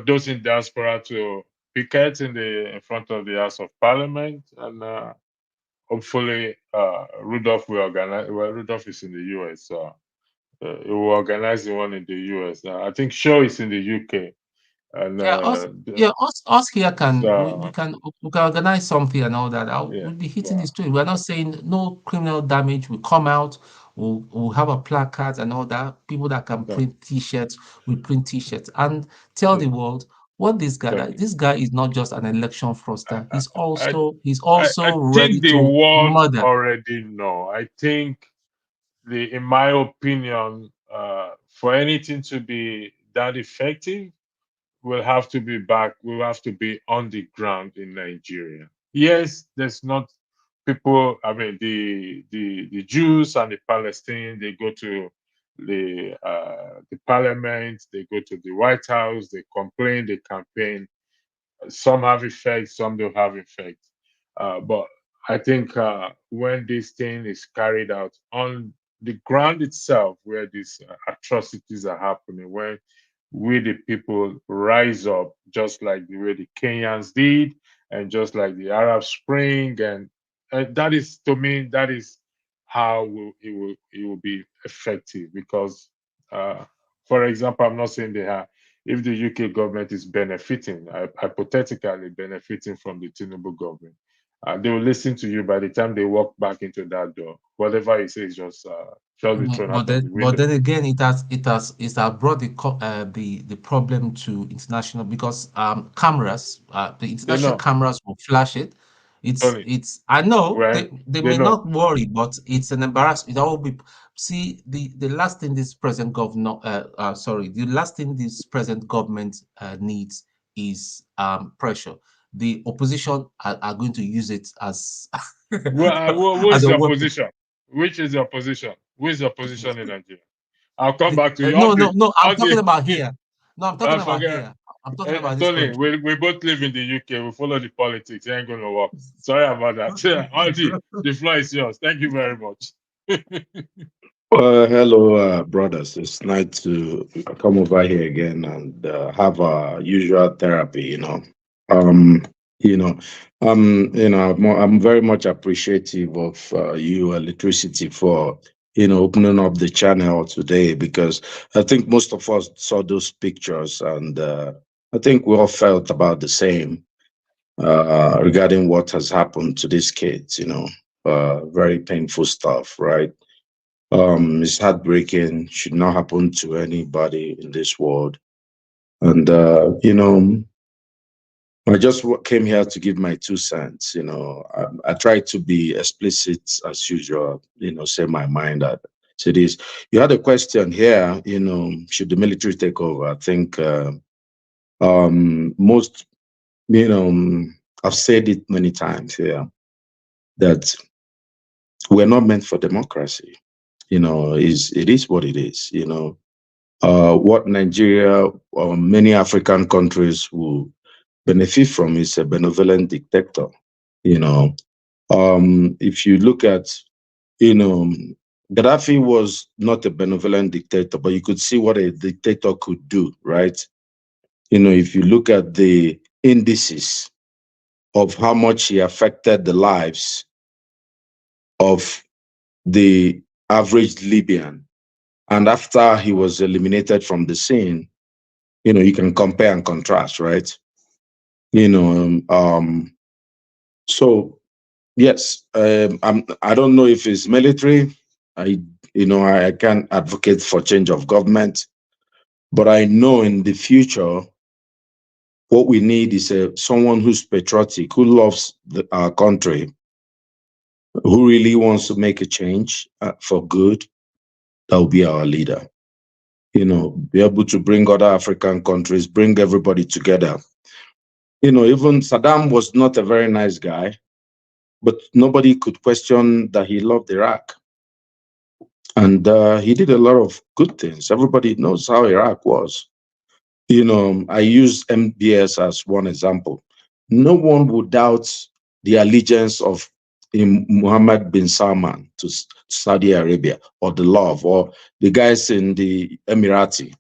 those in diaspora to picket in front of the House of Parliament, and hopefully Rudolph will organize. Well, Rudolph is in the US, so he will organize the one in the US. I think Shaw is in the UK, and us here so, we can organize something and all that. yeah, We'll be hitting well, the street. We're not saying no criminal damage. We come out. We'll have a placard and all that. People that can print T-shirts, we print T-shirts and tell the world what this guy. This guy is not just an election fraudster. He's I also ready think the to world murder. already know. I think in my opinion, for anything to be that effective, we'll have to be on the ground in Nigeria. Yes, there's not people. I mean, the Jews and the Palestinians, they go to the parliament, they go to the White House, they complain, they campaign. Some have effect, some don't have effect. But I think when this thing is carried out on the ground itself, where these atrocities are happening, when we the people rise up, just like the way the Kenyans did, and just like the Arab Spring, and that is, to me, that is how it will be effective. Because, for example, I'm not saying they have. If the UK government is benefiting, hypothetically benefiting from the Tinubu government, they will listen to you. By the time they walk back into that door, whatever you say is just shall be thrown out of the window. But then again, it has brought the problem to international, because cameras, the international cameras will flash it. I know they may not worry, but it's an embarrassment. It will be. See, the last thing this present governor, the last thing this present government needs is pressure. The opposition are going to use it as what's your position? Which is your position? Who is your position in Nigeria? I'll come back to you. No. I'm talking about here. No, I'm talking about here. I'm talking about this Tony, we both live in the UK. We follow the politics. It ain't gonna work. Sorry about that. Auntie, the floor is yours. Thank you very much. Hello, brothers. It's nice to come over here again and have our usual therapy. I'm very much appreciative of you, Electricity, for opening up the channel today, because I think most of us saw those pictures, and I think we all felt about the same regarding what has happened to these kids. Very painful stuff, right? It's heartbreaking. Should not happen to anybody in this world. And I just came here to give my 2 cents. I try to be explicit as usual. Say my mind. Say this. You had a question here. Should the military take over? I think most. I've said it many times here that we're not meant for democracy. It is what it is. What Nigeria or many African countries will benefit from is a benevolent dictator. If you look at, Gaddafi was not a benevolent dictator, but you could see what a dictator could do, right? If you look at the indices of how much he affected the lives of the average Libyan, and after he was eliminated from the scene, you can compare and contrast, right? So yes, I don't know if it's military. I can't advocate for change of government, but I know in the future what we need is someone who's patriotic, who loves our country, who really wants to make a change for good. That will be our leader. Be able to bring other African countries, bring everybody together. Even Saddam was not a very nice guy, but nobody could question that he loved Iraq. And he did a lot of good things. Everybody knows how Iraq was. I use MBS as one example. No one would doubt the allegiance of Mohammed bin Salman to Saudi Arabia, or the love, or the guys in the Emirati.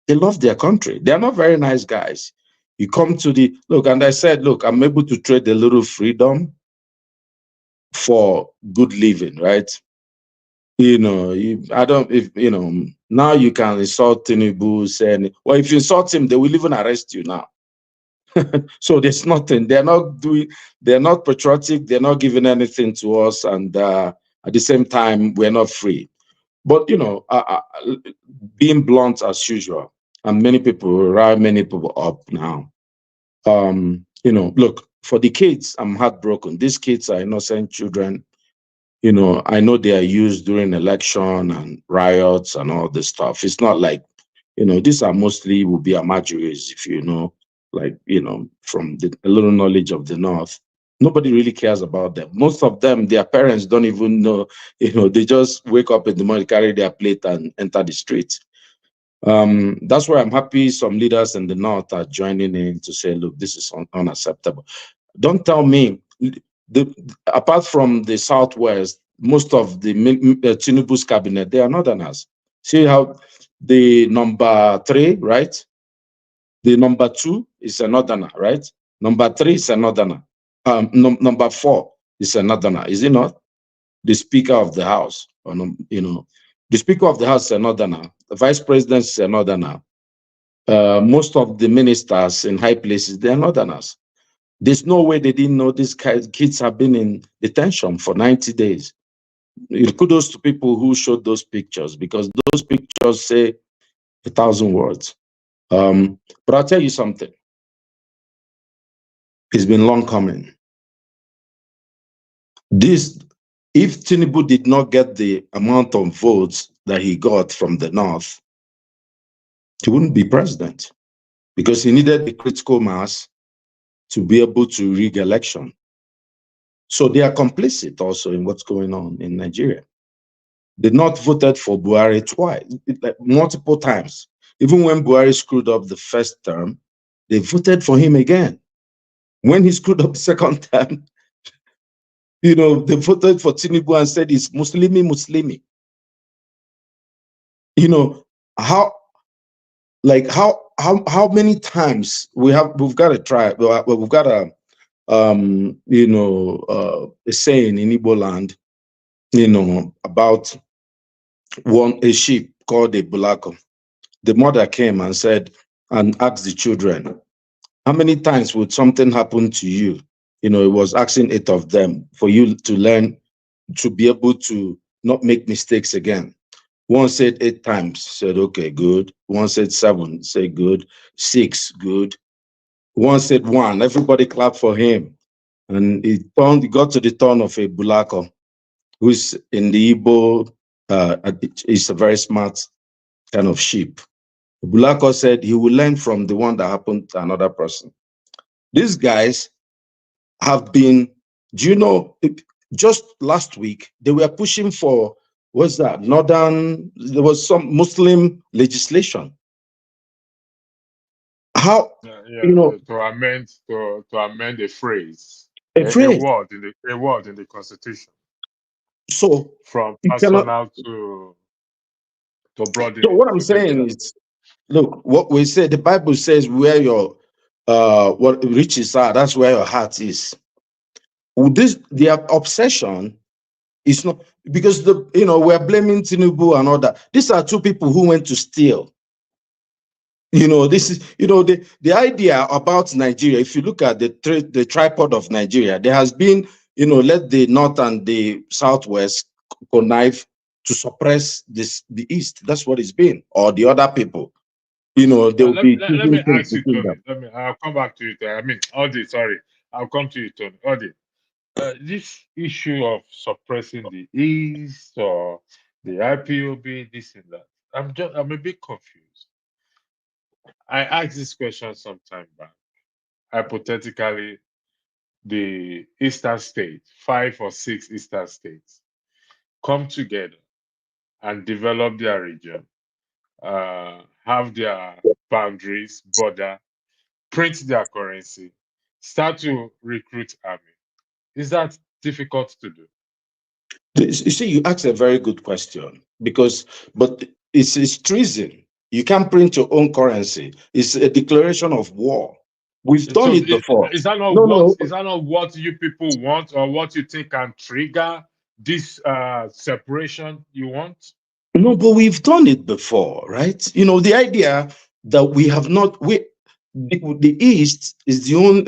They love their country. They are not very nice guys. You come to and I said, look, I'm able to trade a little freedom for good living, right? Now you can insult Tinubu, saying, well, if you insult him, they will even arrest you now. So there's nothing. They're not patriotic. They're not giving anything to us. And at the same time, we're not free. But, being blunt as usual, and many people rile many people up now. Look, for the kids, I'm heartbroken. These kids are innocent children. I know they are used during election and riots and all this stuff. It's not like, these are mostly will be Amajuris, if from a little knowledge of the North. Nobody really cares about them. Most of them, their parents don't even know, they just wake up in the morning, carry their plate and enter the street. That's why I'm happy some leaders in the North are joining in to say, look, this is unacceptable. Don't tell me, apart from the Southwest, most of the Tinubu's cabinet, they are Northerners. See how the number 3, right? The number 2 is a Northerner, right? Number 3 is a Northerner. Number 4 is a Northerner, is it not? The Speaker of the House, the Speaker of the House is a Northerner. The Vice President is a Northerner. Most of the ministers in high places, they are Northerners. There's no way they didn't know these kids have been in detention for 90 days. Kudos to people who showed those pictures, because those pictures say 1,000 words. But I'll tell you something. It's been long coming. If Tinubu did not get the amount of votes that he got from the North, he wouldn't be president, because he needed the critical mass to be able to rig election. So they are complicit also in what's going on in Nigeria. They not voted for Buhari twice, like multiple times. Even when Buhari screwed up the first term, they voted for him again. When he screwed up the second term, they voted for Tinubu and said it's Muslimi. How many times we've got to try, we've got a saying in Igbo land, about a sheep called a bulako. The mother came and said, and asked the children, how many times would something happen to you? It was asking 8 of them for you to learn to be able to not make mistakes again. One said 8 times, said, okay, good. One said 7, said good. 6, good. One said 1, everybody clapped for him. And he got to the turn of a bulako, who's in the Igbo, is a very smart kind of sheep. Bulako said he will learn from the one that happened to another person. These guys have been, just last week, they were pushing for, what's that, there was some Muslim legislation. How, to amend a phrase, a word in the Constitution. So from personal to broaden. So what I'm saying is, look, what we say, the Bible says where your what riches are, that's where your heart is. Their obsession is not because we're blaming Tinubu and all that. These are 2 people who went to steal. This is the idea about Nigeria. If you look at the tripod of Nigeria, there has been let the North and the Southwest connive to suppress the East. That's what it's been, or the other people. They'll be. Let me ask you, Tony. I'll come back to you. Audie, sorry. I'll come to you, Tony. Audie, this issue of suppressing the East or the IPOB, this and that, I'm a bit confused. I asked this question some time back. Hypothetically, the Eastern states, 5 or 6 Eastern states, come together and develop their region, have their boundaries, border, print their currency, start to recruit army. Is that difficult to do? You see, you asked a very good question but it's treason. You can't print your own currency. It's a declaration of war. We've done it before. Is that not Is that not what you people want, or what you think can trigger this separation you want? No, but we've done it before, right? The idea that we have not, the East is the only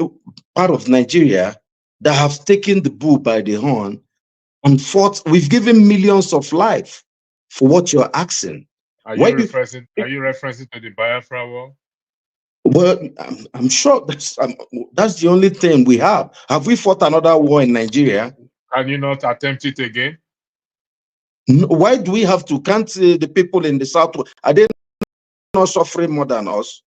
part of Nigeria that have taken the bull by the horn and fought. We've given millions of lives for what you're asking. Are you referencing to the Biafra war? Well, I'm sure that's the only thing we have. Have we fought another war in Nigeria? Can you not attempt it again? No, why do we have to? Can't the people in the South, are they not suffering more than us?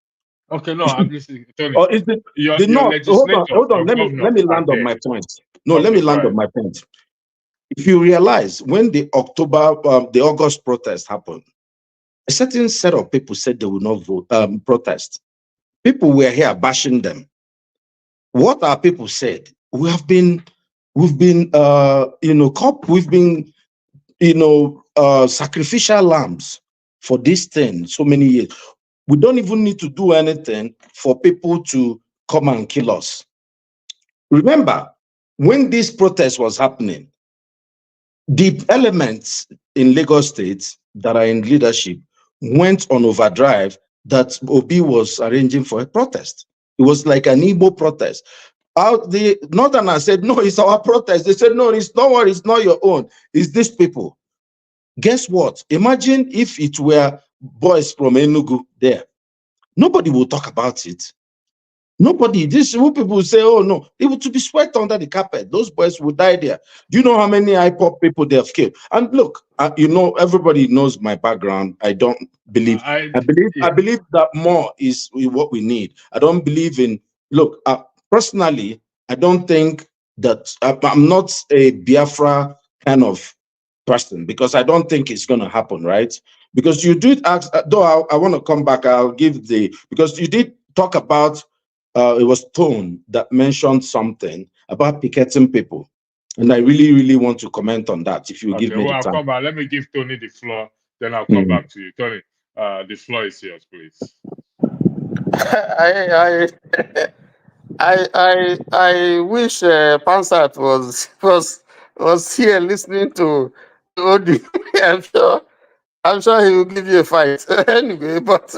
Okay, no, I'm just telling or is it your North? Hold on. Let me land on my point. No, let me land on my point. If you realize, when the August protest happened, a certain set of people said they would not vote, protest. People were here bashing them. What our people said, we've been sacrificial lambs for this thing so many years. We don't even need to do anything for people to come and kill us. Remember, when this protest was happening, the elements in Lagos State that are in leadership went on overdrive that Obi was arranging for a protest. It was like an Igbo protest. Out the Northerners said, no, it's our protest. They said, no, it's not, it's not your own. It's these people. Guess what? Imagine if it were boys from Enugu there. Nobody will talk about it. Nobody. This people say, oh no, it would to be swept under the carpet. Those boys would die there. Do you know how many IPOP people they have killed? And look, you know, everybody knows my background. I don't believe. I believe that more is what we need. I don't believe in. Look, personally, I don't think that I'm not a Biafra kind of person because I don't think it's going to happen, right? Because you did ask. Though I want to come back. I'll give because you did talk about. It was Tone that mentioned something about picketing people. And I really, really want to comment on that if you give me the I'll time. come back. Let me give Tony the floor, then I'll come back to you. Tony, the floor is yours, please. I wish Pansat was here listening to Odi. I'm sure he will give you a fight anyway. But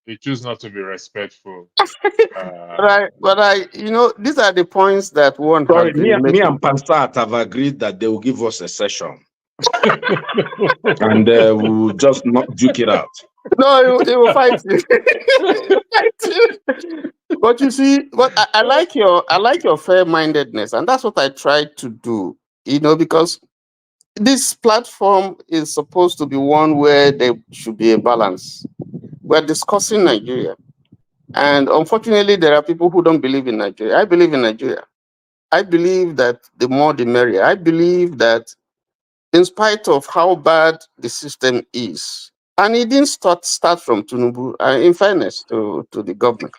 he choose not to be respectful. But I, you know, these are the points that one Sorry, has been making. me and Pansat have agreed that they will give us a session, and we'll just not duke it out. No, he will fight you. But you see, I like your fair-mindedness, and that's what I try to do. You know, because this platform is supposed to be one where there should be a balance. We're discussing Nigeria, and unfortunately, there are people who don't believe in Nigeria. I believe in Nigeria. I believe that the more the merrier. I believe that in spite of how bad the system is, and it didn't start from Tinubu, in fairness to the government,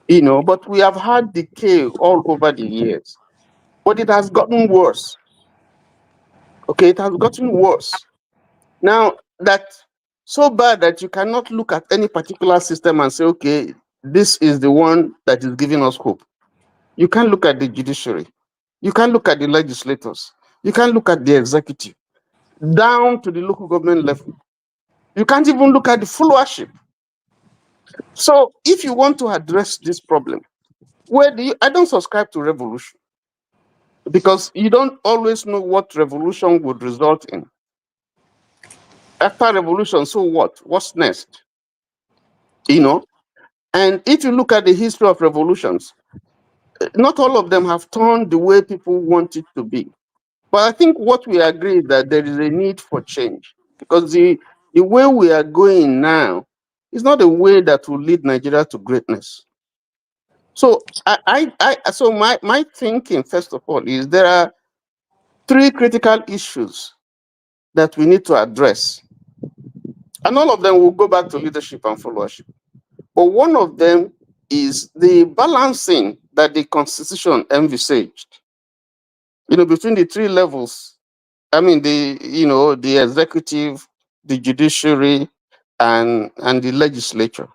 you know, but we have had decay all over the years. But it has gotten worse. Okay, it has gotten worse. Now, that's so bad that you cannot look at any particular system and say, okay, this is the one that is giving us hope. You can't look at the judiciary. You can't look at the legislators. You can't look at the executive, down to the local government level. You can't even look at the followership. So if you want to address this problem, I don't subscribe to revolution because you don't always know what revolution would result in. After revolution, so what? What's next? You know? And if you look at the history of revolutions, not all of them have turned the way people want it to be. But I think what we agree is that there is a need for change because the way we are going now is not a way that will lead Nigeria to greatness. So my thinking, first of all, is there are 3 critical issues that we need to address. And all of them will go back to leadership and followership. But one of them is the balancing that the Constitution envisaged, you know, between the 3 levels. I mean, the executive, the judiciary, and the legislature.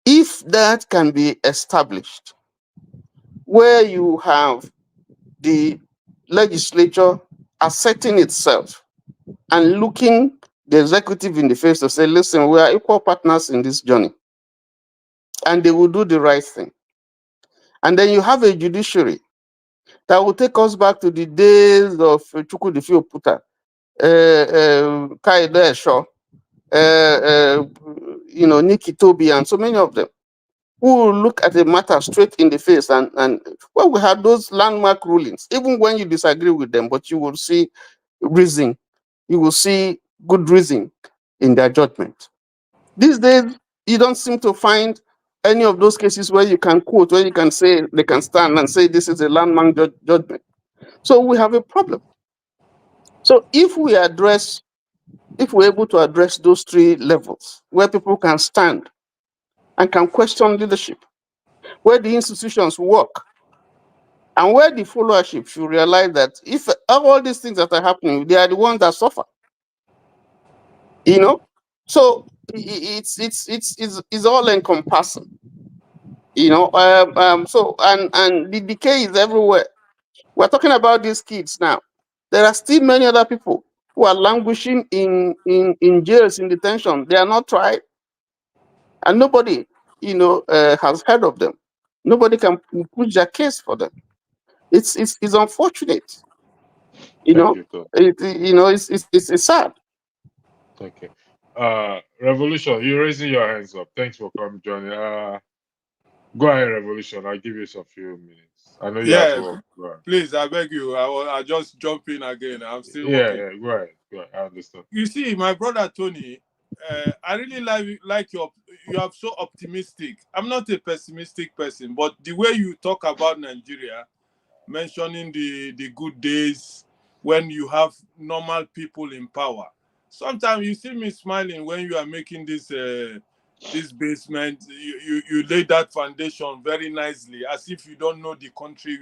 If that can be established, where you have the legislature asserting itself and looking the executive in the face to say, listen, we are equal partners in this journey, and they will do the right thing. And then you have a judiciary that will take us back to the days of Chukwudifio Puta, Kaide Esho, Nikki Toby, and so many of them, who will look at the matter straight in the face. And well, we had those landmark rulings, even when you disagree with them, but you will see reason, you will see good reason in their judgment. These days, you don't seem to find any of those cases where you can quote, where you can say, they can stand and say this is a landmark judgment. So we have a problem. So if we're able to address those 3 levels, where people can stand and can question leadership, where the institutions work, and where the followership should realize that if all these things that are happening, they are the ones that suffer. You know? So it's all encompassing. You know, so and the decay is everywhere. We're talking about these kids now. There are still many other people who are languishing in jails, in detention. They are not tried, and nobody, has heard of them. Nobody can push their case for them. It's unfortunate. You Thank know, you, Tom. it's sad. Thank you. Revolution, you're raising your hands up. Thanks for coming, Johnny. Go ahead, Revolution. I'll give you some few minutes. I know you have to Yeah, work. Go ahead. please, I beg you. I just jump in again. I'm still Yeah, working. yeah, go ahead. Go ahead. I understand. You see, my brother Tony, I really like you are so optimistic. I'm not a pessimistic person, but the way you talk about Nigeria, mentioning the good days when you have normal people in power. Sometimes you see me smiling when you are making this basement. You lay that foundation very nicely, as if you don't know the country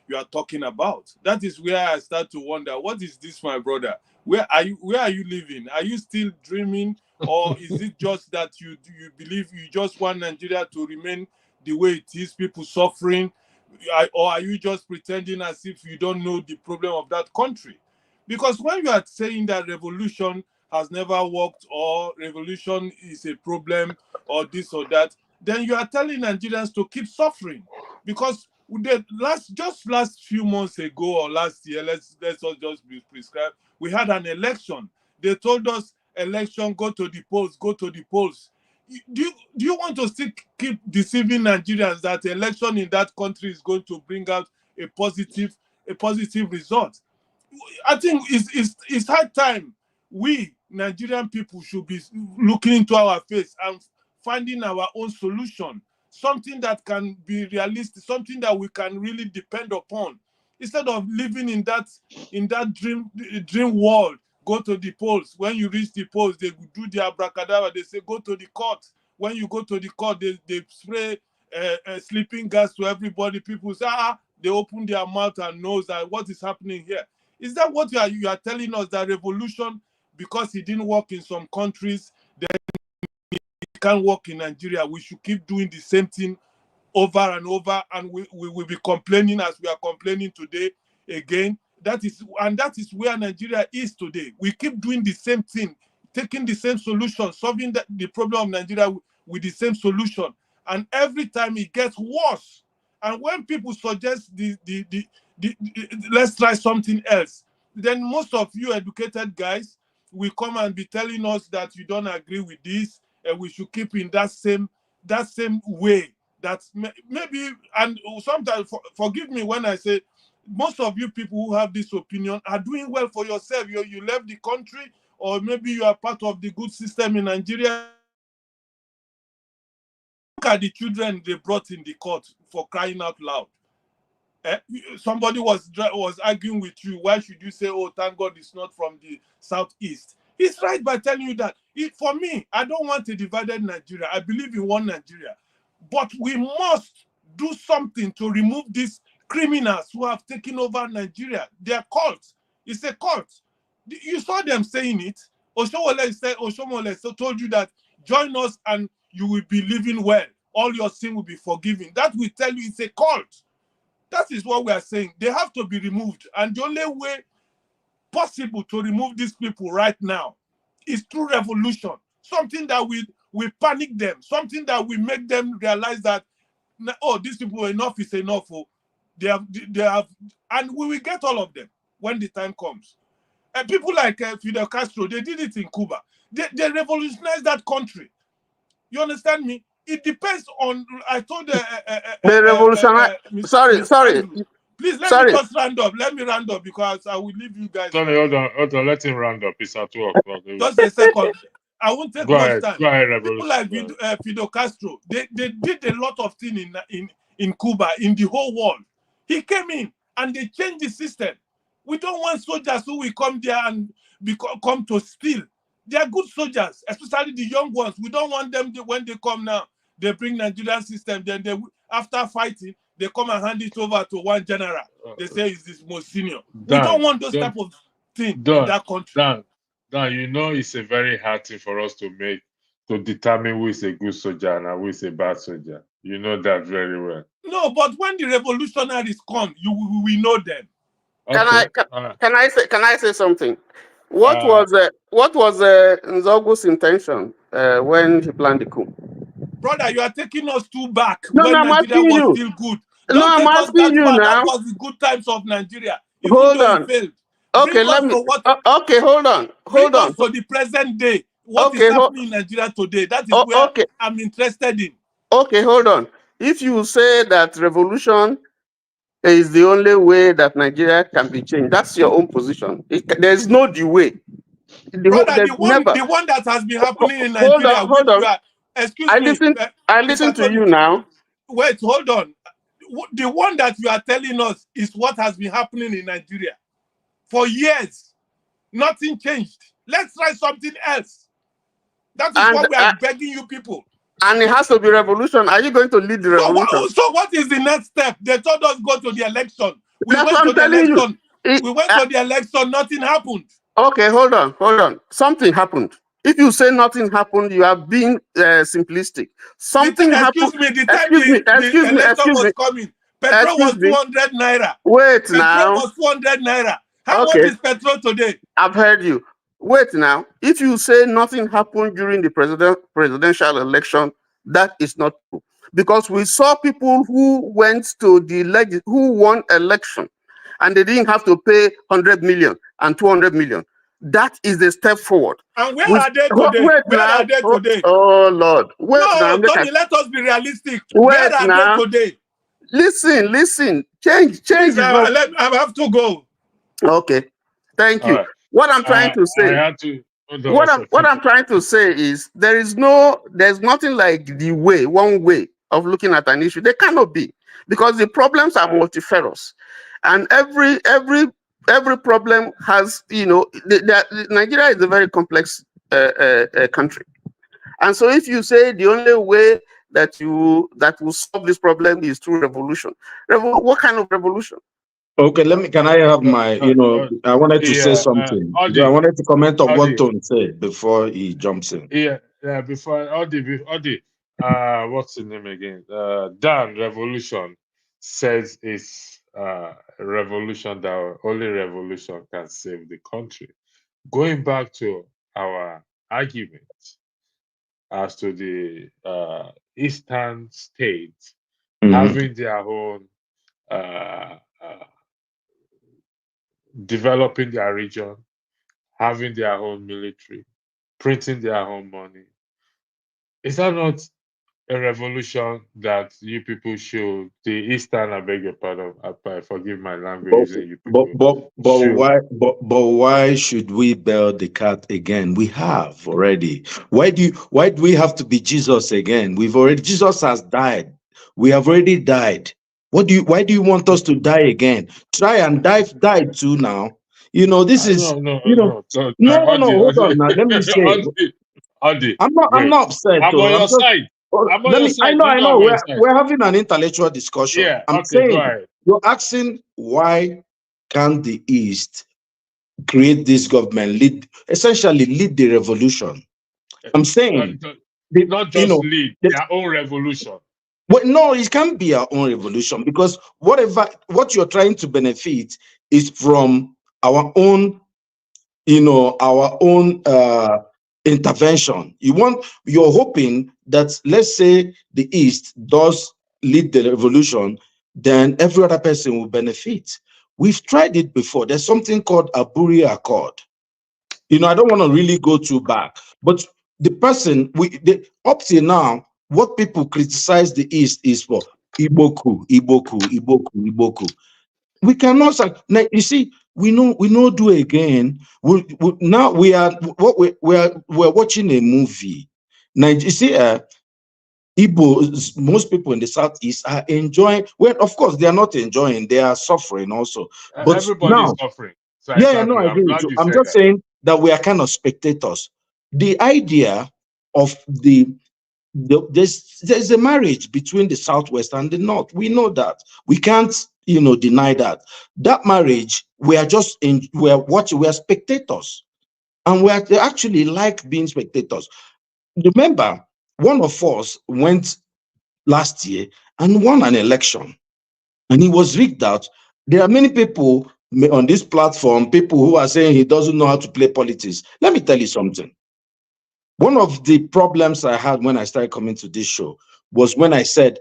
you are talking about. That is where I start to wonder, what is this, my brother? Where are you living? Are you still dreaming, or is it just that you believe you just want Nigeria to remain the way it is, people suffering? Or are you just pretending as if you don't know the problem of that country? Because when you are saying that revolution has never worked, or revolution is a problem, or this or that, then you are telling Nigerians to keep suffering. Because the last few months ago or last year, let's just be prescribed, we had an election. They told us, election, go to the polls, go to the polls. Do you want to still keep deceiving Nigerians that election in that country is going to bring out a positive result? I think it's high time we Nigerian people should be looking into our face and finding our own solution, something that can be realistic, something that we can really depend upon, instead of living in that dream world. Go to the polls. When you reach the polls, they do their abracadabra. They say, go to the court. When you go to the court, they spray sleeping gas to everybody. People say, they open their mouth and nose that what is happening here. Is that what you are telling us, that revolution, because it didn't work in some countries, then it can't work in Nigeria? We should keep doing the same thing over and over, and we will be complaining as we are complaining today again. That is where Nigeria is today. We keep doing the same thing, taking the same solution, solving the problem of Nigeria with the same solution, and every time it gets worse. And when people suggest let's try something else, then most of you educated guys will come and be telling us that you don't agree with this, and we should keep in that same way. That maybe, and sometimes forgive me when I say, most of you people who have this opinion are doing well for yourself. You left the country, or maybe you are part of the good system in Nigeria. Look at the children they brought in the court, for crying out loud. Somebody was arguing with you. Why should you say, oh, thank God it's not from the southeast? He's right by telling you that. For me, I don't want a divided Nigeria. I believe in one Nigeria. But we must do something to remove these criminals who have taken over Nigeria. They are cult. It's a cult. You saw them saying it. Oshomole told you that, join us and you will be living well. All your sin will be forgiven. That will tell you it's a cult. That is what we are saying. They have to be removed. And the only way possible to remove these people right now is through revolution. Something that we panic them. Something that will make them realize that, oh, these people, enough is enough. Oh. They have, and we will get all of them when the time comes. And people like Fidel Castro, they did it in Cuba. They revolutionized that country. You understand me? It depends on. I told They revolutionize. Sorry. Please let me just round up. Let me round up, because I will leave you guys. Tony, hold on. Let him round up. It's at work. Just a second. I won't take much time. Go ahead, People like Fidel Castro, they did a lot of things in Cuba, in the whole world. He came in and they changed the system. We don't want soldiers who will come there and come to steal. They are good soldiers, especially the young ones. We don't want them when they come now. They bring Nigerian system. Then after fighting, they come and hand it over to one general. They say he's this most senior. We don't want those type of things in that country. Dan, you know it's a very hard thing for us to make, to determine who is a good soldier and who is a bad soldier. You know that very well. No, but when the revolutionaries come, we know them. Okay. Can I say something? What was Nzogu's intention when he planned the coup? Brother, you are taking us too back No, when no, I'm Nigeria asking was you. still good. No, Don't I'm take us asking that you far. now. That was the good times of Nigeria, even Hold though on. it failed. Okay, Bring let us me. to what? Okay, hold on. Bring Hold on. us to the present day. What is Okay, happening in Nigeria today? That is where okay, I'm interested in. okay, hold on. If you say that revolution is the only way that Nigeria can be changed, that's your own position. There's no the way. Brother, There's never. the one that has been happening in Hold Nigeria, on, which hold on. you are, excuse me, I Mr. listen to Tony, you now. wait, hold on. The one that you are telling us is what has been happening in Nigeria for years. Nothing changed. Let's try something else. That is And what we are begging you people. and it has to be revolution. Are you going to lead the revolution? So what is the next step? They told us go to the election. We That's went what to I'm the telling you. election. We went to the election. Nothing happened. Okay, hold on, hold on. Something happened. If you say nothing happened, you are being simplistic. Something happened. Excuse me. The time Excuse me, the excuse me, election excuse was me. coming, petrol was Excuse me. 200 naira. Wait Petrol now. was 200 naira. How much Okay, is petrol today? I've heard you. Wait now. If you say nothing happened during the presidential election, that is not true. Because we saw people who went to the who won election and they didn't have to pay 100 million and 200 million. That is a step forward. And where are they today? Wait Where now. are they today? Oh Lord. Wait now. No, Tony, let us be realistic. Where Wait are now. they today? Listen. Change Please, is not. I have to go. Okay. Thank All you. right. What I'm trying to I say. had to hold on one What second. I'm trying to say is there's nothing like one way of looking at an issue. There cannot be, because the problems are multifarious, and every problem has, Nigeria is a very complex country, and so if you say the only way that will solve this problem is through revolution, what kind of revolution? Okay, can I have my, I wanted to say something. I Audi, wanted to comment on what Audi, Tony said before he jumps in. yeah. Before Audi, what's the name again? Dan Revolution says it's a revolution that only revolution can save the country. Going back to our argument as to the eastern states having their own developing their region, having their own military, printing their own money. Is that not a revolution that you people should, the Eastern, I beg your pardon, forgive my language using you people. But why should we build the cat again? We have already. Why do we have to be Jesus again? Jesus has died. We have already died. Why do you want us to die again? Try and die too now. This is No. hold on now. Let me say. Audi, I'm wait. not upset. I'm on your side. I'm on your side. I know. I'm on your side. We're having an intellectual discussion. Yeah, I'm okay, go saying ahead. you're asking why can't the East create this government, essentially lead the revolution? I'm saying not just lead their own revolution. Well, no, it can't be our own revolution, because what you're trying to benefit is from our own, intervention. You're hoping that, let's say, the East does lead the revolution, then every other person will benefit. We've tried it before. There's something called a Buri Accord. I don't want to really go too back, but the person up till now, what people criticize the East is for Iboku. We cannot say, now, you see, we know do again. Now we're watching a movie. Now you see, Igbo, most people in the Southeast are enjoying. Well, of course, they are not enjoying; they are suffering also. But everybody is suffering. So yeah, exactly. no, I agree with you. I'm said just saying that we are kind of spectators. The idea of there's a marriage between the Southwest and the North. We know that. We can't, deny that. That marriage, we are watching, we are spectators. And we actually like being spectators. Remember, one of us went last year and won an election, and he was rigged out. There are many people on this platform, people who are saying he doesn't know how to play politics. Let me tell you something. One of the problems I had when I started coming to this show was when I said,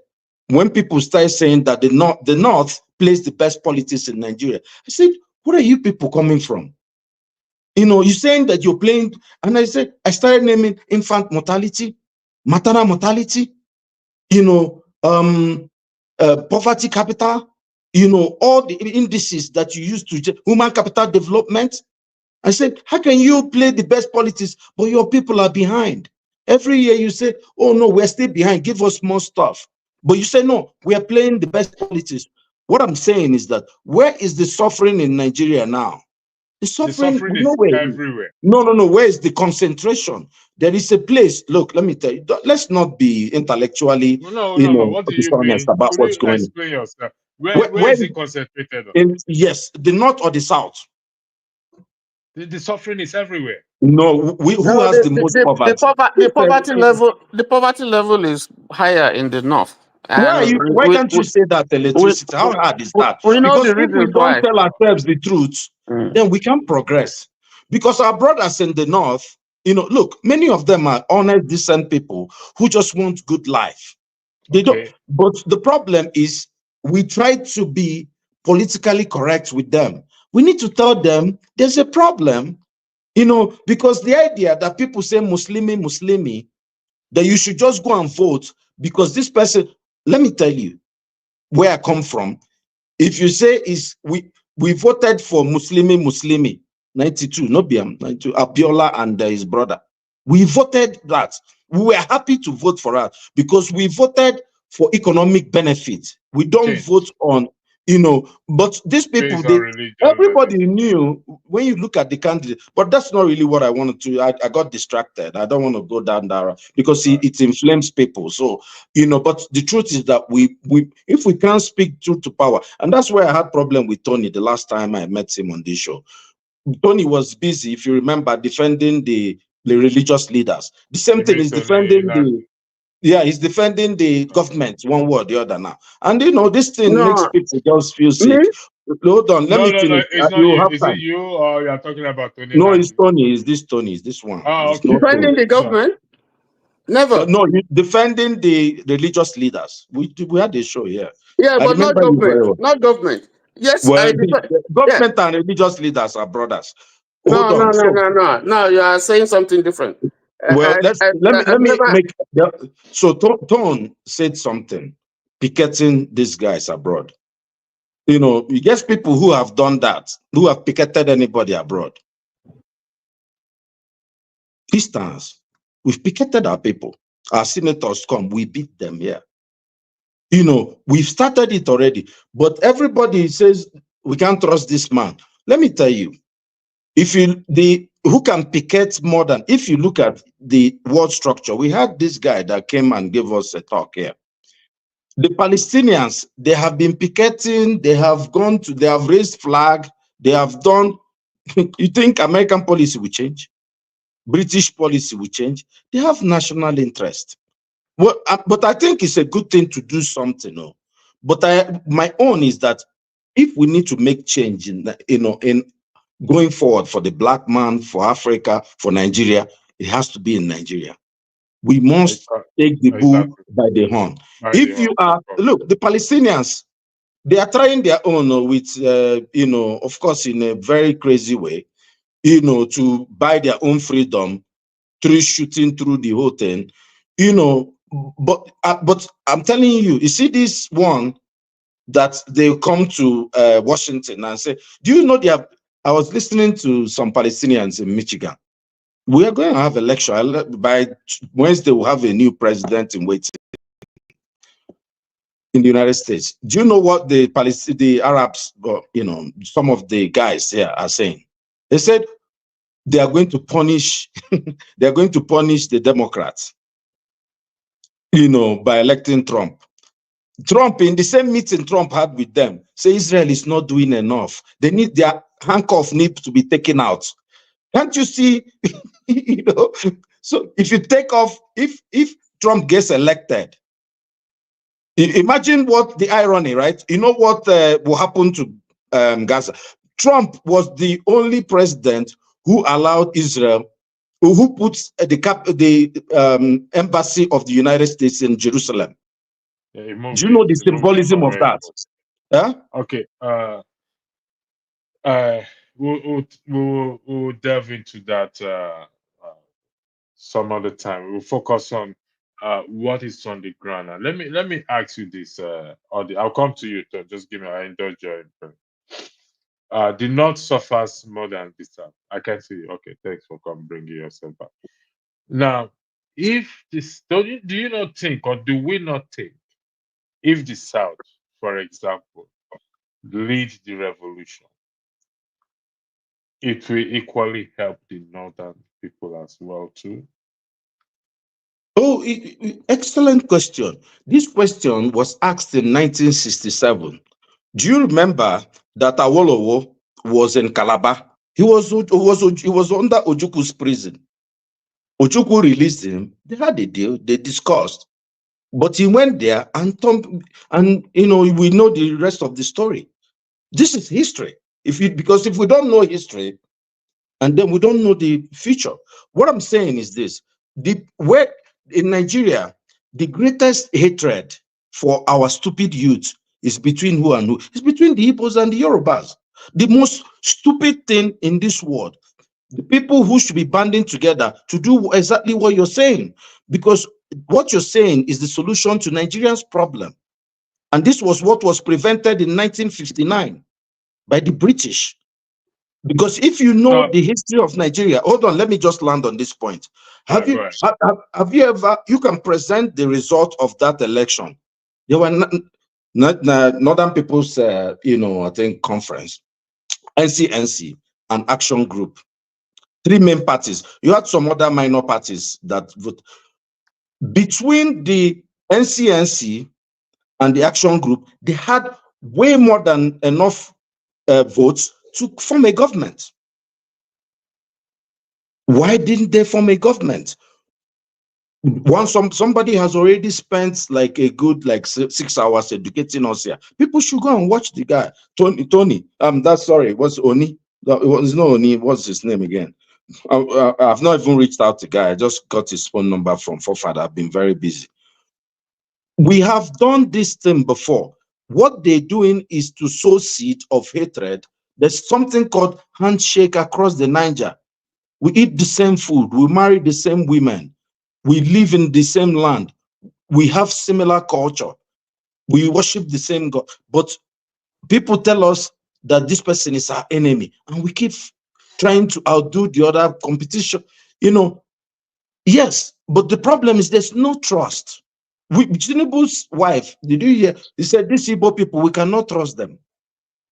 when people started saying that the North plays the best politics in Nigeria, I said, where are you people coming from? You know, you're saying that you're playing, and I said, I started naming infant mortality, maternal mortality, you know, poverty capital, you know, all the indices that you use to human capital development. I said, how can you play the best politics, but your people are behind? Every year you say, oh no, we're still behind, give us more stuff. But you say, no, we are playing the best politics. What I'm saying is that, where is the suffering in Nigeria now? The suffering is nowhere. everywhere. No. Where is the concentration? There is a place. Look, let me tell you. Let's not be intellectually, No. know, What do you dishonest mean? about Could what's you going on. explain yourself? Where is it concentrated on? Yes, the north or the south. The suffering is everywhere. No, who has the most poverty? The poverty level is higher in the north. Why can't you say that electricity? How hard is that? We know Because the if we reasons don't why. tell ourselves the truth, then we can't progress. Because our brothers in the north, you know, look, many of them are honest, decent people who just want good life. They don't. But the problem is, we try to be politically correct with them. We need to tell them there's a problem, you know, because the idea that people say Muslimi, that you should just go and vote because this person, let me tell you where I come from. If you say we voted for Muslimi, 92, not BM, 92, Abiola and his brother. We voted that. We were happy to vote for that because we voted for economic benefit. We don't vote on, you know, but these people, everybody knew when you look at the candidate, but that's not really what I wanted to. I got distracted. I don't want to go down there because it inflames people. So, you know, but the truth is that if we can't speak truth to power, and that's why I had problem with Tony the last time I met him on this show. Tony was busy, if you remember, defending the religious leaders. The same thing is defending he's defending the government, one way or the other now. And you know, this thing makes people just feel sick. Hold on, let me finish. It's not you you. have Is time. it you or you're talking about Tony? No, it's Tony. Is this Tony? Is this one? Oh, okay. Defending the government? Never. No, defending the religious leaders. We had a show here. Yeah, but not government. Well. Not government. Yes, well, government and religious leaders are brothers. Hold on. No. You are saying something different. Well, let me make. So Tone said something, picketing these guys abroad. You know, you get people who have done that, who have picketed anybody abroad. Distance. We've picketed our people. Our senators come, we beat them here. You know, we've started it already, but everybody says we can't trust this man. Let me tell you, who can picket more than, if you look at the world structure, we had this guy that came and gave us a talk here. The Palestinians, they have been picketing, they have raised flag, they have done, you think American policy will change? British policy will change? They have national interest. Well, but I think it's a good thing to do something. No? But my own is that if we need to make change in going forward for the black man, for Africa, for Nigeria, it has to be in Nigeria. We must take the bull by the horn. Look, the Palestinians, they are trying their own with, of course, in a very crazy way, to buy their own freedom through shooting through the whole thing, But I'm telling you, you see this one that they come to Washington and say, do you know I was listening to some Palestinians in Michigan. We are going to have election. By Wednesday, we'll have a new president in waiting in the United States. Do you know what the Arabs, some of the guys here are saying? They said they are going to punish, they are going to punish the Democrats, by electing Trump. Trump, in the same meeting Trump had with them, say Israel is not doing enough. They need their handcuff need to be taken out. Can't you see? So if you take off, if Trump gets elected, imagine what the irony, right? You know what will happen to Gaza? Trump was the only president who allowed Israel who puts the embassy of the United States in Jerusalem? Yeah, Do you know the symbolism of that? Yeah? Okay. We'll delve into that some other time. We'll focus on what is on the ground. And let me ask you this, Audie. I'll come to you, Tom. Just give me. I indulge your input. The North suffers more than the South. I can see. Okay, thanks for bringing yourself back. Now, if this, do you not think, or do we not think, if the South, for example, lead the revolution, it will equally help the Northern people as well too? Oh, excellent question. This question was asked in 1967. Do you remember that Awolowo was in Calabar? He was under Ojuku's prison. Ojuku released him. They had a deal. They discussed, but he went there and we know the rest of the story. This is history. Because if we don't know history, and then we don't know the future. What I'm saying is this: where in Nigeria, the greatest hatred for our stupid youth is between who and who? It's between the Igbos and the Yorubas. The most stupid thing in this world. The people who should be banding together to do exactly what you're saying, because what you're saying is the solution to Nigerians' problem. And this was what was prevented in 1959 by the British. Because if you know the history of Nigeria, hold on, let me just land on this point. Have you ever, you can present the result of that election? There were Northern People's, I think, conference, NCNC, and Action Group. 3 main parties. You had some other minor parties that vote. Between the NCNC and the Action Group, they had way more than enough votes to form a government. Why didn't they form a government? Somebody has already spent like a good 6 hours educating us here. People should go and watch the guy. Tony. That's sorry. What's Oni? It was no Oni. What's his name again? I've not even reached out to the guy. I just got his phone number from Forefather. I've been very busy. We have done this thing before. What they're doing is to sow seed of hatred. There's something called handshake across the Niger. We eat the same food. We marry the same women. We live in the same land. We have similar culture. We worship the same God. But people tell us that this person is our enemy. And we keep trying to outdo the other competition. Yes, but the problem is there's no trust. Tinubu's wife, did you hear? He said, these Igbo people, we cannot trust them.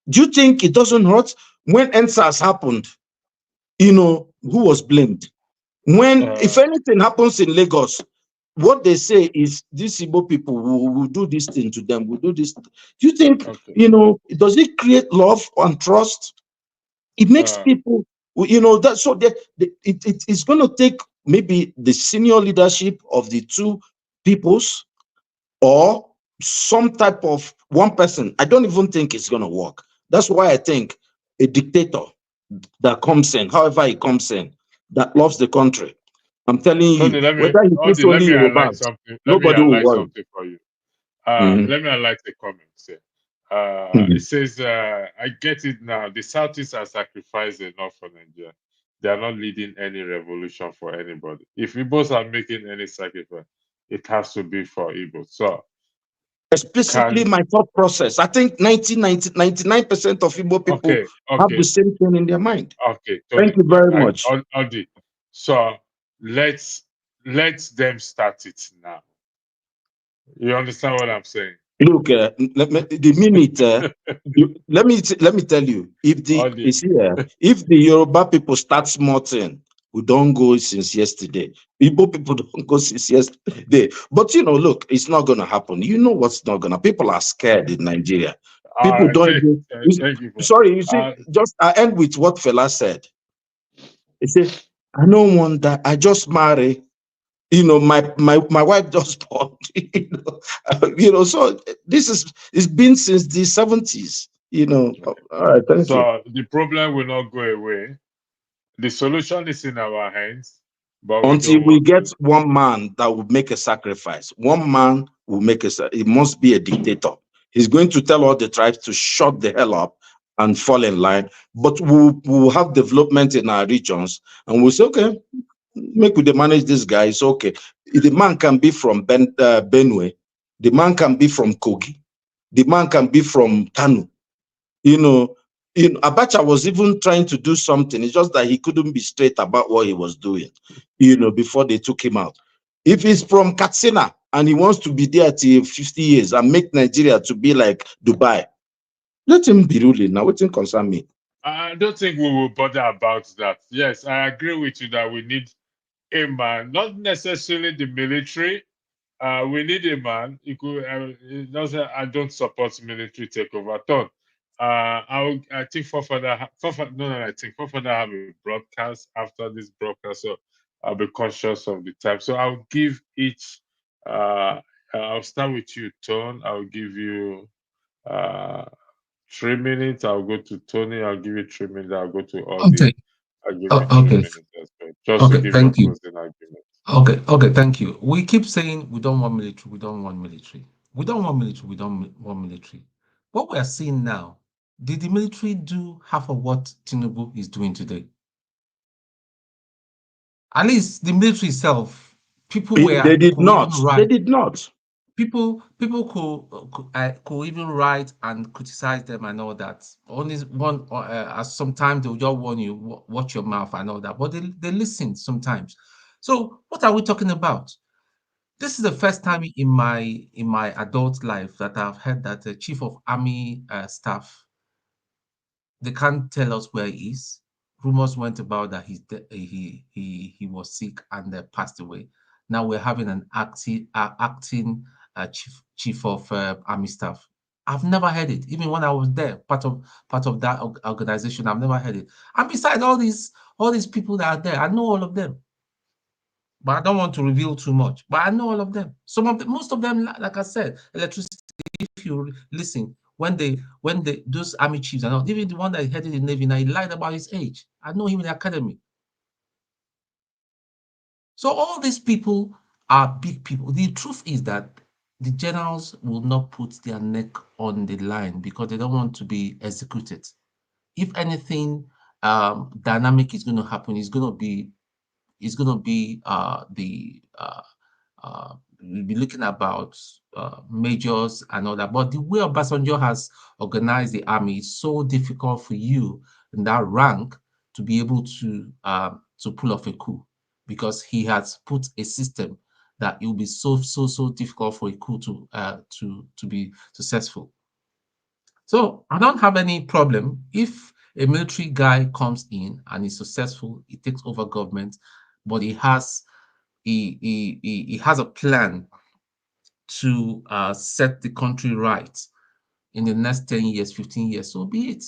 Do you think it doesn't hurt? When NSAS happened, who was blamed? If anything happens in Lagos, what they say is these Igbo people will do this thing to them, will do this. Do you think, does it create love and trust? It makes people, it's going to take maybe the senior leadership of the two peoples or some type of one person. I don't even think it's going to work. That's why I think a dictator that comes in, however he comes in, that loves the country. I'm telling you, whether he puts only Yorubas, nobody will worry. Something for you. Let me highlight the comments here. It says, I get it now. The Southeast are sacrificed enough for Nigeria. They are not leading any revolution for anybody. If Igbos are making any sacrifice, it has to be for Igbos. So, explicitly my thought process. I think 99% of Igbo people have the same thing in their mind. Okay. Tony, thank you very much. So let's them start it now. You understand what I'm saying? Look, let me tell you, if the Yoruba people start smarting, we don't go since yesterday. Igbo people don't go since yesterday. But look, it's not going to happen. You know what's not going to. People are scared in Nigeria. People don't. Sorry, you see. I end with what Fela said. He said, "I don't want that. I just marry. My wife just born. So it's been since the 70s. All right, thank you. So the problem will not go away. The solution is in our hands. But until we get one man that will make a sacrifice. One man will make it must be a dictator. He's going to tell all the tribes to shut the hell up and fall in line. But we'll have development in our regions, and we'll say, okay, make we manage this guy. It's okay. The man can be from Benue. The man can be from Kogi. The man can be from Kanu. Abacha was even trying to do something. It's just that he couldn't be straight about what he was doing, before they took him out. If he's from Katsina and he wants to be there till 50 years and make Nigeria to be like Dubai, let him be ruling. Now, what concern me? I don't think we will bother about that. Yes, I agree with you that we need a man, not necessarily the military. We need a man. It doesn't. I don't support military takeover at all. I think Fofana have a broadcast after this broadcast, so I'll be conscious of the time. So I'll give each. I'll start with you, Tone. I'll give you 3 minutes. I'll go to Tony. I'll give you 3 minutes. I'll go to Audie. Okay. I'll give you 2 minutes as well. Just to give Thank your you. closing argument. Okay, thank you. We keep saying we don't want military, we don't want military. We don't want military, we don't want military. What we are seeing now, did the military do half of what Tinubu is doing today? At least the military itself, people were. They did not. They did not. People could even write and criticize them and all that. Only one, sometimes they'll just warn you, watch your mouth and all that. But they listen sometimes. So what are we talking about? This is the first time in my adult life that I've heard that the chief of army staff, they can't tell us where he is. Rumors went about that he was sick and passed away. Now we're having an acting chief of army staff. I've never heard it, even when I was there, part of that organization. I've never heard it. And besides all these people that are there, I know all of them. But I don't want to reveal too much. But I know all of them. Most of them, like I said, electricity. If you listen, when those army chiefs are not, even the one that headed the Navy, now he lied about his age. I know him in the academy. So all these people are big people. The truth is that the generals will not put their neck on the line because they don't want to be executed. If anything dynamic is going to happen, it's going to be we'll be looking about majors and all that. But the way Obasanjo has organized the army is so difficult for you in that rank to be able to pull off a coup, because he has put a system that it will be so difficult for a coup to be successful. So I don't have any problem if a military guy comes in and is successful, he takes over government, but he has a plan to set the country right in the next 10 years, 15 years, so be it.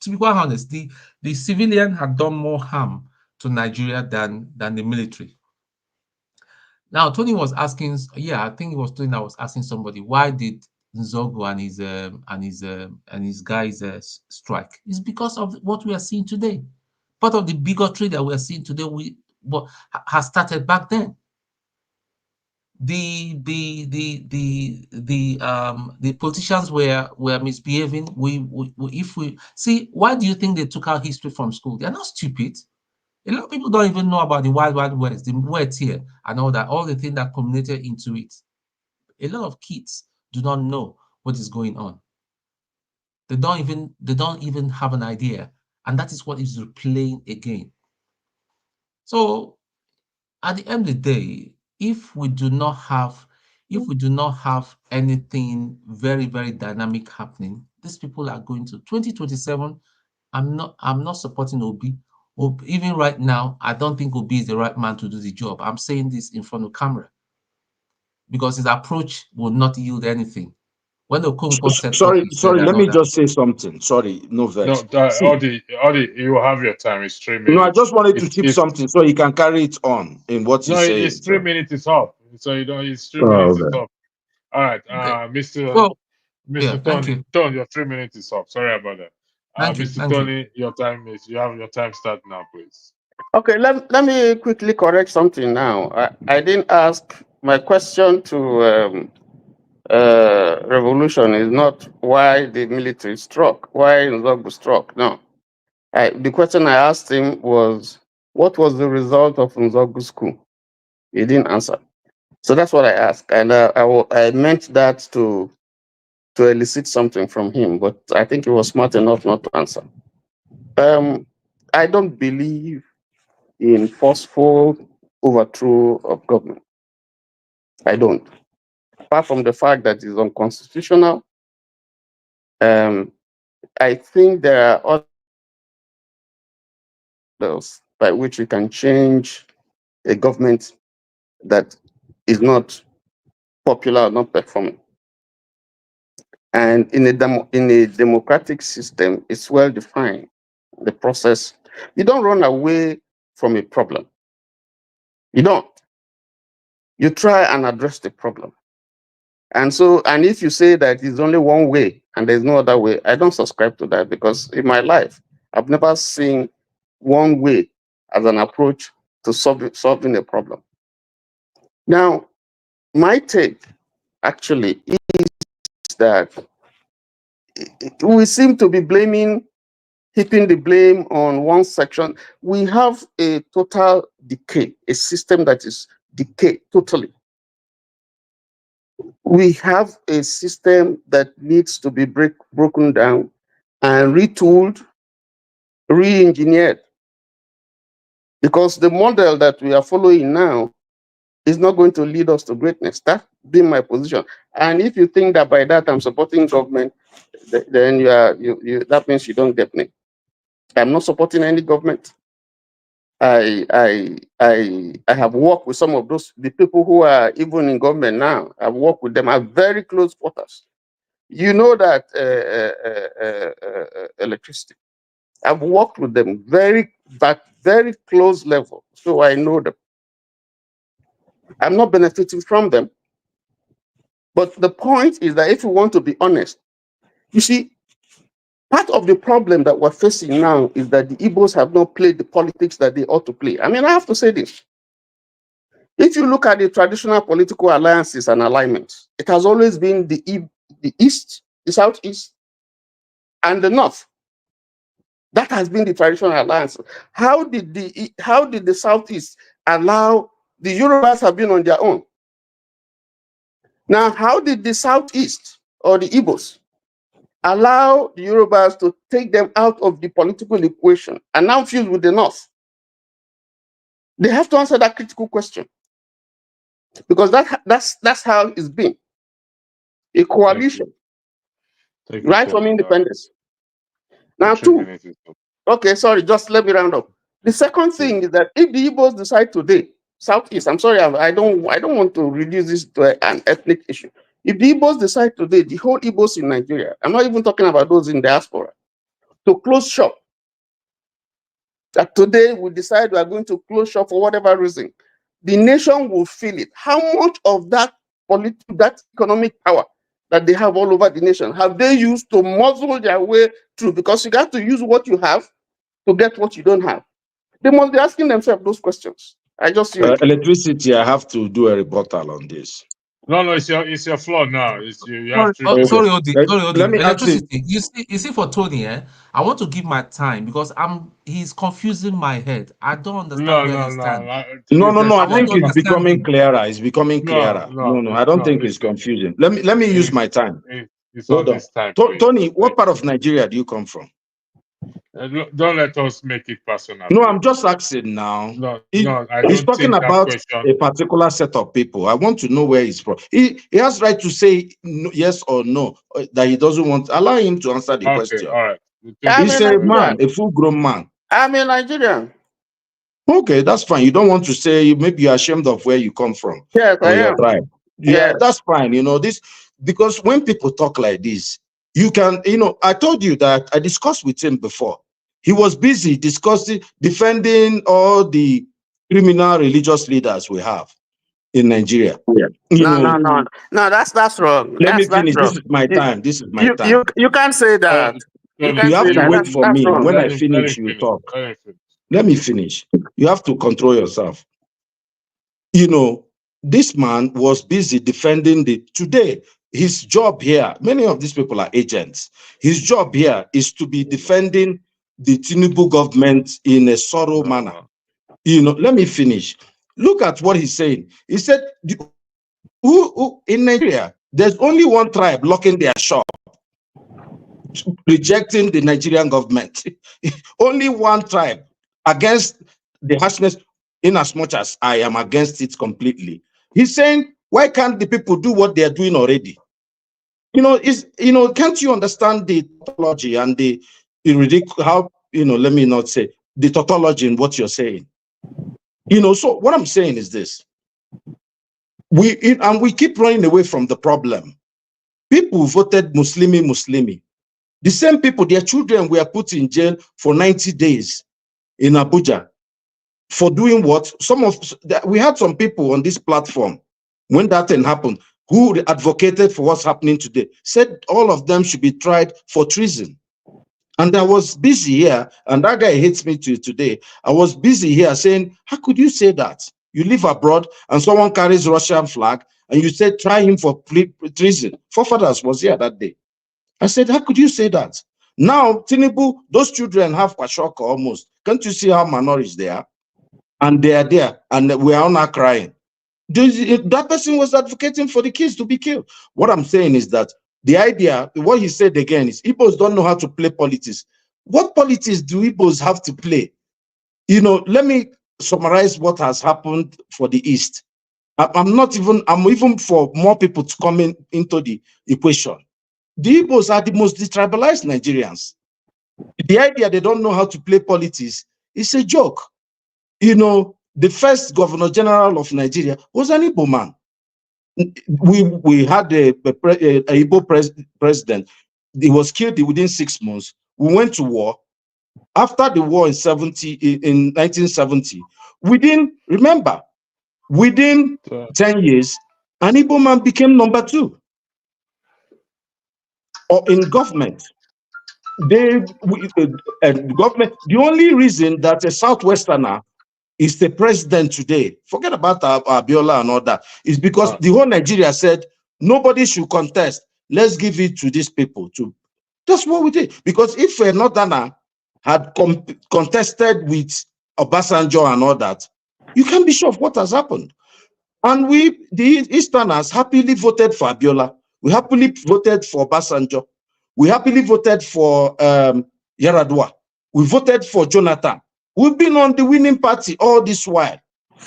To be quite honest, the civilian had done more harm to Nigeria than the military. Now, Tony was asking, I think it was Tony that was asking somebody, why did Nzogo and his guys strike? It's because of what we are seeing today. Part of the bigotry that we are seeing today has started back then. The politicians were misbehaving. If we see, why do you think they took out history from school? They're not stupid. A lot of people don't even know about the Wild West, the words here and all that, all the things that culminated into it. A lot of kids do not know what is going on. They don't even have an idea, and that is what is replaying again. So at the end of the day, if we do not have anything very, very dynamic happening, these people are going to 2027. I'm not supporting Obi. Even right now, I don't think Obi is the right man to do the job. I'm saying this in front of camera because his approach will not yield anything. When the sorry, let me just say something. Sorry, no vex. No, Audie, you have your time. It's 3 minutes. No, I just wanted to keep something so he can carry it on in what he's saying. It's 3 minutes is up. So it's 3 minutes is up. All right, Mr. Tony, your 3 minutes is up. Sorry about that. Mr. Tony, your time is. You have your time start now, please. Okay, let me quickly correct something now. I didn't ask my question to revolution is not why the military struck, why Nzogbu struck. No. The question I asked him was, what was the result of Nzogbu's coup? He didn't answer. So that's what I asked. And I meant that to elicit something from him, but I think he was smart enough not to answer. I don't believe in forceful overthrow of government. I don't. Apart from the fact that it's unconstitutional, I think there are others by which we can change a government that is not popular or not performing. And in a democratic system, it's well defined. The process, you don't run away from a problem. You don't. You try and address the problem. And if you say that it's only one way and there's no other way, I don't subscribe to that, because in my life, I've never seen one way as an approach to solving a problem. Now, my take actually is that we seem to be heaping the blame on one section. We have a total decay, a system that is decayed totally. We have a system that needs to be broken down and retooled, re-engineered. Because the model that we are following now is not going to lead us to greatness. That's been my position. And if you think that by that I'm supporting government, then that means you don't get me. I'm not supporting any government. I have worked with some of the people who are even in government now. I've worked with them at very close quarters. You know that electricity. I've worked with them very close level, so I know them. I'm not benefiting from them. But the point is that if you want to be honest, you see, part of the problem that we're facing now is that the Igbos have not played the politics that they ought to play. I mean, I have to say this. If you look at the traditional political alliances and alignments, it has always been the East, the Southeast, and the North. That has been the traditional alliance. How did the Southeast allow the Yorubas have been on their own? Now, how did the Southeast or the Igbos allow the Yorubas to take them out of the political equation and now fuse with the North? They have to answer that critical question, because that's how it's been. A coalition, right from independence. Now, okay, sorry, just let me round up. The second thing is that if the Igbos decide today, Southeast, I'm sorry, I don't want to reduce this to an ethnic issue. If the Igbos decide today, the whole Igbos in Nigeria, I'm not even talking about those in diaspora, to close shop, that today we decide we are going to close shop for whatever reason, the nation will feel it. How much of that economic power that they have all over the nation have they used to muzzle their way through? Because you got to use what you have to get what you don't have. They must be asking themselves those questions. I just electricity. I have to do a rebuttal on this. No, it's your floor now. You have to. Sorry, Odi. Electricity. You see, for Tony, I want to give my time because he's confusing my head. I don't understand where he stands. No. I think it's becoming clearer. It's becoming clearer. No. I don't think it's confusing. Let me use my time. Hold on. Tony, what part of Nigeria do you come from? Don't let us make it personal. No, I'm just asking now. He's talking about a particular set of people. I want to know where he's from. He has right to say yes or no, that he doesn't want. Allow him to answer the question. All right. He's a man, a full-grown man. I'm a Nigerian. Okay, that's fine. You don't want to say, maybe you're ashamed of where you come from. Yes, I am. Tribe. Yeah, that's fine. This, because when people talk like this, you can, I told you that I discussed with him before. He was busy defending all the criminal religious leaders we have in Nigeria. No, that's wrong. Let me finish. This is my time. You can't say that. You have to wait for me. When I finish, you talk. let me finish. You have to control yourself. You know, this man was busy defending today, his job here, many of these people are agents. His job here is to be defending the Tinubu government in a thorough manner. You know, let me finish. Look at what he's saying. He said, who in Nigeria, there's only one tribe locking their shop, rejecting the Nigerian government. Only one tribe against the harshness, in as much as I am against it completely. He's saying, why can't the people do what they are doing already? Can't you understand the tautology and the ridiculous, how, let me not say, the tautology in what you're saying? So what I'm saying is this. We keep running away from the problem. People voted Muslimi. The same people, their children were put in jail for 90 days in Abuja. For doing what? We had some people on this platform when that thing happened who advocated for what's happening today, said all of them should be tried for treason. And I was busy here, and that guy hates me today. I was busy here saying, how could you say that? You live abroad and someone carries Russian flag and you said try him for treason. Forefathers was here that day. I said, how could you say that? Now, Tinubu, those children have Kwashoka almost. Can't you see how malnourished they are? And they are there, and we are all not crying. That person was advocating for the kids to be killed. What I'm saying is that the idea, what he said again, is Igbos don't know how to play politics. What politics do Igbos have to play? Let me summarize what has happened for the East. I'm even for more people to come into the equation. The Igbos are the most detribalized Nigerians. The idea they don't know how to play politics is a joke. The first Governor General of Nigeria was an Igbo man. We had a Igbo president. He was killed within 6 months. We went to war. After the war in 1970, within 10 years, an Igbo man became number 2. Or in government. Government, the only reason that a Southwesterner is the president today, forget about Abiola and all that, is because the whole Nigeria said nobody should contest. Let's give it to these people too. That's what we did. Because if a Northerner had contested with Obasanjo and all that, you can be sure of what has happened. And we, the Easterners, happily voted for Abiola. We happily voted for Obasanjo. We happily voted for Yaradua. We voted for Jonathan. We've been on the winning party all this while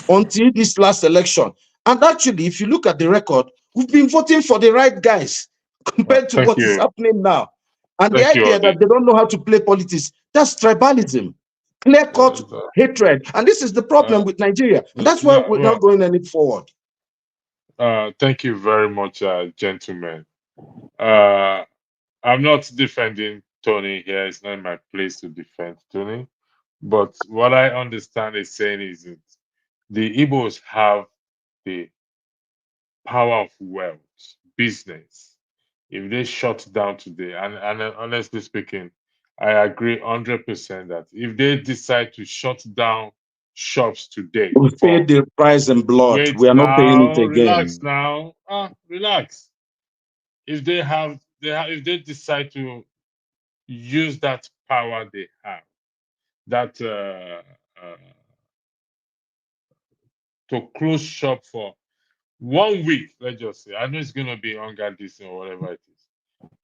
until this last election. And actually, if you look at the record, we've been voting for the right guys compared to what is happening now. And the idea that they don't know how to play politics, that's tribalism, clear-cut hatred. And this is the problem with Nigeria. And that's why we're not going any forward. Thank you very much, gentlemen. I'm not defending Tony here. It's not my place to defend Tony. But what I understand is saying is that the Igbos have the power of wealth, business. If they shut down today, and honestly speaking, I agree 100% that if they decide to shut down shops today, we paid the price in blood. We are not paying it again. Relax now. Relax. If they decide to use that power they have, that to close shop for 1 week, let's just say. I know it's going to be hunger this or whatever it is.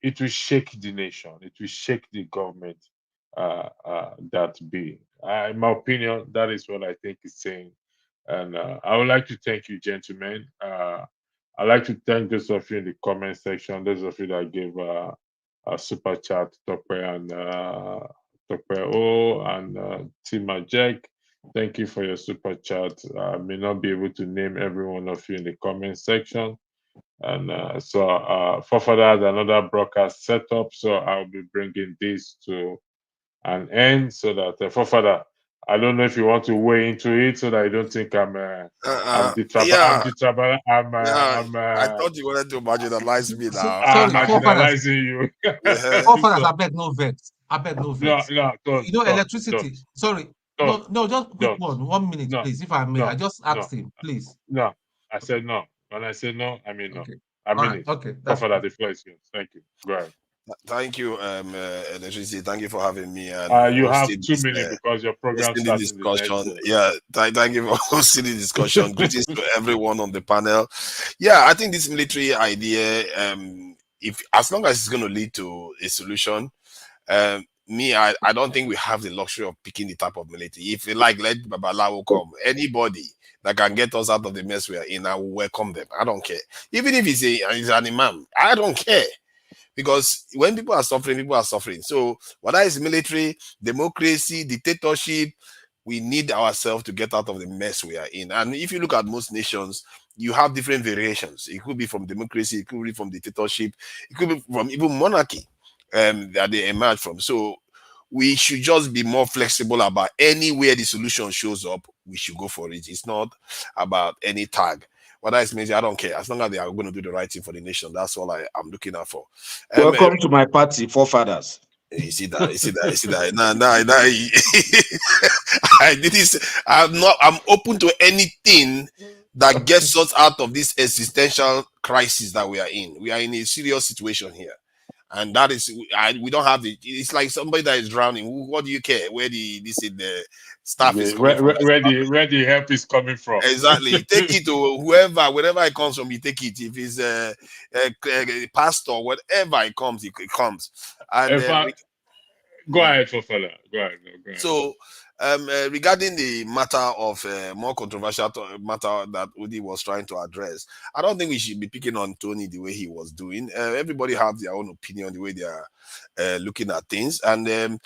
It will shake the nation. It will shake the government that be. In my opinion, that is what I think is saying. And I would like to thank you, gentlemen. I'd like to thank those of you in the comment section, those of you that gave a super chat, Tope and Tima Jack. Thank you for your super chat. I may not be able to name every one of you in the comment section. And so Forefather has another broadcast set up, so I'll be bringing this to an end so that Forefather, I don't know if you want to weigh into it so that I don't think I'm I thought you wanted to marginalize me now. I'm marginalizing you. Forefathers, I beg no vex. I beg no vex. No, electricity. Sorry, No, just quick one. 1 minute, No, please, if I may. no, I just no, asked him, please. no. I said no. When I say no, I mean no. Okay. I All mean right. it. Okay. That's Father, the floor is yours. Thank you. Go ahead. Thank you, Electricity. Thank you for having me and You have hosting 2 this, minutes because your program hosting the starts in the next. discussion. Yeah, thank you for hosting the discussion. Greetings to everyone on the panel. Yeah, I think this military idea, if as long as it's going to lead to a solution, I don't think we have the luxury of picking the type of military. If you like, let Babalawo come. Anybody that can get us out of the mess we are in, I will welcome them. I don't care. Even if he's an imam, I don't care. Because when people are suffering, people are suffering. So whether it's military, democracy, dictatorship, we need ourselves to get out of the mess we are in. And if you look at most nations, you have different variations. It could be from democracy, it could be from dictatorship, it could be from even monarchy that they emerge from. So we should just be more flexible about anywhere the solution shows up, we should go for it. It's not about any tag. Whether it's military, I don't care. As long as they are going to do the right thing for the nation, that's all I'm looking out for. Welcome to my party, forefathers. You see that? You see that? You see that? I'm open to anything that gets us out of this existential crisis that we are in. We are in a serious situation here. And that is, we don't have the. It's like somebody that is drowning. What do you care? Where the staff is coming from? Where the help is coming from? Exactly. Take it to wherever it comes from. You take it. If it's a pastor, whatever it comes, it comes. And go ahead, Fofala. Go ahead. So, regarding the matter of more controversial matter that Udi was trying to address, I don't think we should be picking on Tony the way he was doing. Everybody has their own opinion, the way they are looking at things. And the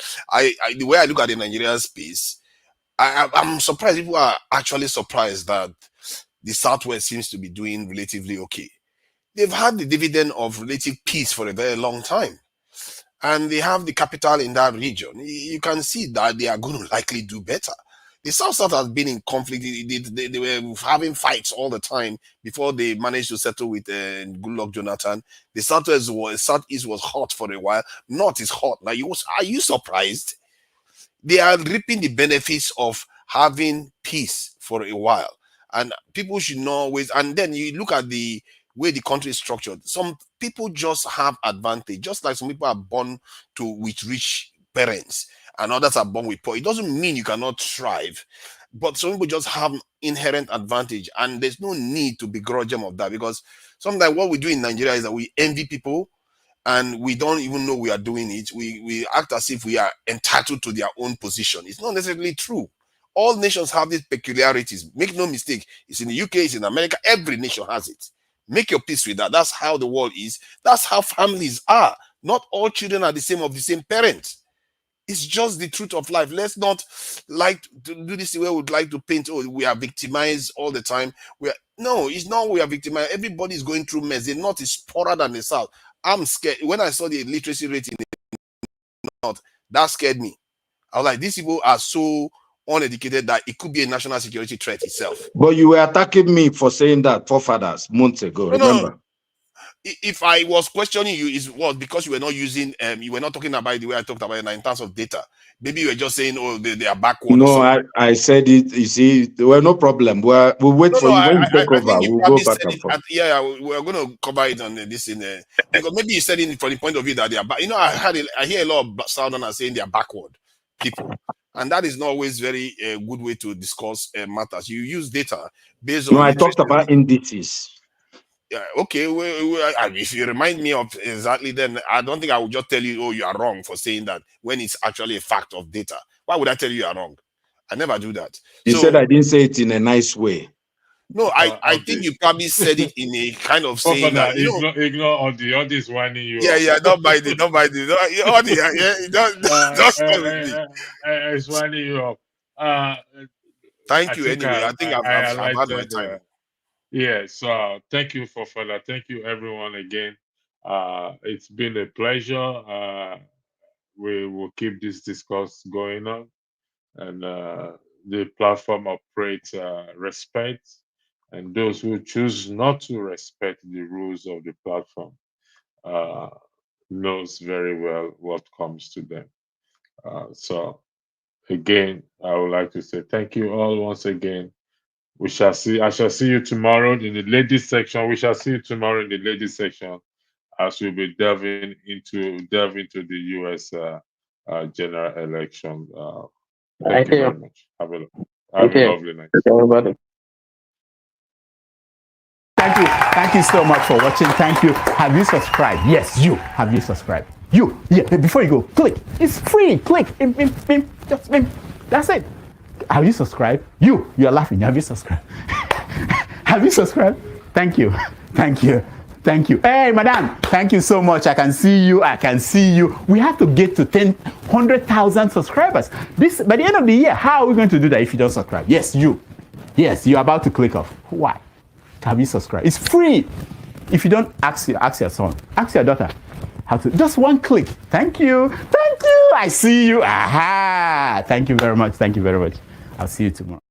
way I look at the Nigerian space, I'm surprised. People are actually surprised that the Southwest seems to be doing relatively okay. They've had the dividend of relative peace for a very long time. And they have the capital in that region. You can see that they are going to likely do better. The South has been in conflict. They were having fights all the time before they managed to settle with Goodluck Jonathan. The Southeast was hot for a while. North is hot. Now, are you surprised? They are reaping the benefits of having peace for a while. And people should know always. And then you look at the way the country is structured. Some people just have advantage, just like some people are born with rich parents and others are born with poor. It doesn't mean you cannot thrive, but some people just have inherent advantage, and there's no need to begrudge them of that, because sometimes what we do in Nigeria is that we envy people and we don't even know we are doing it. We act as if we are entitled to their own position. It's not necessarily true. All nations have these peculiarities. Make no mistake. It's in the UK, it's in America. Every nation has it. Make your peace with that. That's how the world is. That's how families are. Not all children are the same parents. It's just the truth of life. Let's not like to do this the way we would like to paint. Oh, we are victimized all the time. No, it's not we are victimized. Everybody is going through mess. The North is poorer than the South. I'm scared. When I saw the literacy rate in the North, that scared me. I was like, these people are so uneducated that it could be a national security threat itself. But you were attacking me for saying that forefathers months ago. Remember? No. If I was questioning you, it was because you were not using, you were not talking about it the way I talked about it in terms of data. Maybe you were just saying, oh, they are backward. No, I said it. You see, there were no problem. We'll wait for you when you take over. We'll go back and forth. We're going to cover it on this because maybe you said it from the point of view that they are back. I hear a lot of Southerners saying they are backward people. And that is not always very good way to discuss matters. You use data based on. No, I talked about indices. Yeah, okay. If you remind me of exactly, then I don't think I would just tell you, oh, you are wrong for saying that when it's actually a fact of data. Why would I tell you are wrong? I never do that. You said I didn't say it in a nice way. No, I think you probably said it in a kind of saying that ignore all this whining you. Don't mind it. Don't mind it. It's whining you up. Thank you anyway. I think I've had my time. So thank you for that. Thank you everyone again. It's been a pleasure. We will keep this discourse going on, and the platform operates respect, and those who choose not to respect the rules of the platform knows very well what comes to them. So again, I would like to say thank you all once again. I shall see you tomorrow in the ladies section. We shall see you tomorrow in the ladies section as we'll be delving into the US general election. Thank you very much. Have a lovely night. Everybody. Thank you so much for watching. Thank you. Have you subscribed? Yes, you. Have you subscribed? You. Yeah, before you go, click. It's free. Click. Just that's it. Have you subscribed? You are laughing. Have you subscribed? Have you subscribed? Thank you. Thank you. Thank you. Hey, madam. Thank you so much. I can see you. We have to get to 100,000 subscribers. By the end of the year, how are we going to do that if you don't subscribe? Yes, you. Yes, you're about to click off. Why? Have you subscribed? It's free. If you don't, ask your son, ask your daughter how to. Just one click. Thank you. Thank you. I see you. Aha. Thank you very much. Thank you very much. I'll see you tomorrow.